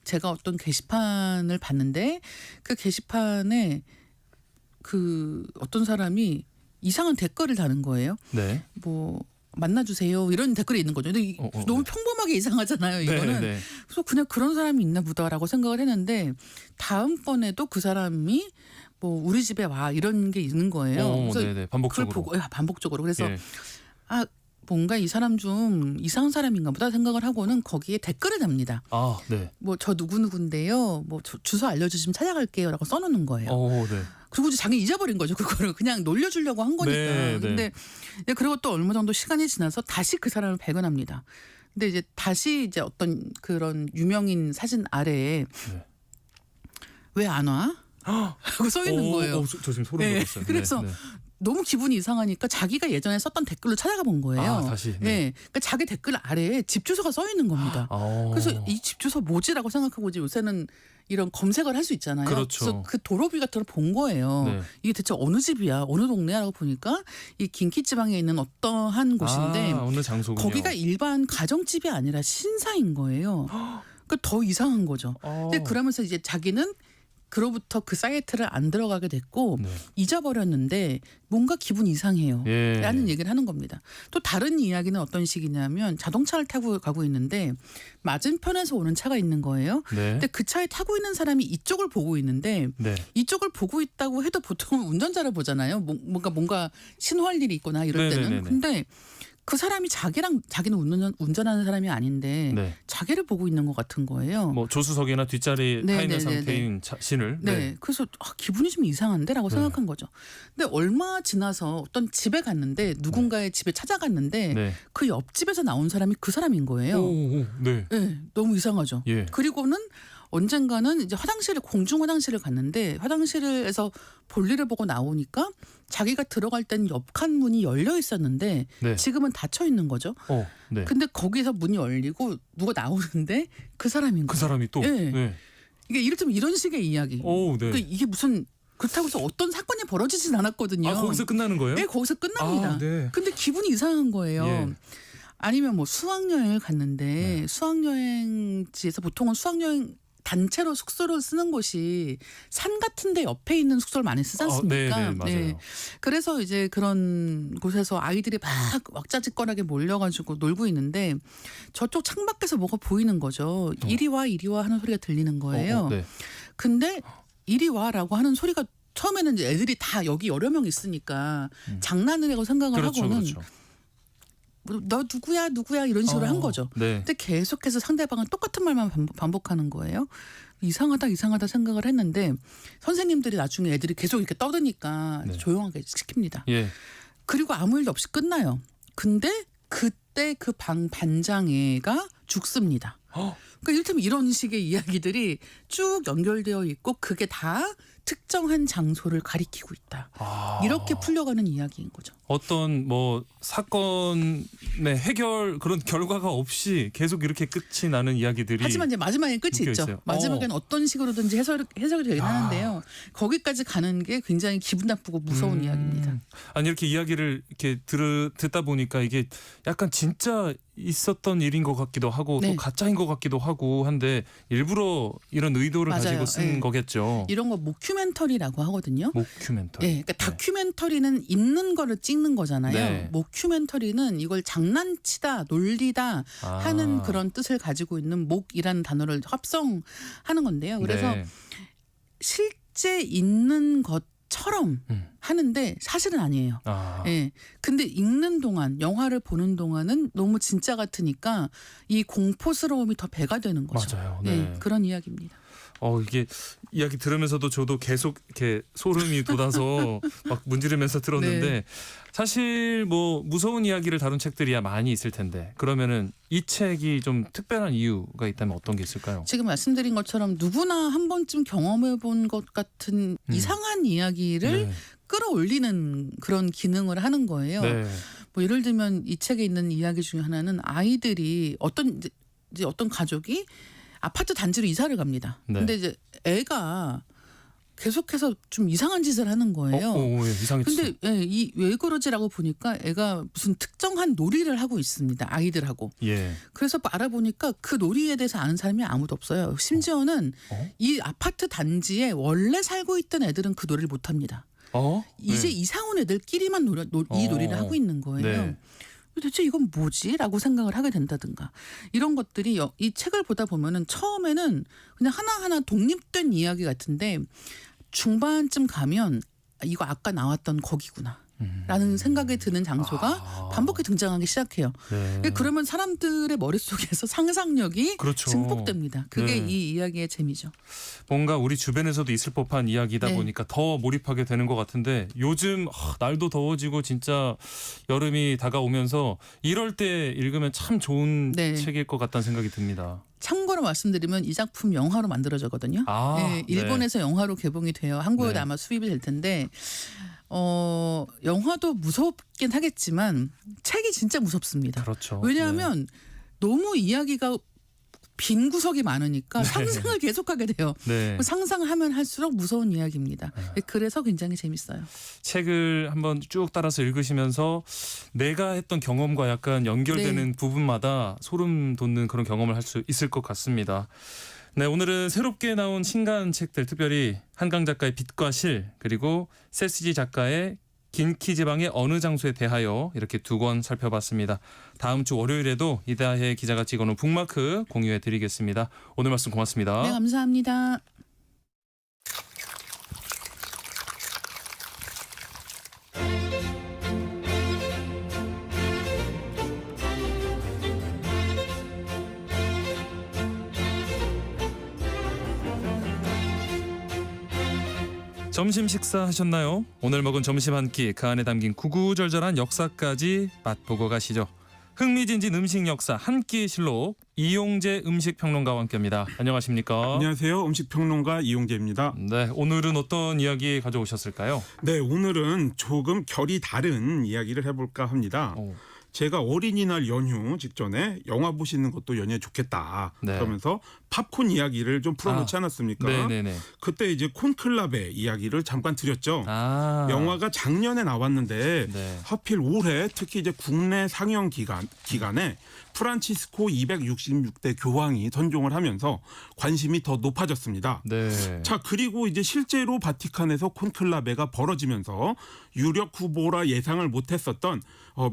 Speaker 15: 제가 어떤 게시판을 봤는데 그 게시판에 그 어떤 사람이 이상한 댓글을 다는 거예요. 뭐 만나주세요 이런 댓글이 있는 거죠. 근데 너무 평범하게 이상하잖아요. 이거는. 그래서 그냥 그런 사람이 있나 보다라고 생각을 했는데 다음번에도 그 사람이 뭐 우리 집에 와 이런 게 있는 거예요. 그래서
Speaker 1: 반복적으로.
Speaker 15: 그걸 보고 반복적으로. 그래서 뭔가 이 사람 좀 이상한 사람인가 보다 생각을 하고는 거기에 댓글을 답니다. 뭐 저 누구누구인데요. 뭐 주소 알려주시면 찾아갈게요라고 써놓는 거예요. 그리고 이제 자기 잊어버린 거죠. 그거를 그냥 놀려주려고 한 거니까. 근데 그리고 또 얼마 정도 시간이 지나서 다시 그 사람을 발견합니다. 근데 이제 다시 이제 어떤 그런 유명인 사진 아래에 왜 안 와? 하고 써 있는 거예요.
Speaker 1: 저 지금 소름 돋았어요.
Speaker 15: 그래서 너무 기분이 이상하니까 자기가 예전에 썼던 댓글로 찾아가 본 거예요.
Speaker 1: 다시.
Speaker 15: 그러니까 자기 댓글 아래에 집 주소가 써 있는 겁니다. 그래서 이 집 주소 뭐지라고 생각하고 이제 요새는 이런 검색을 할 수 있잖아요. 그래서 그 도로비 같은 걸 본 거예요. 이게 대체 어느 집이야, 어느 동네야라고 보니까 이 긴키지방에 있는 어떠한 곳인데
Speaker 1: 어느 장소군요.
Speaker 15: 거기가 일반 가정집이 아니라 신사인 거예요. 그러니까 더 이상한 거죠. 근데 그러면서 이제 자기는 그로부터 그 사이트를 안 들어가게 됐고 잊어버렸는데 뭔가 기분이 이상해요. 라는 얘기를 하는 겁니다. 또 다른 이야기는 어떤 식이냐면 자동차를 타고 가고 있는데 맞은편에서 오는 차가 있는 거예요. 근데 그 차에 타고 있는 사람이 이쪽을 보고 있는데 이쪽을 보고 있다고 해도 보통은 운전자를 보잖아요. 뭔가 신호할 일이 있거나 이럴 때는. 근데 그 사람이 자기는 운전하는 사람이 아닌데 자기를 보고 있는 것 같은 거예요.
Speaker 1: 뭐 조수석이나 뒷자리에 타 있는 상태인 신을.
Speaker 15: 그래서 기분이 좀 이상한데라고 생각한 거죠. 근데 얼마 지나서 어떤 집에 갔는데 누군가의 집에 찾아갔는데 그 옆집에서 나온 사람이 그 사람인 거예요. 너무 이상하죠. 그리고는 언젠가는 이제 공중 화장실을 갔는데 화장실에서 볼일을 보고 나오니까 자기가 들어갈 땐 옆 칸 문이 열려 있었는데 지금은 닫혀 있는 거죠. 근데 거기서 문이 열리고 누가 나오는데 그 사람인 거예요.
Speaker 1: 그 사람이 또.
Speaker 15: 이게 이를테면 이런 식의 이야기. 그러니까 이게 무슨 그렇다고 해서 어떤 사건이 벌어지진 않았거든요.
Speaker 1: 거기서 끝나는 거예요?
Speaker 15: 네, 거기서 끝납니다. 근데 기분이 이상한 거예요. 아니면 뭐 수학여행을 갔는데 수학여행지에서 보통은 수학여행 단체로 숙소를 쓰는 곳이 산 같은 데 옆에 있는 숙소를 많이 쓰지 않습니까?
Speaker 1: 맞아요.
Speaker 15: 그래서 이제 그런 곳에서 아이들이 막 왁자지껄하게 몰려가지고 놀고 있는데 저쪽 창밖에서 뭐가 보이는 거죠. 이리 와 하는 소리가 들리는 거예요. 근데 이리 와라고 하는 소리가 처음에는 이제 애들이 다 여기 여러 명 있으니까 장난을 하고 생각을 하고는 너 누구야 이런 식으로 한 거죠.
Speaker 1: 네.
Speaker 15: 근데 계속해서 상대방은 똑같은 말만 반복하는 거예요. 이상하다 생각을 했는데 선생님들이 나중에 애들이 계속 이렇게 떠드니까
Speaker 1: 네.
Speaker 15: 조용하게 시킵니다.
Speaker 1: 예.
Speaker 15: 그리고 아무 일도 없이 끝나요. 근데 그때 그 반장애가 죽습니다. 그러니까 이를테면 이런 식의 이야기들이 쭉 연결되어 있고 그게 다 특정한 장소를 가리키고 있다. 이렇게 풀려가는 이야기인 거죠.
Speaker 1: 어떤 뭐 사건의 해결 그런 결과가 없이 계속 이렇게 끝이 나는 이야기들이
Speaker 15: 하지만 이제 마지막에 끝이
Speaker 1: 묶여
Speaker 15: 있죠.
Speaker 1: 있어요.
Speaker 15: 마지막에는 어떤 식으로든지 해석이 되긴 하는데요. 거기까지 가는 게 굉장히 기분 나쁘고 무서운 이야기입니다.
Speaker 1: 아니 이렇게 이야기를 이렇게 듣다 보니까 이게 약간 진짜 있었던 일인 것 같기도 하고
Speaker 15: 네.
Speaker 1: 또 가짜인 것 같기도 하고 한데 일부러 이런 의도를
Speaker 15: 맞아요.
Speaker 1: 가지고 쓴
Speaker 15: 네.
Speaker 1: 거겠죠.
Speaker 15: 이런 거 모큐멘터리라고 하거든요.
Speaker 1: 모큐멘터리.
Speaker 15: 네, 그러니까 다큐멘터리는 있는 거를 찍는 거잖아요.
Speaker 1: 네.
Speaker 15: 모큐멘터리는 이걸 장난치다, 놀리다 하는 그런 뜻을 가지고 있는 목이라는 단어를 합성하는 건데요. 그래서
Speaker 1: 네.
Speaker 15: 실제 있는 것처럼 하는데 사실은 아니에요. 예. 근데 읽는 동안 영화를 보는 동안은 너무 진짜 같으니까 이 공포스러움이 더 배가 되는 거죠.
Speaker 1: 맞아요.
Speaker 15: 네.
Speaker 1: 네.
Speaker 15: 그런 이야기입니다.
Speaker 1: 이게 이야기 들으면서도 저도 계속 이렇게 소름이 돋아서 막 문지르면서 들었는데
Speaker 15: 네.
Speaker 1: 사실 뭐 무서운 이야기를 다룬 책들이야 많이 있을 텐데 그러면은 이 책이 좀 특별한 이유가 있다면 어떤 게 있을까요?
Speaker 15: 지금 말씀드린 것처럼 누구나 한 번쯤 경험해 본 것 같은 이상한 이야기를
Speaker 1: 네.
Speaker 15: 끌어올리는 그런 기능을 하는 거예요.
Speaker 1: 네.
Speaker 15: 뭐 예를 들면 이 책에 있는 이야기 중에 하나는 아이들이 어떤 가족이 아파트 단지로 이사를 갑니다.
Speaker 1: 네.
Speaker 15: 근데 이제 애가 계속해서 좀 이상한 짓을 하는 거예요.
Speaker 1: 예, 이상했지.
Speaker 15: 근데 왜 그러지라고 보니까 애가 무슨 특정한 놀이를 하고 있습니다. 아이들하고.
Speaker 1: 예.
Speaker 15: 그래서 알아보니까 그 놀이에 대해서 아는 사람이 아무도 없어요. 심지어는 이 아파트 단지에 원래 살고 있던 애들은 그 놀이를 못 합니다. 이제
Speaker 1: 네.
Speaker 15: 이사 온 애들끼리만 이 놀이를 하고 있는 거예요.
Speaker 1: 네.
Speaker 15: 대체 이건 뭐지? 라고 생각을 하게 된다든가 이런 것들이 이 책을 보다 보면은 처음에는 그냥 하나하나 독립된 이야기 같은데 중반쯤 가면 이거 아까 나왔던 거기구나 라는 생각이 드는 장소가 반복해 등장하기 시작해요.
Speaker 1: 네.
Speaker 15: 그러면 사람들의 머릿속에서 상상력이
Speaker 1: 그렇죠.
Speaker 15: 증폭됩니다. 그게
Speaker 1: 네.
Speaker 15: 이 이야기의 재미죠.
Speaker 1: 뭔가 우리 주변에서도 있을 법한 이야기다
Speaker 15: 네.
Speaker 1: 보니까 더 몰입하게 되는 것 같은데 요즘 날도 더워지고 진짜 여름이 다가오면서 이럴 때 읽으면 참 좋은
Speaker 15: 네.
Speaker 1: 책일 것 같다는 생각이 듭니다.
Speaker 15: 참고로 말씀드리면 이 작품 영화로 만들어졌거든요. 네, 일본에서 영화로 개봉이 돼요. 한국에도
Speaker 1: 네.
Speaker 15: 아마 수입이 될 텐데 영화도 무섭긴 하겠지만 책이 진짜 무섭습니다.
Speaker 1: 그렇죠.
Speaker 15: 왜냐하면 너무 이야기가 빈 구석이 많으니까
Speaker 1: 네.
Speaker 15: 상상을 계속하게 돼요.
Speaker 1: 네.
Speaker 15: 상상하면 할수록 무서운 이야기입니다. 그래서 굉장히 재밌어요.
Speaker 1: 책을 한번 쭉 따라서 읽으시면서 내가 했던 경험과 약간 연결되는
Speaker 15: 네.
Speaker 1: 부분마다 소름 돋는 그런 경험을 할 수 있을 것 같습니다. 네, 오늘은 새롭게 나온 신간 책들 특별히 한강 작가의 빛과 실 그리고 세스지 작가의 긴키지방의 어느 장소에 대하여 이렇게 두 권 살펴봤습니다. 다음 주 월요일에도 이다혜 기자가 찍어놓은 북마크 공유해 드리겠습니다. 오늘 말씀 고맙습니다.
Speaker 15: 네, 감사합니다.
Speaker 1: 점심 식사하셨나요? 오늘 먹은 점심 한 끼 그 안에 담긴 구구절절한 역사까지 맛보고 가시죠. 흥미진진 음식 역사 한 끼 실록 이용재 음식평론가와 함께합니다. 안녕하십니까?
Speaker 16: 안녕하세요. 음식평론가 이용재입니다.
Speaker 1: 네, 오늘은 어떤 이야기 가져오셨을까요?
Speaker 16: 네, 오늘은 조금 결이 다른 이야기를 해볼까 합니다. 제가 어린이날 연휴 직전에 영화 보시는 것도 연휴에 좋겠다.
Speaker 1: 네.
Speaker 16: 그러면서 팝콘 이야기를 좀 풀어놓지 않았습니까?
Speaker 1: 네네네.
Speaker 16: 그때 이제 콘클라베 이야기를 잠깐 드렸죠. 영화가 작년에 나왔는데
Speaker 1: 네.
Speaker 16: 하필 올해 특히 이제 국내 상영 기간에 프란치스코 266대 교황이 선종을 하면서 관심이 더 높아졌습니다.
Speaker 1: 네.
Speaker 16: 자, 그리고 이제 실제로 바티칸에서 콘클라베가 벌어지면서 유력 후보라 예상을 못했었던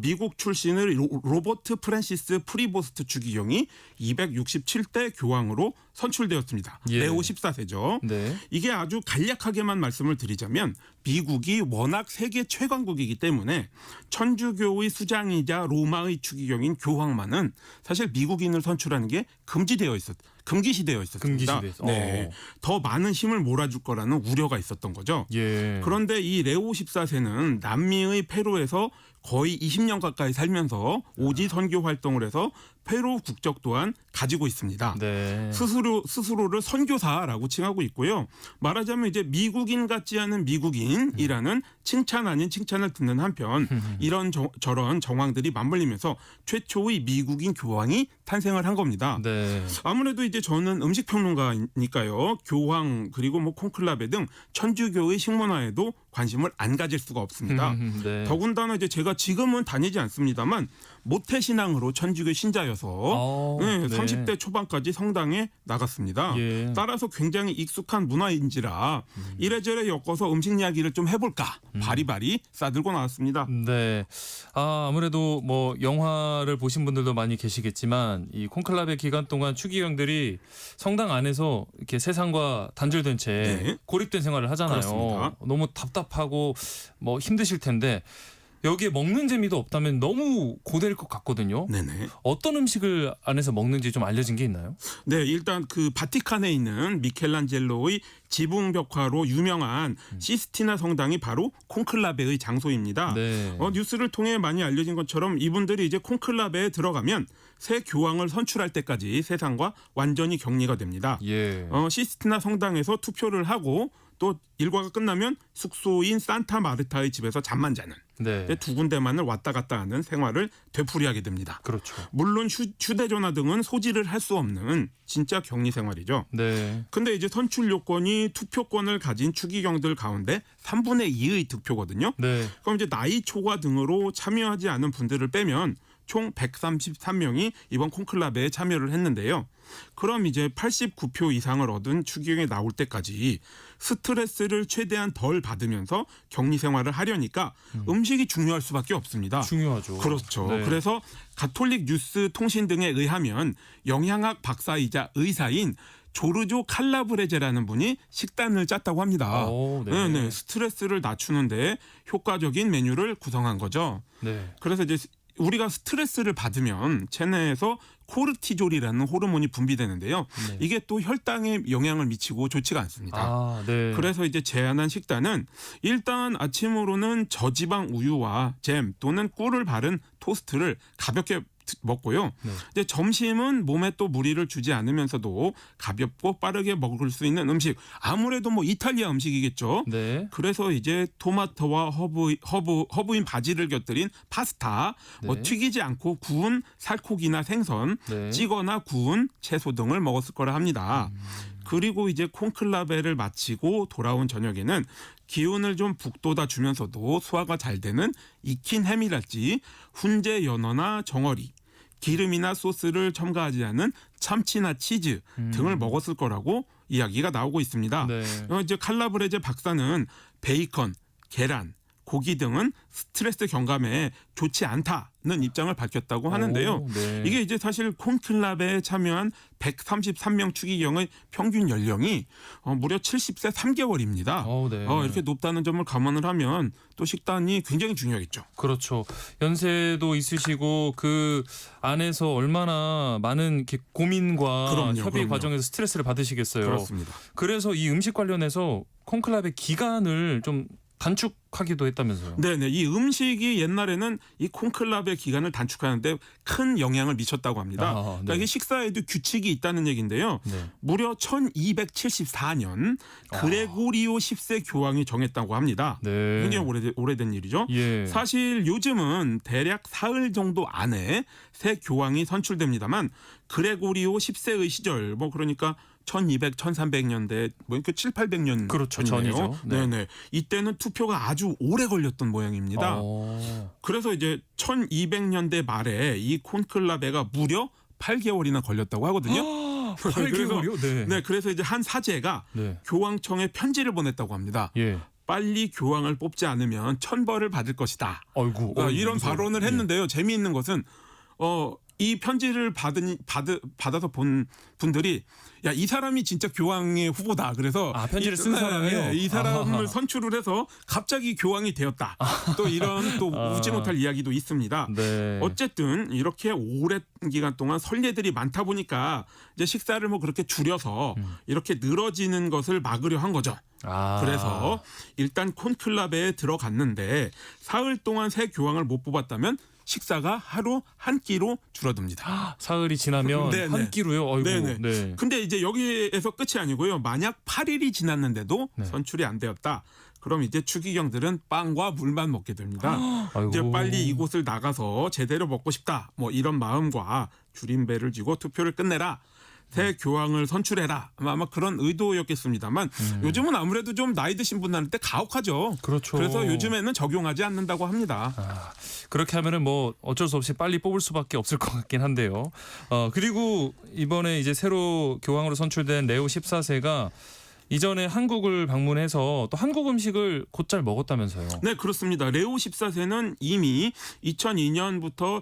Speaker 16: 미국 출신의 로버트 프랜시스 프리보스트 주기경이 267대 교황으로 총리로 선출되었습니다.
Speaker 1: 예.
Speaker 16: 레오 14세죠.
Speaker 1: 네.
Speaker 16: 이게 아주 간략하게만 말씀을 드리자면 미국이 워낙 세계 최강국이기 때문에 천주교의 수장이자 로마의 추기경인 교황만은 사실 미국인을 선출하는 게 금기시되어 있었습니다.
Speaker 1: 금기시돼서.
Speaker 16: 네. 더 많은 힘을 몰아줄 거라는 우려가 있었던 거죠.
Speaker 1: 예.
Speaker 16: 그런데 이 레오 14세는 남미의 페루에서 거의 20년 가까이 살면서 오지 선교 활동을 해서 페루 국적 또한 가지고 있습니다.
Speaker 1: 네.
Speaker 16: 스스로를 선교사라고 칭하고 있고요. 말하자면 이제 미국인 같지 않은 미국인이라는 칭찬 아닌 칭찬을 듣는 한편 이런 저런 정황들이 맞물리면서 최초의 미국인 교황이 탄생을 한 겁니다.
Speaker 1: 네.
Speaker 16: 아무래도 이제 저는 음식 평론가니까요. 교황 그리고 뭐 콘클라베 등 천주교의 식문화에도 관심을 안 가질 수가 없습니다.
Speaker 1: 네.
Speaker 16: 더군다나 이제 제가 지금은 다니지 않습니다만 모태신앙으로 천주교 신자여서 네, 30대 초반까지 성당에 나갔습니다.
Speaker 1: 예.
Speaker 16: 따라서 굉장히 익숙한 문화인지라 이래저래 엮어서 음식 이야기를 좀 해볼까 바리바리 싸들고 나왔습니다.
Speaker 1: 네. 아무래도 뭐 영화를 보신 분들도 많이 계시겠지만 이 콘클라베 기간 동안 추기경들이 성당 안에서 이렇게 세상과 단절된 채
Speaker 16: 네.
Speaker 1: 고립된 생활을 하잖아요.
Speaker 16: 그렇습니다.
Speaker 1: 너무 답답하고 뭐 힘드실 텐데 여기에 먹는 재미도 없다면 너무 고될 것 같거든요.
Speaker 16: 네네.
Speaker 1: 어떤 음식을 안에서 먹는지 좀 알려진 게 있나요?
Speaker 16: 네, 일단 그 바티칸에 있는 미켈란젤로의 지붕 벽화로 유명한 시스티나 성당이 바로 콘클라베의 장소입니다.
Speaker 1: 네.
Speaker 16: 뉴스를 통해 많이 알려진 것처럼 이분들이 이제 콘클라베에 들어가면 새 교황을 선출할 때까지 세상과 완전히 격리가 됩니다.
Speaker 1: 예.
Speaker 16: 시스티나 성당에서 투표를 하고 또 일과가 끝나면 숙소인 산타 마르타의 집에서 잠만 자는
Speaker 1: 네.
Speaker 16: 두 군데만을 왔다 갔다 하는 생활을 되풀이하게 됩니다.
Speaker 1: 그렇죠.
Speaker 16: 물론 휴대전화 등은 소지를 할 수 없는 진짜 격리 생활이죠.
Speaker 1: 네.
Speaker 16: 근데 이제 선출 요건이 투표권을 가진 추기경들 가운데 3분의 2의 득표거든요.
Speaker 1: 네.
Speaker 16: 그럼 이제 나이 초과 등으로 참여하지 않은 분들을 빼면 총 133명이 이번 콘클라베에 참여를 했는데요. 그럼 이제 89표 이상을 얻은 추기경에 나올 때까지 스트레스를 최대한 덜 받으면서 격리 생활을 하려니까 음식이 중요할 수밖에 없습니다.
Speaker 1: 중요하죠.
Speaker 16: 그렇죠.
Speaker 1: 네.
Speaker 16: 그래서 가톨릭 뉴스 통신 등에 의하면 영양학 박사이자 의사인 조르조 칼라브레제라는 분이 식단을 짰다고 합니다.
Speaker 1: 네.
Speaker 16: 네, 스트레스를 낮추는데 효과적인 메뉴를 구성한 거죠.
Speaker 1: 네.
Speaker 16: 그래서 이제 우리가 스트레스를 받으면 체내에서 코르티졸이라는 호르몬이 분비되는데요.
Speaker 1: 네.
Speaker 16: 이게 또 혈당에 영향을 미치고 좋지가 않습니다.
Speaker 1: 네.
Speaker 16: 그래서 이제 제안한 식단은 일단 아침으로는 저지방 우유와 잼 또는 꿀을 바른 토스트를 가볍게 먹고요.
Speaker 1: 네.
Speaker 16: 이제 점심은 몸에 또 무리를 주지 않으면서도 가볍고 빠르게 먹을 수 있는 음식. 아무래도 뭐 이탈리아 음식이겠죠.
Speaker 1: 네.
Speaker 16: 그래서 이제 토마토와 허브인 바지를 곁들인 파스타, 뭐
Speaker 1: 네.
Speaker 16: 튀기지 않고 구운 살코기나 생선,
Speaker 1: 네.
Speaker 16: 찌거나 구운 채소 등을 먹었을 거라 합니다. 그리고 이제 콘클라베를 마치고 돌아온 저녁에는 기운을 좀 북돋아 주면서도 소화가 잘 되는 익힌 햄이랄지 훈제 연어나 정어리, 기름이나 소스를 첨가하지 않은 참치나 치즈 등을 먹었을 거라고 이야기가 나오고 있습니다.
Speaker 1: 네.
Speaker 16: 이제 칼라브레제 박사는 베이컨, 계란, 고기 등은 스트레스 경감에 좋지 않다는 입장을 밝혔다고 하는데요.
Speaker 1: 네.
Speaker 16: 이게 이제 사실 콘클라베에 참여한 133명 추기경의 평균 연령이 무려 70세 3개월입니다.
Speaker 1: 네.
Speaker 16: 이렇게 높다는 점을 감안을 하면 또 식단이 굉장히 중요하겠죠.
Speaker 1: 그렇죠. 연세도 있으시고 그 안에서 얼마나 많은 이렇게 고민과 협의 과정에서 스트레스를 받으시겠어요.
Speaker 16: 그렇습니다.
Speaker 1: 그래서 이 음식 관련해서 콘클라베 기간을 좀 단축하기도 했다면서요.
Speaker 16: 네네. 이 음식이 옛날에는 이 콘클라베 기간을 단축하는데 큰 영향을 미쳤다고 합니다. 그러니까 이게 식사에도 규칙이 있다는 얘기인데요.
Speaker 1: 네.
Speaker 16: 무려 1274년 그레고리오 10세 교황이 정했다고 합니다.
Speaker 1: 네.
Speaker 16: 굉장히 오래된 일이죠.
Speaker 1: 예.
Speaker 16: 사실 요즘은 대략 사흘 정도 안에 새 교황이 선출됩니다만 그레고리오 10세의 시절 그러니까 1200, 1300년대 뭐 7, 800년
Speaker 1: 그렇죠.
Speaker 16: 전이네요.
Speaker 1: 전이죠. 네.
Speaker 16: 네네. 이때는 투표가 아주 오래 걸렸던 모양입니다. 그래서 이제 1200년대 말에 이 콘클라베가 무려 8개월이나 걸렸다고 하거든요.
Speaker 1: 8개월이요? 네.
Speaker 16: 네, 그래서 이제 한 사제가
Speaker 1: 네.
Speaker 16: 교황청에 편지를 보냈다고 합니다.
Speaker 1: 예.
Speaker 16: 빨리 교황을 뽑지 않으면 천벌을 받을 것이다.
Speaker 1: 아이고.
Speaker 16: 이런
Speaker 1: 무서워.
Speaker 16: 발언을 했는데요. 재미있는 것은 이 편지를 받아서 본 분들이 야, 이 사람이 진짜 교황의 후보다. 그래서
Speaker 1: 편지를 쓴 사람이요?
Speaker 16: 이 사람을 선출을 해서 갑자기 교황이 되었다. 또 이런 또 웃지 못할 이야기도 있습니다.
Speaker 1: 네.
Speaker 16: 어쨌든 이렇게 오랜 기간 동안 선례들이 많다 보니까 이제 식사를 뭐 그렇게 줄여서 이렇게 늘어지는 것을 막으려 한 거죠. 그래서 일단 콘클라베에 들어갔는데 사흘 동안 새 교황을 못 뽑았다면 식사가 하루 한 끼로 줄어듭니다.
Speaker 1: 사흘이 지나면
Speaker 16: 네네.
Speaker 1: 한 끼로요? 어이구.
Speaker 16: 네네.
Speaker 1: 네.
Speaker 16: 근데 이제 여기에서 끝이 아니고요. 만약 8일이 지났는데도 선출이 안 되었다. 그럼 이제 추기경들은 빵과 물만 먹게 됩니다. 이제 빨리 이곳을 나가서 제대로 먹고 싶다. 뭐 이런 마음과 줄임배를 쥐고 투표를 끝내라. 새 교황을 선출해라. 아마 그런 의도였겠습니다만 요즘은 아무래도 좀 나이 드신 분들한테 가혹하죠.
Speaker 1: 그렇죠.
Speaker 16: 그래서 요즘에는 적용하지 않는다고 합니다.
Speaker 1: 그렇게 하면은 뭐 어쩔 수 없이 빨리 뽑을 수밖에 없을 것 같긴 한데요. 그리고 이번에 이제 새로 교황으로 선출된 레오 14세가 이전에 한국을 방문해서 또 한국 음식을 곧잘 먹었다면서요.
Speaker 16: 네, 그렇습니다. 레오 14세는 이미 2002년부터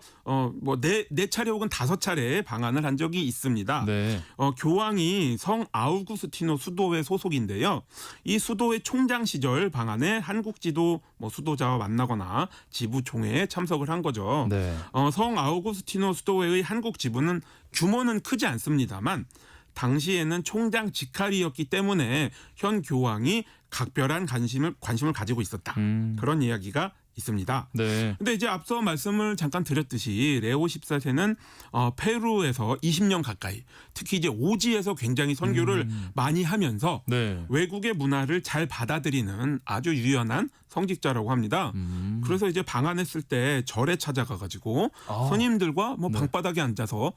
Speaker 16: 네 차례 혹은 5차례 방한을 한 적이 있습니다.
Speaker 1: 네.
Speaker 16: 교황이 성 아우구스티노 수도회 소속인데요. 이 수도회 총장 시절 방한에 한국지도 수도자와 만나거나 지부 총회에 참석을 한 거죠.
Speaker 1: 네.
Speaker 16: 성 아우구스티노 수도회의 한국 지부는 규모는 크지 않습니다만 당시에는 총장 직할이었기 때문에 현 교황이 각별한 관심을 가지고 있었다. 그런 이야기가 있습니다.
Speaker 1: 네.
Speaker 16: 근데 이제 앞서 말씀을 잠깐 드렸듯이 레오 14세는 페루에서 20년 가까이 특히 이제 오지에서 굉장히 선교를 많이 하면서
Speaker 1: 네.
Speaker 16: 외국의 문화를 잘 받아들이는 아주 유연한 성직자라고 합니다. 그래서 이제 방한했을 때 절에 찾아가 가지고 스님들과 방바닥에 앉아서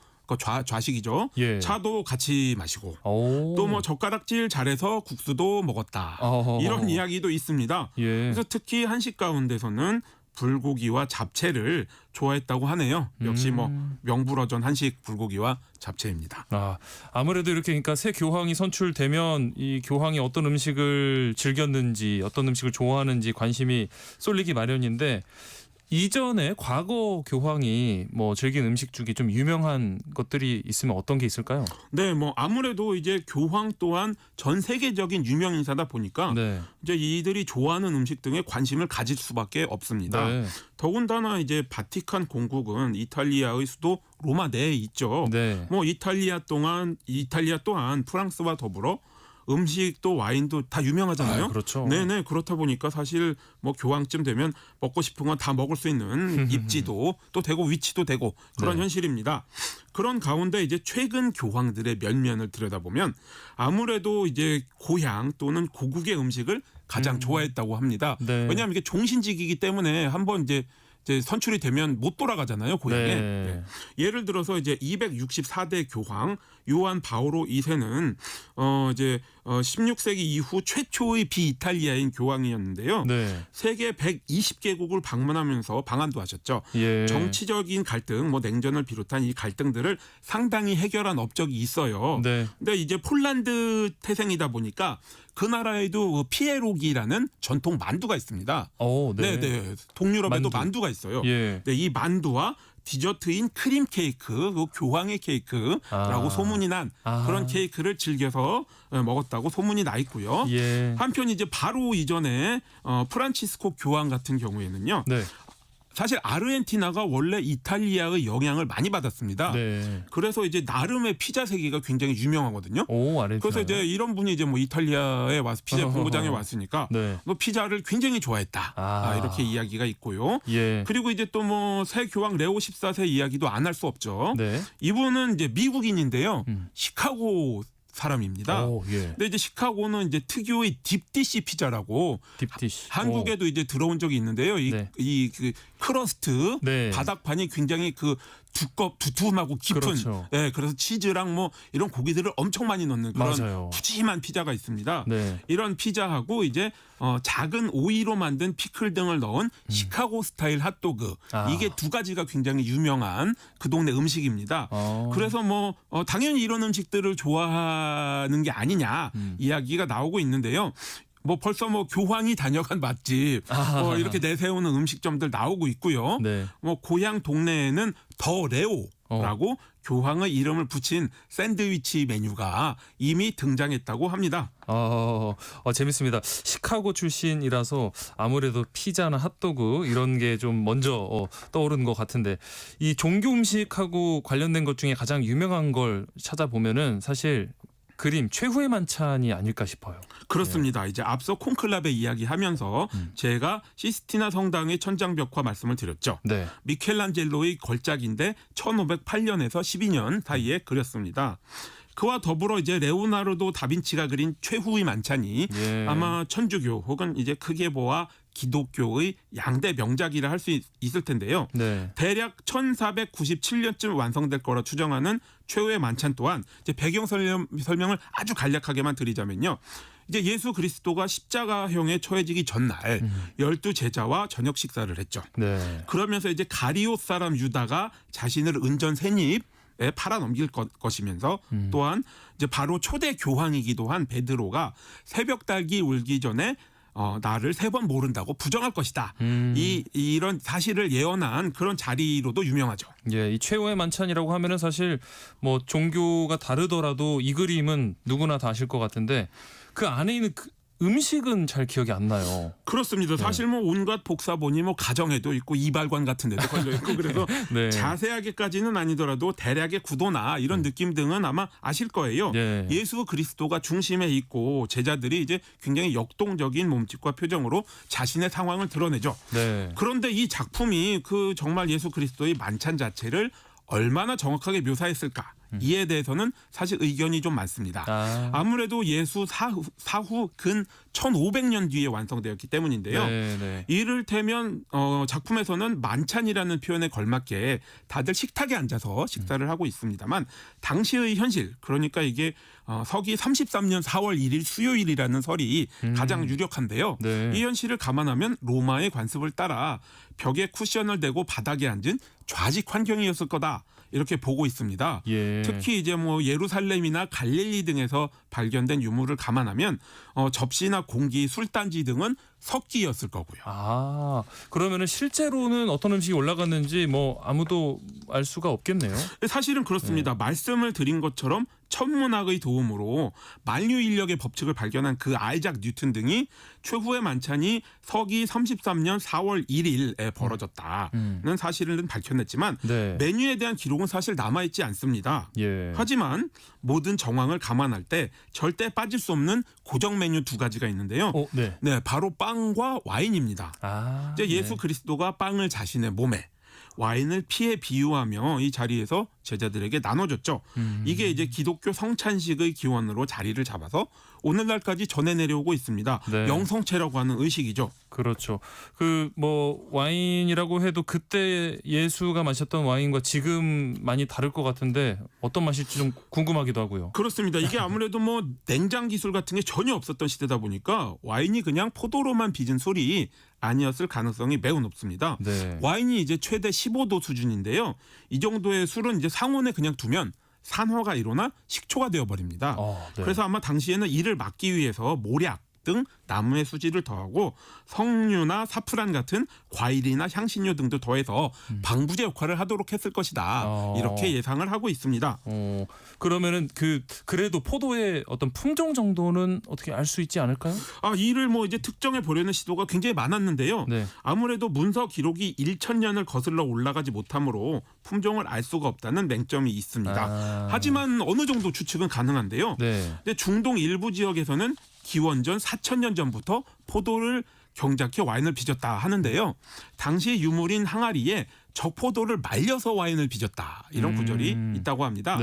Speaker 16: 좌식이죠.
Speaker 1: 예.
Speaker 16: 차도 같이 마시고 또 젓가락질 잘해서 국수도 먹었다. 이런 이야기도 있습니다.
Speaker 1: 예.
Speaker 16: 그래서 특히 한식 가운데서는 불고기와 잡채를 좋아했다고 하네요. 역시 명불허전 한식 불고기와 잡채입니다.
Speaker 1: 아무래도 이렇게 그러니까 새 교황이 선출되면 이 교황이 어떤 음식을 즐겼는지 어떤 음식을 좋아하는지 관심이 쏠리기 마련인데 이전에 과거 교황이 즐긴 음식 중에 좀 유명한 것들이 있으면 어떤 게 있을까요?
Speaker 16: 네, 아무래도 이제 교황 또한 전 세계적인 유명 인사다 보니까
Speaker 1: 네.
Speaker 16: 이제 이들이 좋아하는 음식 등에 관심을 가질 수밖에 없습니다.
Speaker 1: 네.
Speaker 16: 더군다나 이제 바티칸 공국은 이탈리아의 수도 로마 내에 있죠.
Speaker 1: 네.
Speaker 16: 이탈리아 또한 프랑스와 더불어 음식도 와인도 다 유명하잖아요.
Speaker 1: 그렇죠.
Speaker 16: 네네. 그렇다 보니까 사실 교황쯤 되면 먹고 싶은 건 다 먹을 수 있는 입지도 또 되고 위치도 되고 그런
Speaker 1: 네.
Speaker 16: 현실입니다. 그런 가운데 이제 최근 교황들의 면면을 들여다보면 아무래도 이제 고향 또는 고국의 음식을 가장 좋아했다고 합니다.
Speaker 1: 네.
Speaker 16: 왜냐하면 이게 종신직이기 때문에 한번 이제 선출이 되면 못 돌아가잖아요, 고향에.
Speaker 1: 네.
Speaker 16: 예를 들어서 이제 264대 교황 요한 바오로 2세는 이제 16세기 이후 최초의 비이탈리아인 교황이었는데요.
Speaker 1: 네.
Speaker 16: 세계 120개국을 방문하면서 방한도 하셨죠.
Speaker 1: 예.
Speaker 16: 정치적인 갈등, 냉전을 비롯한 이 갈등들을 상당히 해결한 업적이 있어요.
Speaker 1: 네.
Speaker 16: 근데 이제 폴란드 태생이다 보니까 그 나라에도 피에로기라는 전통 만두가 있습니다.
Speaker 1: 네.
Speaker 16: 네. 동유럽에도 만두가 있어요.
Speaker 1: 예.
Speaker 16: 네, 이 만두와 디저트인 크림 케이크, 교황의 케이크라고 소문이 난 그런 케이크를 즐겨서 먹었다고 소문이 나 있고요.
Speaker 1: 예.
Speaker 16: 한편 이제 바로 이전에 프란치스코 교황 같은 경우에는요.
Speaker 1: 네.
Speaker 16: 사실 아르헨티나가 원래 이탈리아의 영향을 많이 받았습니다.
Speaker 1: 네.
Speaker 16: 그래서 이제 나름의 피자 세계가 굉장히 유명하거든요.
Speaker 1: 아르헨티나.
Speaker 16: 그래서 이제 이런 분이 이제 이탈리아에 와서 피자 본고장에 왔으니까
Speaker 1: 네.
Speaker 16: 피자를 굉장히 좋아했다. 이렇게 이야기가 있고요.
Speaker 1: 예.
Speaker 16: 그리고 이제 또 새 교황 레오 14세 이야기도 안 할 수 없죠.
Speaker 1: 네.
Speaker 16: 이분은 이제 미국인인데요. 시카고 사람입니다.
Speaker 1: 예.
Speaker 16: 근데 이제 시카고는 이제 특유의 딥디시 피자라고
Speaker 1: 딥디시.
Speaker 16: 한국에도 이제 들어온 적이 있는데요. 그 크러스트
Speaker 1: 네.
Speaker 16: 바닥판이 굉장히 두툼하고 깊은.
Speaker 1: 그렇죠.
Speaker 16: 네, 그래서 치즈랑 이런 고기들을 엄청 많이 넣는 그런
Speaker 1: 맞아요.
Speaker 16: 푸짐한 피자가 있습니다.
Speaker 1: 네.
Speaker 16: 이런 피자하고 이제 작은 오이로 만든 피클 등을 넣은 시카고 스타일 핫도그. 이게 두 가지가 굉장히 유명한 그 동네 음식입니다. 그래서 당연히 이런 음식들을 좋아하는 게 아니냐 이야기가 나오고 있는데요. 벌써 교황이 다녀간 맛집 이렇게 내세우는 음식점들 나오고 있고요.
Speaker 1: 네.
Speaker 16: 고향 동네에는 더 레오 라고 교황의 이름을 붙인 샌드위치 메뉴가 이미 등장했다고 합니다.
Speaker 1: 재밌습니다. 시카고 출신이라서 아무래도 피자나 핫도그 이런 게 좀 먼저 떠오르는 것 같은데 이 종교 음식하고 관련된 것 중에 가장 유명한 걸 찾아보면은 사실 그림 최후의 만찬이 아닐까 싶어요.
Speaker 16: 그렇습니다. 이제 앞서 콘클라베 이야기하면서 제가 시스티나 성당의 천장벽화 말씀을 드렸죠.
Speaker 1: 네.
Speaker 16: 미켈란젤로의 걸작인데 1508년에서 12년 사이에 그렸습니다. 그와 더불어 이제 레오나르도 다빈치가 그린 최후의 만찬이 아마 천주교 혹은 이제 크게 보아 기독교의 양대 명작이라 할 수 있을 텐데요.
Speaker 1: 네.
Speaker 16: 대략 1497년쯤 완성될 거라 추정하는 최후의 만찬 또한 이제 배경 설명을 아주 간략하게만 드리자면요. 이제 예수 그리스도가 십자가형에 처해지기 전날 12제자와 저녁 식사를 했죠.
Speaker 1: 네.
Speaker 16: 그러면서 이제 가리옷 사람 유다가 자신을 은전 세입에 팔아넘길 것이면서 또한 이제 바로 초대 교황이기도 한 베드로가 새벽 달기 울기 전에 나를 3번 모른다고 부정할 것이다. 이런 사실을 예언한 그런 자리로도 유명하죠.
Speaker 1: 예, 이 최후의 만찬이라고 하면은 사실 뭐 종교가 다르더라도 이 그림은 누구나 다 아실 것 같은데 그 안에 있는 음식은 잘 기억이 안 나요.
Speaker 16: 그렇습니다. 사실 뭐 온갖 복사본이 뭐 가정에도 있고 이발관 같은 데도 걸려 있고 그래서
Speaker 1: 네.
Speaker 16: 자세하게까지는 아니더라도 대략의 구도나 이런 느낌 등은 아마 아실 거예요.
Speaker 1: 네.
Speaker 16: 예수 그리스도가 중심에 있고 제자들이 이제 굉장히 역동적인 몸짓과 표정으로 자신의 상황을 드러내죠.
Speaker 1: 네.
Speaker 16: 그런데 이 작품이 그 정말 예수 그리스도의 만찬 자체를 얼마나 정확하게 묘사했을까? 이에 대해서는 사실 의견이 좀 많습니다. 아무래도 예수 사후 근 1500년 뒤에 완성되었기 때문인데요.
Speaker 1: 네.
Speaker 16: 이를테면 작품에서는 만찬이라는 표현에 걸맞게 다들 식탁에 앉아서 식사를 하고 있습니다만 당시의 현실, 그러니까 이게 서기 33년 4월 1일 수요일이라는 설이 가장 유력한데요.
Speaker 1: 네.
Speaker 16: 이 현실을 감안하면 로마의 관습을 따라 벽에 쿠션을 대고 바닥에 앉은 좌식 환경이었을 거다. 이렇게 보고 있습니다.
Speaker 1: 예.
Speaker 16: 특히 이제 뭐 예루살렘이나 갈릴리 등에서 발견된 유물을 감안하면 접시나 공기, 술단지 등은 석기였을 거고요.
Speaker 1: 그러면은 실제로는 어떤 음식이 올라갔는지 뭐 아무도 알 수가 없겠네요.
Speaker 16: 사실은 그렇습니다. 말씀을 드린 것처럼 천문학의 도움으로 만유 인력의 법칙을 발견한 그 아이작 뉴턴 등이 최후의 만찬이 서기 33년 4월 1일에 벌어졌다는 사실은 밝혀냈지만 메뉴에 대한 기록은 사실 남아있지 않습니다.
Speaker 1: 예.
Speaker 16: 하지만 모든 정황을 감안할 때 절대 빠질 수 없는 고정 메뉴 2가지가 있는데요. 네, 바로 빵과 와인입니다. 이제 예수 그리스도가 빵을 자신의 몸에 와인을 피에 비유하며 이 자리에서 제자들에게 나눠줬죠. 이게 이제 기독교 성찬식의 기원으로 자리를 잡아서 오늘날까지 전해 내려오고 있습니다.
Speaker 1: 네.
Speaker 16: 영성체라고 하는 의식이죠.
Speaker 1: 그렇죠. 그 뭐 와인이라고 해도 그때 예수가 마셨던 와인과 지금 많이 다를 것 같은데 어떤 맛일지 좀 궁금하기도 하고요.
Speaker 16: 그렇습니다. 이게 아무래도 뭐 냉장 기술 같은 게 전혀 없었던 시대다 보니까 와인이 그냥 포도로만 빚은 술이 아니었을 가능성이 매우 높습니다.
Speaker 1: 네.
Speaker 16: 와인이 이제 최대 15도 수준인데요. 이 정도의 술은 이제 상온에 그냥 두면 산화가 일어나 식초가 되어버립니다. 그래서 아마 당시에는 이를 막기 위해서 모략 등 나무의 수지를 더하고 석류나 사프란 같은 과일이나 향신료 등도 더해서 방부제 역할을 하도록 했을 것이다. 이렇게 예상을 하고 있습니다.
Speaker 1: 그러면은 그래도 포도의 어떤 품종 정도는 어떻게 알 수 있지 않을까요?
Speaker 16: 이를 뭐 이제 특정해 보려는 시도가 굉장히 많았는데요.
Speaker 1: 네.
Speaker 16: 아무래도 문서 기록이 1000년을 거슬러 올라가지 못하므로 품종을 알 수가 없다는 맹점이 있습니다. 하지만 어느 정도 추측은 가능한데요. 근데 중동 일부 지역에서는 기원전 4000년 전부터 포도를 경작해 와인을 빚었다 하는데요. 당시 유물인 항아리에 적포도를 말려서 와인을 빚었다. 이런 구절이 있다고 합니다.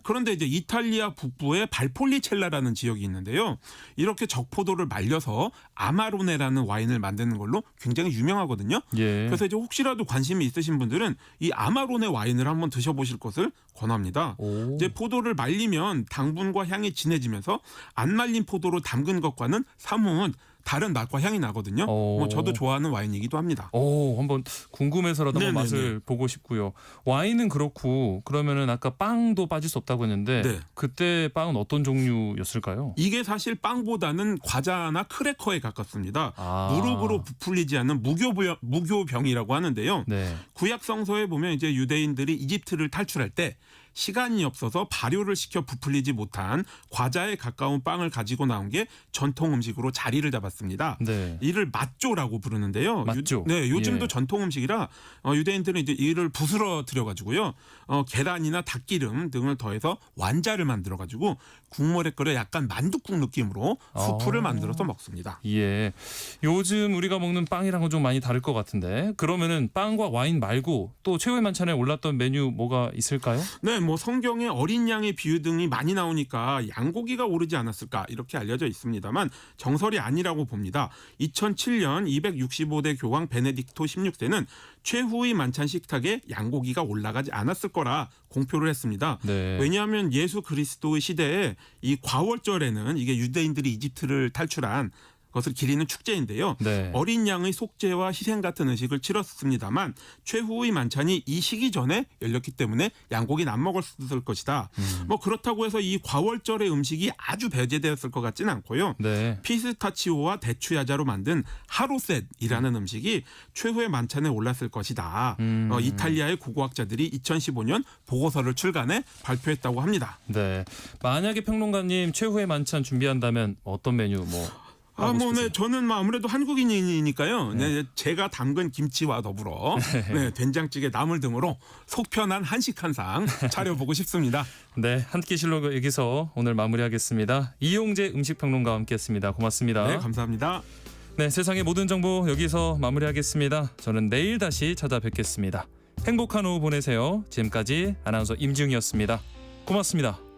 Speaker 16: 그런데 이제 이탈리아 북부에 발폴리첼라라는 지역이 있는데요. 이렇게 적포도를 말려서 아마로네라는 와인을 만드는 걸로 굉장히 유명하거든요. 그래서 이제 혹시라도 관심이 있으신 분들은 이 아마로네 와인을 한번 드셔보실 것을 권합니다. 이제 포도를 말리면 당분과 향이 진해지면서 안 말린 포도로 담근 것과는 사뭇 다른 맛과 향이 나거든요. 저도 좋아하는 와인이기도 합니다.
Speaker 1: 한번 궁금해서라도 한번
Speaker 16: 네네네.
Speaker 1: 맛을 보고 싶고요. 와인은 그렇고 그러면은 아까 빵도 빠질 수 없다고 했는데
Speaker 16: 네.
Speaker 1: 그때 빵은 어떤 종류였을까요?
Speaker 16: 이게 사실 빵보다는 과자나 크래커에 가깝습니다. 무릎으로 부풀리지 않는 무교병이라고 하는데요.
Speaker 1: 네.
Speaker 16: 구약 성서에 보면 이제 유대인들이 이집트를 탈출할 때 시간이 없어서 발효를 시켜 부풀리지 못한 과자에 가까운 빵을 가지고 나온 게 전통 음식으로 자리를 잡았습니다.
Speaker 1: 네.
Speaker 16: 이를 맛조라고 부르는데요.
Speaker 1: 맛조.
Speaker 16: 요즘도
Speaker 1: 예.
Speaker 16: 전통 음식이라 유대인들은 이제 이를 부스러뜨려 가지고요. 계란이나 닭기름 등을 더해서 완자를 만들어 가지고 국물에 끓여 약간 만둣국 느낌으로 수프를 만들어서 먹습니다.
Speaker 1: 예. 요즘 우리가 먹는 빵이랑은 좀 많이 다를 것 같은데 그러면은 빵과 와인 말고 또 최후의 만찬에 올랐던 메뉴 뭐가 있을까요?
Speaker 16: 네, 뭐 성경에 어린 양의 비유 등이 많이 나오니까 양고기가 오르지 않았을까 이렇게 알려져 있습니다만 정설이 아니라고 봅니다. 2007년 265대 교황 베네딕토 16세는 최후의 만찬 식탁에 양고기가 올라가지 않았을 거라 공표를 했습니다.
Speaker 1: 네.
Speaker 16: 왜냐하면 예수 그리스도의 시대에 이 과월절에는 이게 유대인들이 이집트를 탈출한 것을 기리는 축제인데요.
Speaker 1: 네.
Speaker 16: 어린 양의 속죄와 희생 같은 의식을 치렀습니다만 최후의 만찬이 이 시기 전에 열렸기 때문에 양고기는 안 먹었을 것이다. 뭐 그렇다고 해서 이 과월절의 음식이 아주 배제되었을 것 같지는 않고요.
Speaker 1: 네.
Speaker 16: 피스타치오와 대추 야자로 만든 하루셋이라는 음식이 최후의 만찬에 올랐을 것이다. 이탈리아의 고고학자들이 2015년 보고서를 출간해 발표했다고 합니다.
Speaker 1: 네. 만약에 평론가님 최후의 만찬 준비한다면 어떤 메뉴
Speaker 16: 저는 아무래도 한국인이니까요. 네, 제가 담근 김치와 더불어 된장찌개, 나물 등으로 속 편한 한식 한 상 차려보고 싶습니다.
Speaker 1: 네, 한 끼실로 여기서 오늘 마무리하겠습니다. 이용재 음식평론가와 함께했습니다. 고맙습니다.
Speaker 16: 네, 감사합니다.
Speaker 1: 네, 세상의 모든 정보 여기서 마무리하겠습니다. 저는 내일 다시 찾아뵙겠습니다. 행복한 오후 보내세요. 지금까지 아나운서 임지웅이었습니다. 고맙습니다.